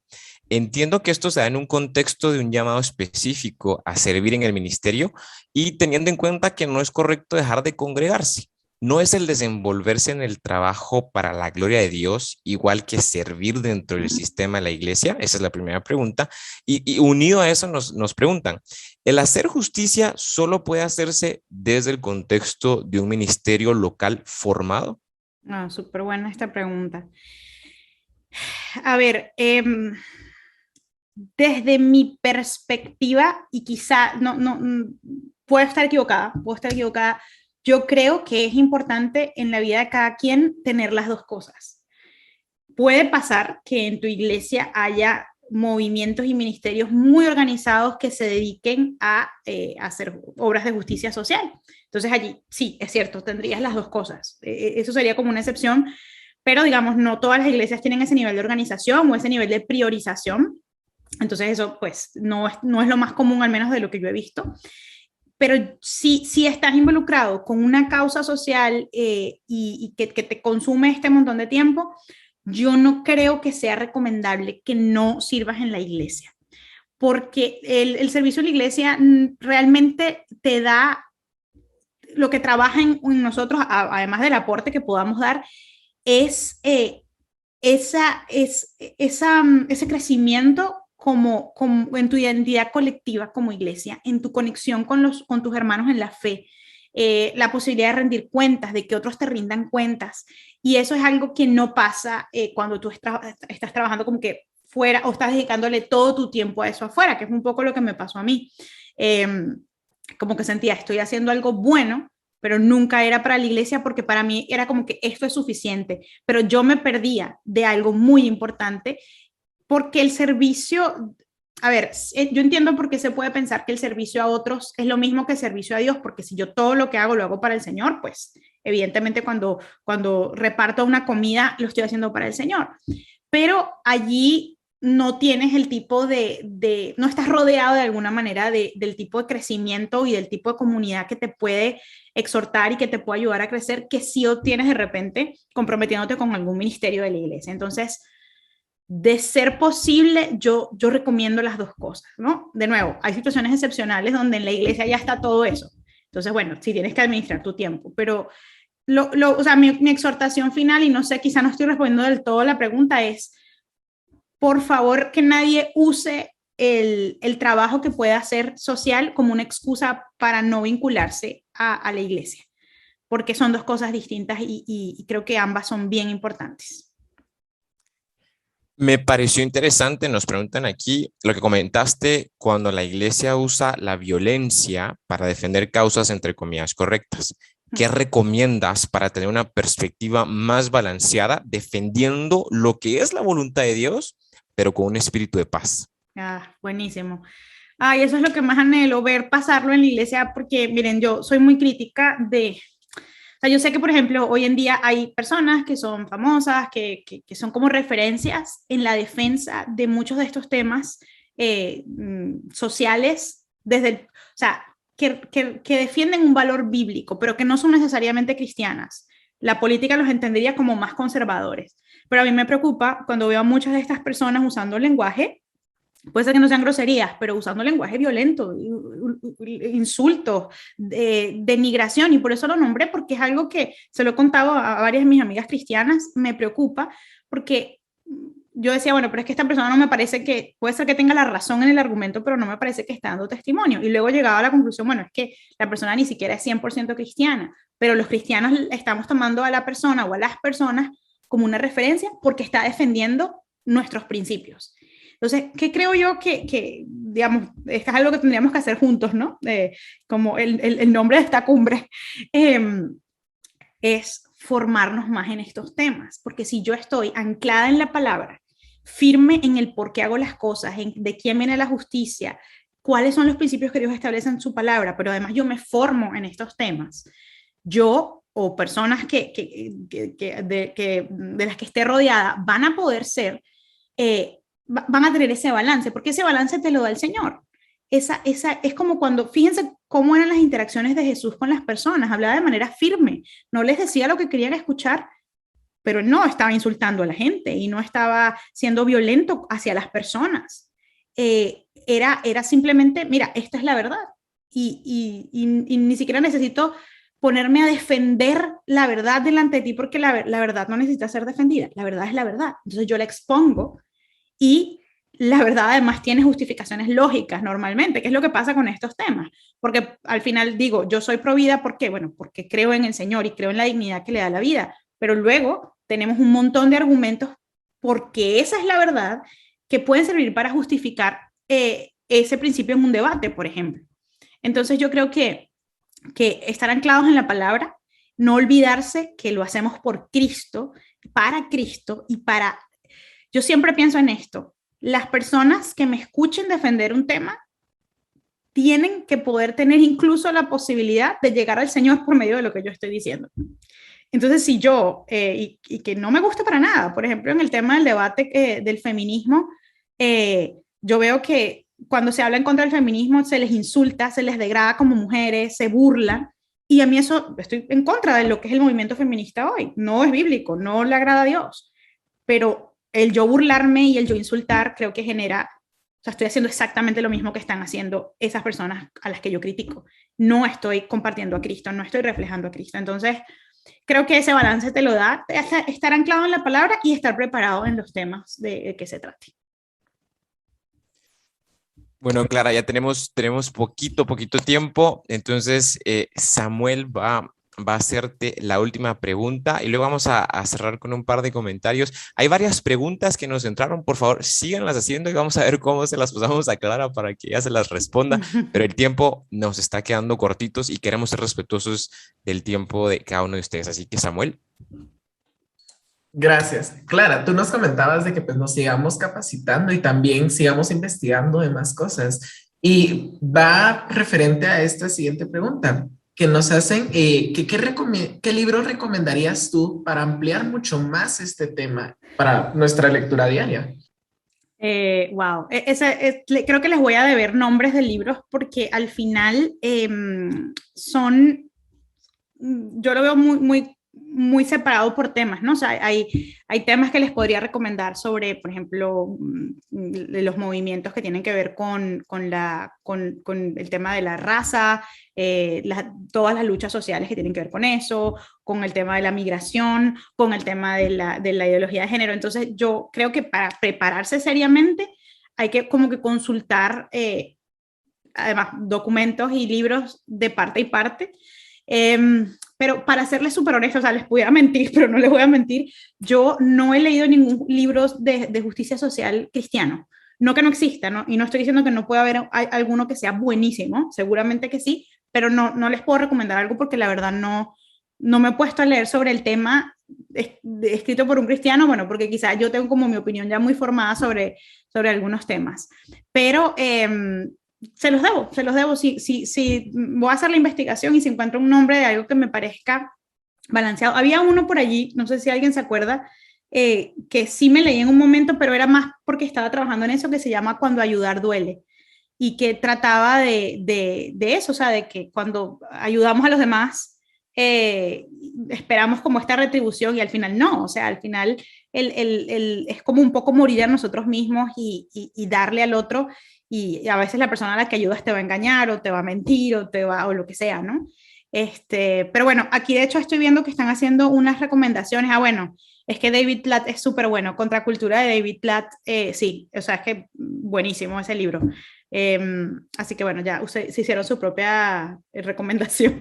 Entiendo que esto se da en un contexto de un llamado específico a servir en el ministerio y teniendo en cuenta que no es correcto dejar de congregarse. ¿No es el desenvolverse en el trabajo para la gloria de Dios igual que servir dentro del sistema de la iglesia? Esa es la primera pregunta. Y unido a eso nos preguntan, ¿el hacer justicia solo puede hacerse desde el contexto de un ministerio local formado? Ah, súper buena esta pregunta. A ver, desde mi perspectiva, y quizá puedo estar equivocada, yo creo que es importante en la vida de cada quien tener las dos cosas. Puede pasar que en tu iglesia haya movimientos y ministerios muy organizados que se dediquen a hacer obras de justicia social. Entonces allí, sí, es cierto, tendrías las dos cosas. Eso sería como una excepción, pero digamos, no todas las iglesias tienen ese nivel de organización o ese nivel de priorización. Entonces eso pues no es lo más común, al menos de lo que yo he visto. Pero si estás involucrado con una causa social y que te consume este montón de tiempo, yo no creo que sea recomendable que no sirvas en la iglesia, porque el servicio en la iglesia realmente te da lo que trabaja en nosotros, además del aporte que podamos dar, es ese crecimiento como en tu identidad colectiva como iglesia, en tu conexión con tus hermanos en la fe, la posibilidad de rendir cuentas, de que otros te rindan cuentas. Y eso es algo que no pasa cuando tú estás trabajando como que fuera o estás dedicándole todo tu tiempo a eso afuera, que es un poco lo que me pasó a mí. Eh, Como que sentía, estoy haciendo algo bueno, pero nunca era para la iglesia porque para mí era como que esto es suficiente, pero yo me perdía de algo muy importante porque el servicio, a ver, yo entiendo por qué se puede pensar que el servicio a otros es lo mismo que el servicio a Dios, porque si yo todo lo que hago lo hago para el Señor, pues evidentemente cuando reparto una comida lo estoy haciendo para el Señor. Pero allí no tienes el tipo no estás rodeado de alguna manera del tipo de crecimiento y del tipo de comunidad que te puede exhortar y que te puede ayudar a crecer, que sí obtienes de repente comprometiéndote con algún ministerio de la iglesia. Entonces, de ser posible, yo recomiendo las dos cosas, ¿no? De nuevo, hay situaciones excepcionales donde en la iglesia ya está todo eso. Entonces, bueno, sí tienes que administrar tu tiempo, pero o sea, mi exhortación final, y no sé, quizá no estoy respondiendo del todo la pregunta, es, por favor, que nadie use el trabajo que pueda hacer social como una excusa para no vincularse a la iglesia, porque son dos cosas distintas y creo que ambas son bien importantes. Me pareció interesante, nos preguntan aquí, lo que comentaste cuando la iglesia usa la violencia para defender causas entre comillas correctas. ¿Qué recomiendas para tener una perspectiva más balanceada defendiendo lo que es la voluntad de Dios, pero con un espíritu de paz? Ah, buenísimo. Ay, eso es lo que más anhelo, ver pasarlo en la iglesia, porque miren, yo soy muy crítica o sea, yo sé que, por ejemplo, hoy en día hay personas que son famosas, que son como referencias en la defensa de muchos de estos temas sociales, o sea, que defienden un valor bíblico, pero que no son necesariamente cristianas. La política los entendería como más conservadores. Pero a mí me preocupa cuando veo a muchas de estas personas usando lenguaje. Puede ser que no sean groserías, pero usando lenguaje violento, insultos, denigración, y por eso lo nombré, porque es algo que se lo he contado a varias de mis amigas cristianas, me preocupa, porque yo decía, bueno, pero es que esta persona no me parece que, puede ser que tenga la razón en el argumento, pero no me parece que está dando testimonio. Y luego llegaba a la conclusión, bueno, es que la persona ni siquiera es 100% cristiana, pero los cristianos estamos tomando a la persona o a las personas como una referencia porque está defendiendo nuestros principios. Entonces, ¿qué creo yo digamos, esto es algo que tendríamos que hacer juntos, ¿no? Como el nombre de esta cumbre, es formarnos más en estos temas, porque si yo estoy anclada en la palabra, firme en el por qué hago las cosas, de quién viene la justicia, cuáles son los principios que Dios establece en su palabra, pero además yo me formo en estos temas, yo o personas de las que esté rodeada van a poder ser van a tener ese balance, porque ese balance te lo da el Señor. es como cuando, fíjense cómo eran las interacciones de Jesús con las personas, hablaba de manera firme, no les decía lo que querían escuchar, pero no estaba insultando a la gente y no estaba siendo violento hacia las personas. Era simplemente, mira, esta es la verdad. Y ni siquiera necesito ponerme a defender la verdad delante de ti porque la verdad no necesita ser defendida. La verdad es la verdad. Entonces yo la expongo y la verdad además tiene justificaciones lógicas normalmente, que es lo que pasa con estos temas. Porque al final digo, yo soy pro vida, ¿por qué? Bueno, porque creo en el Señor y creo en la dignidad que le da la vida. Pero luego tenemos un montón de argumentos porque esa es la verdad que pueden servir para justificar ese principio en un debate, por ejemplo. Entonces yo creo que estar anclados en la palabra, no olvidarse que lo hacemos por Cristo, para Cristo y para... Yo siempre pienso en esto, las personas que me escuchen defender un tema tienen que poder tener incluso la posibilidad de llegar al Señor por medio de lo que yo estoy diciendo. Entonces, si yo, y que no me gusta para nada, por ejemplo, en el tema del debate del feminismo, yo veo que cuando se habla en contra del feminismo se les insulta, se les degrada como mujeres, se burlan, y a mí eso, estoy en contra de lo que es el movimiento feminista hoy, no es bíblico, no le agrada a Dios, pero el yo burlarme y el yo insultar creo que genera, o sea, estoy haciendo exactamente lo mismo que están haciendo esas personas a las que yo critico, no estoy compartiendo a Cristo, no estoy reflejando a Cristo, entonces creo que ese balance te lo da estar anclado en la palabra y estar preparado en los temas de que se trate. Bueno, Clara, ya tenemos poquito tiempo, entonces Samuel va a hacerte la última pregunta y luego vamos a cerrar con un par de comentarios. Hay varias preguntas que nos entraron, por favor, síganlas haciendo y vamos a ver cómo se las pasamos a Clara para que ella se las responda, pero el tiempo nos está quedando cortitos y queremos ser respetuosos del tiempo de cada uno de ustedes, así que Samuel. Gracias. Clara, tú nos comentabas de que pues nos sigamos capacitando y también sigamos investigando de más cosas. Y va referente a esta siguiente pregunta que nos hacen, ¿qué libro recomendarías tú para ampliar mucho más este tema para nuestra lectura diaria? Wow, creo que les voy a deber nombres de libros porque al final yo lo veo muy separado por temas, ¿no? O sea, hay temas que les podría recomendar sobre, por ejemplo, los movimientos que tienen que ver con el tema de la raza, todas las luchas sociales que tienen que ver con eso, con el tema de la migración, con el tema de la ideología de género. Entonces, yo creo que para prepararse seriamente hay que como que consultar, además, documentos y libros de parte y parte. Pero para serles súper honestos, o sea, les pudiera mentir, pero no les voy a mentir, yo no he leído ningún libro de justicia social cristiano. No que no exista, ¿no? Y no estoy diciendo que no pueda haber alguno que sea buenísimo, seguramente que sí, pero no les puedo recomendar algo porque la verdad no me he puesto a leer sobre el tema escrito por un cristiano, bueno, porque quizás yo tengo como mi opinión ya muy formada sobre algunos temas. Pero se los debo. Si voy a hacer la investigación y si encuentro un nombre de algo que me parezca balanceado. Había uno por allí, no sé si alguien se acuerda, que sí me leí en un momento, pero era más porque estaba trabajando en eso, que se llama Cuando ayudar duele, y que trataba de eso, o sea, de que cuando ayudamos a los demás, esperamos como esta retribución y al final no, o sea, al final es como un poco morir a nosotros mismos y darle al otro, y a veces la persona a la que ayudas te va a engañar o te va a mentir o lo que sea, ¿no? Pero bueno, aquí de hecho estoy viendo que están haciendo unas recomendaciones. Bueno, es que David Platt es súper bueno. Contracultura de David Platt, sí, o sea, es que buenísimo ese libro. Así que bueno, ya se hicieron su propia recomendación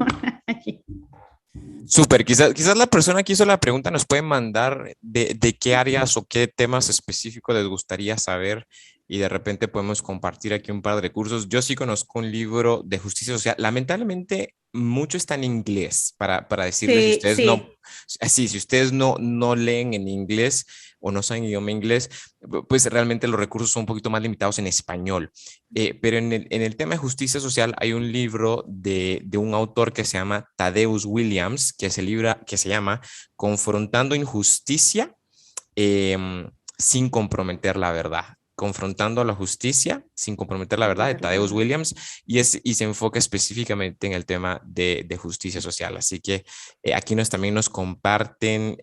aquí. Súper, quizás la persona que hizo la pregunta nos puede mandar de qué áreas o qué temas específicos les gustaría saber y de repente podemos compartir aquí un par de recursos. Yo sí conozco un libro de justicia social, lamentablemente mucho está en inglés para decirles, si ustedes no leen en inglés o no saben idioma inglés, pues realmente los recursos son un poquito más limitados en español. Pero en el tema de justicia social hay un libro de un autor que se llama Tadeusz Williams, que se llama Confrontando injusticia sin comprometer la verdad. Confrontando la justicia sin comprometer la verdad, de Tadeusz Williams, y se enfoca específicamente en el tema de justicia social. Así que aquí también nos comparten,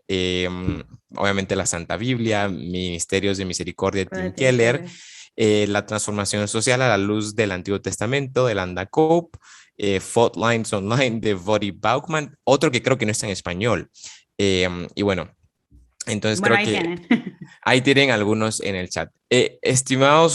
obviamente, la Santa Biblia, Ministerios de Misericordia de Tim Keller, la transformación social a la luz del Antiguo Testamento, de Landa Cope, Fault Lines Online de Voddie Baucham, otro que creo que no está en español. Y bueno, entonces creo que ahí tienen algunos en el chat. Estimada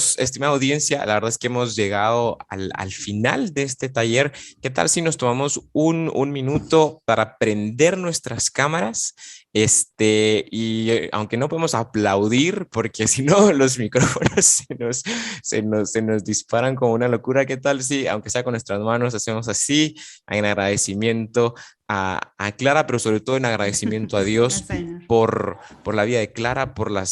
audiencia, la verdad es que hemos llegado al final de este taller. ¿Qué tal si nos tomamos un minuto para prender nuestras cámaras? Y aunque no podemos aplaudir, porque si no los micrófonos se nos disparan como una locura, ¿qué tal si, aunque sea con nuestras manos, hacemos así, en agradecimiento a Clara, pero sobre todo en agradecimiento a Dios por la vida de Clara, por la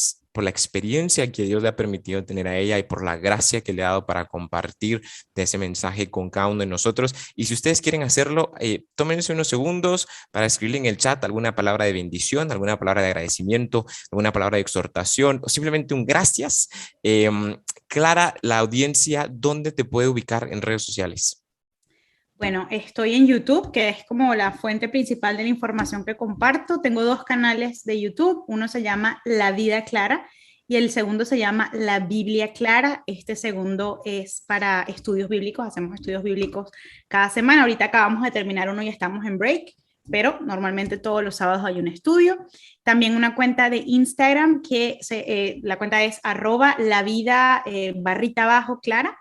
experiencia que Dios le ha permitido tener a ella y por la gracia que le ha dado para compartir de ese mensaje con cada uno de nosotros? Y si ustedes quieren hacerlo, tómense unos segundos para escribirle en el chat alguna palabra de bendición, alguna palabra de agradecimiento, alguna palabra de exhortación o simplemente un gracias. Clara, la audiencia, ¿dónde te puede ubicar en redes sociales? Bueno, estoy en YouTube, que es como la fuente principal de la información que comparto. Tengo 2 canales de YouTube. Uno se llama La Vida Clara y el segundo se llama La Biblia Clara. Este segundo es para estudios bíblicos. Hacemos estudios bíblicos cada semana. Ahorita acabamos de terminar uno y estamos en break, pero normalmente todos los sábados hay un estudio. También una cuenta de Instagram que la cuenta es @lavida _Clara.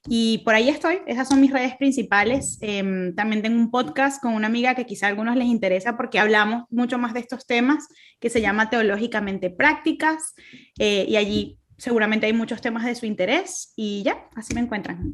Y por ahí estoy, esas son mis redes principales. También tengo un podcast con una amiga que quizá a algunos les interesa porque hablamos mucho más de estos temas, que se llama Teológicamente Prácticas, y allí seguramente hay muchos temas de su interés y ya, así me encuentran.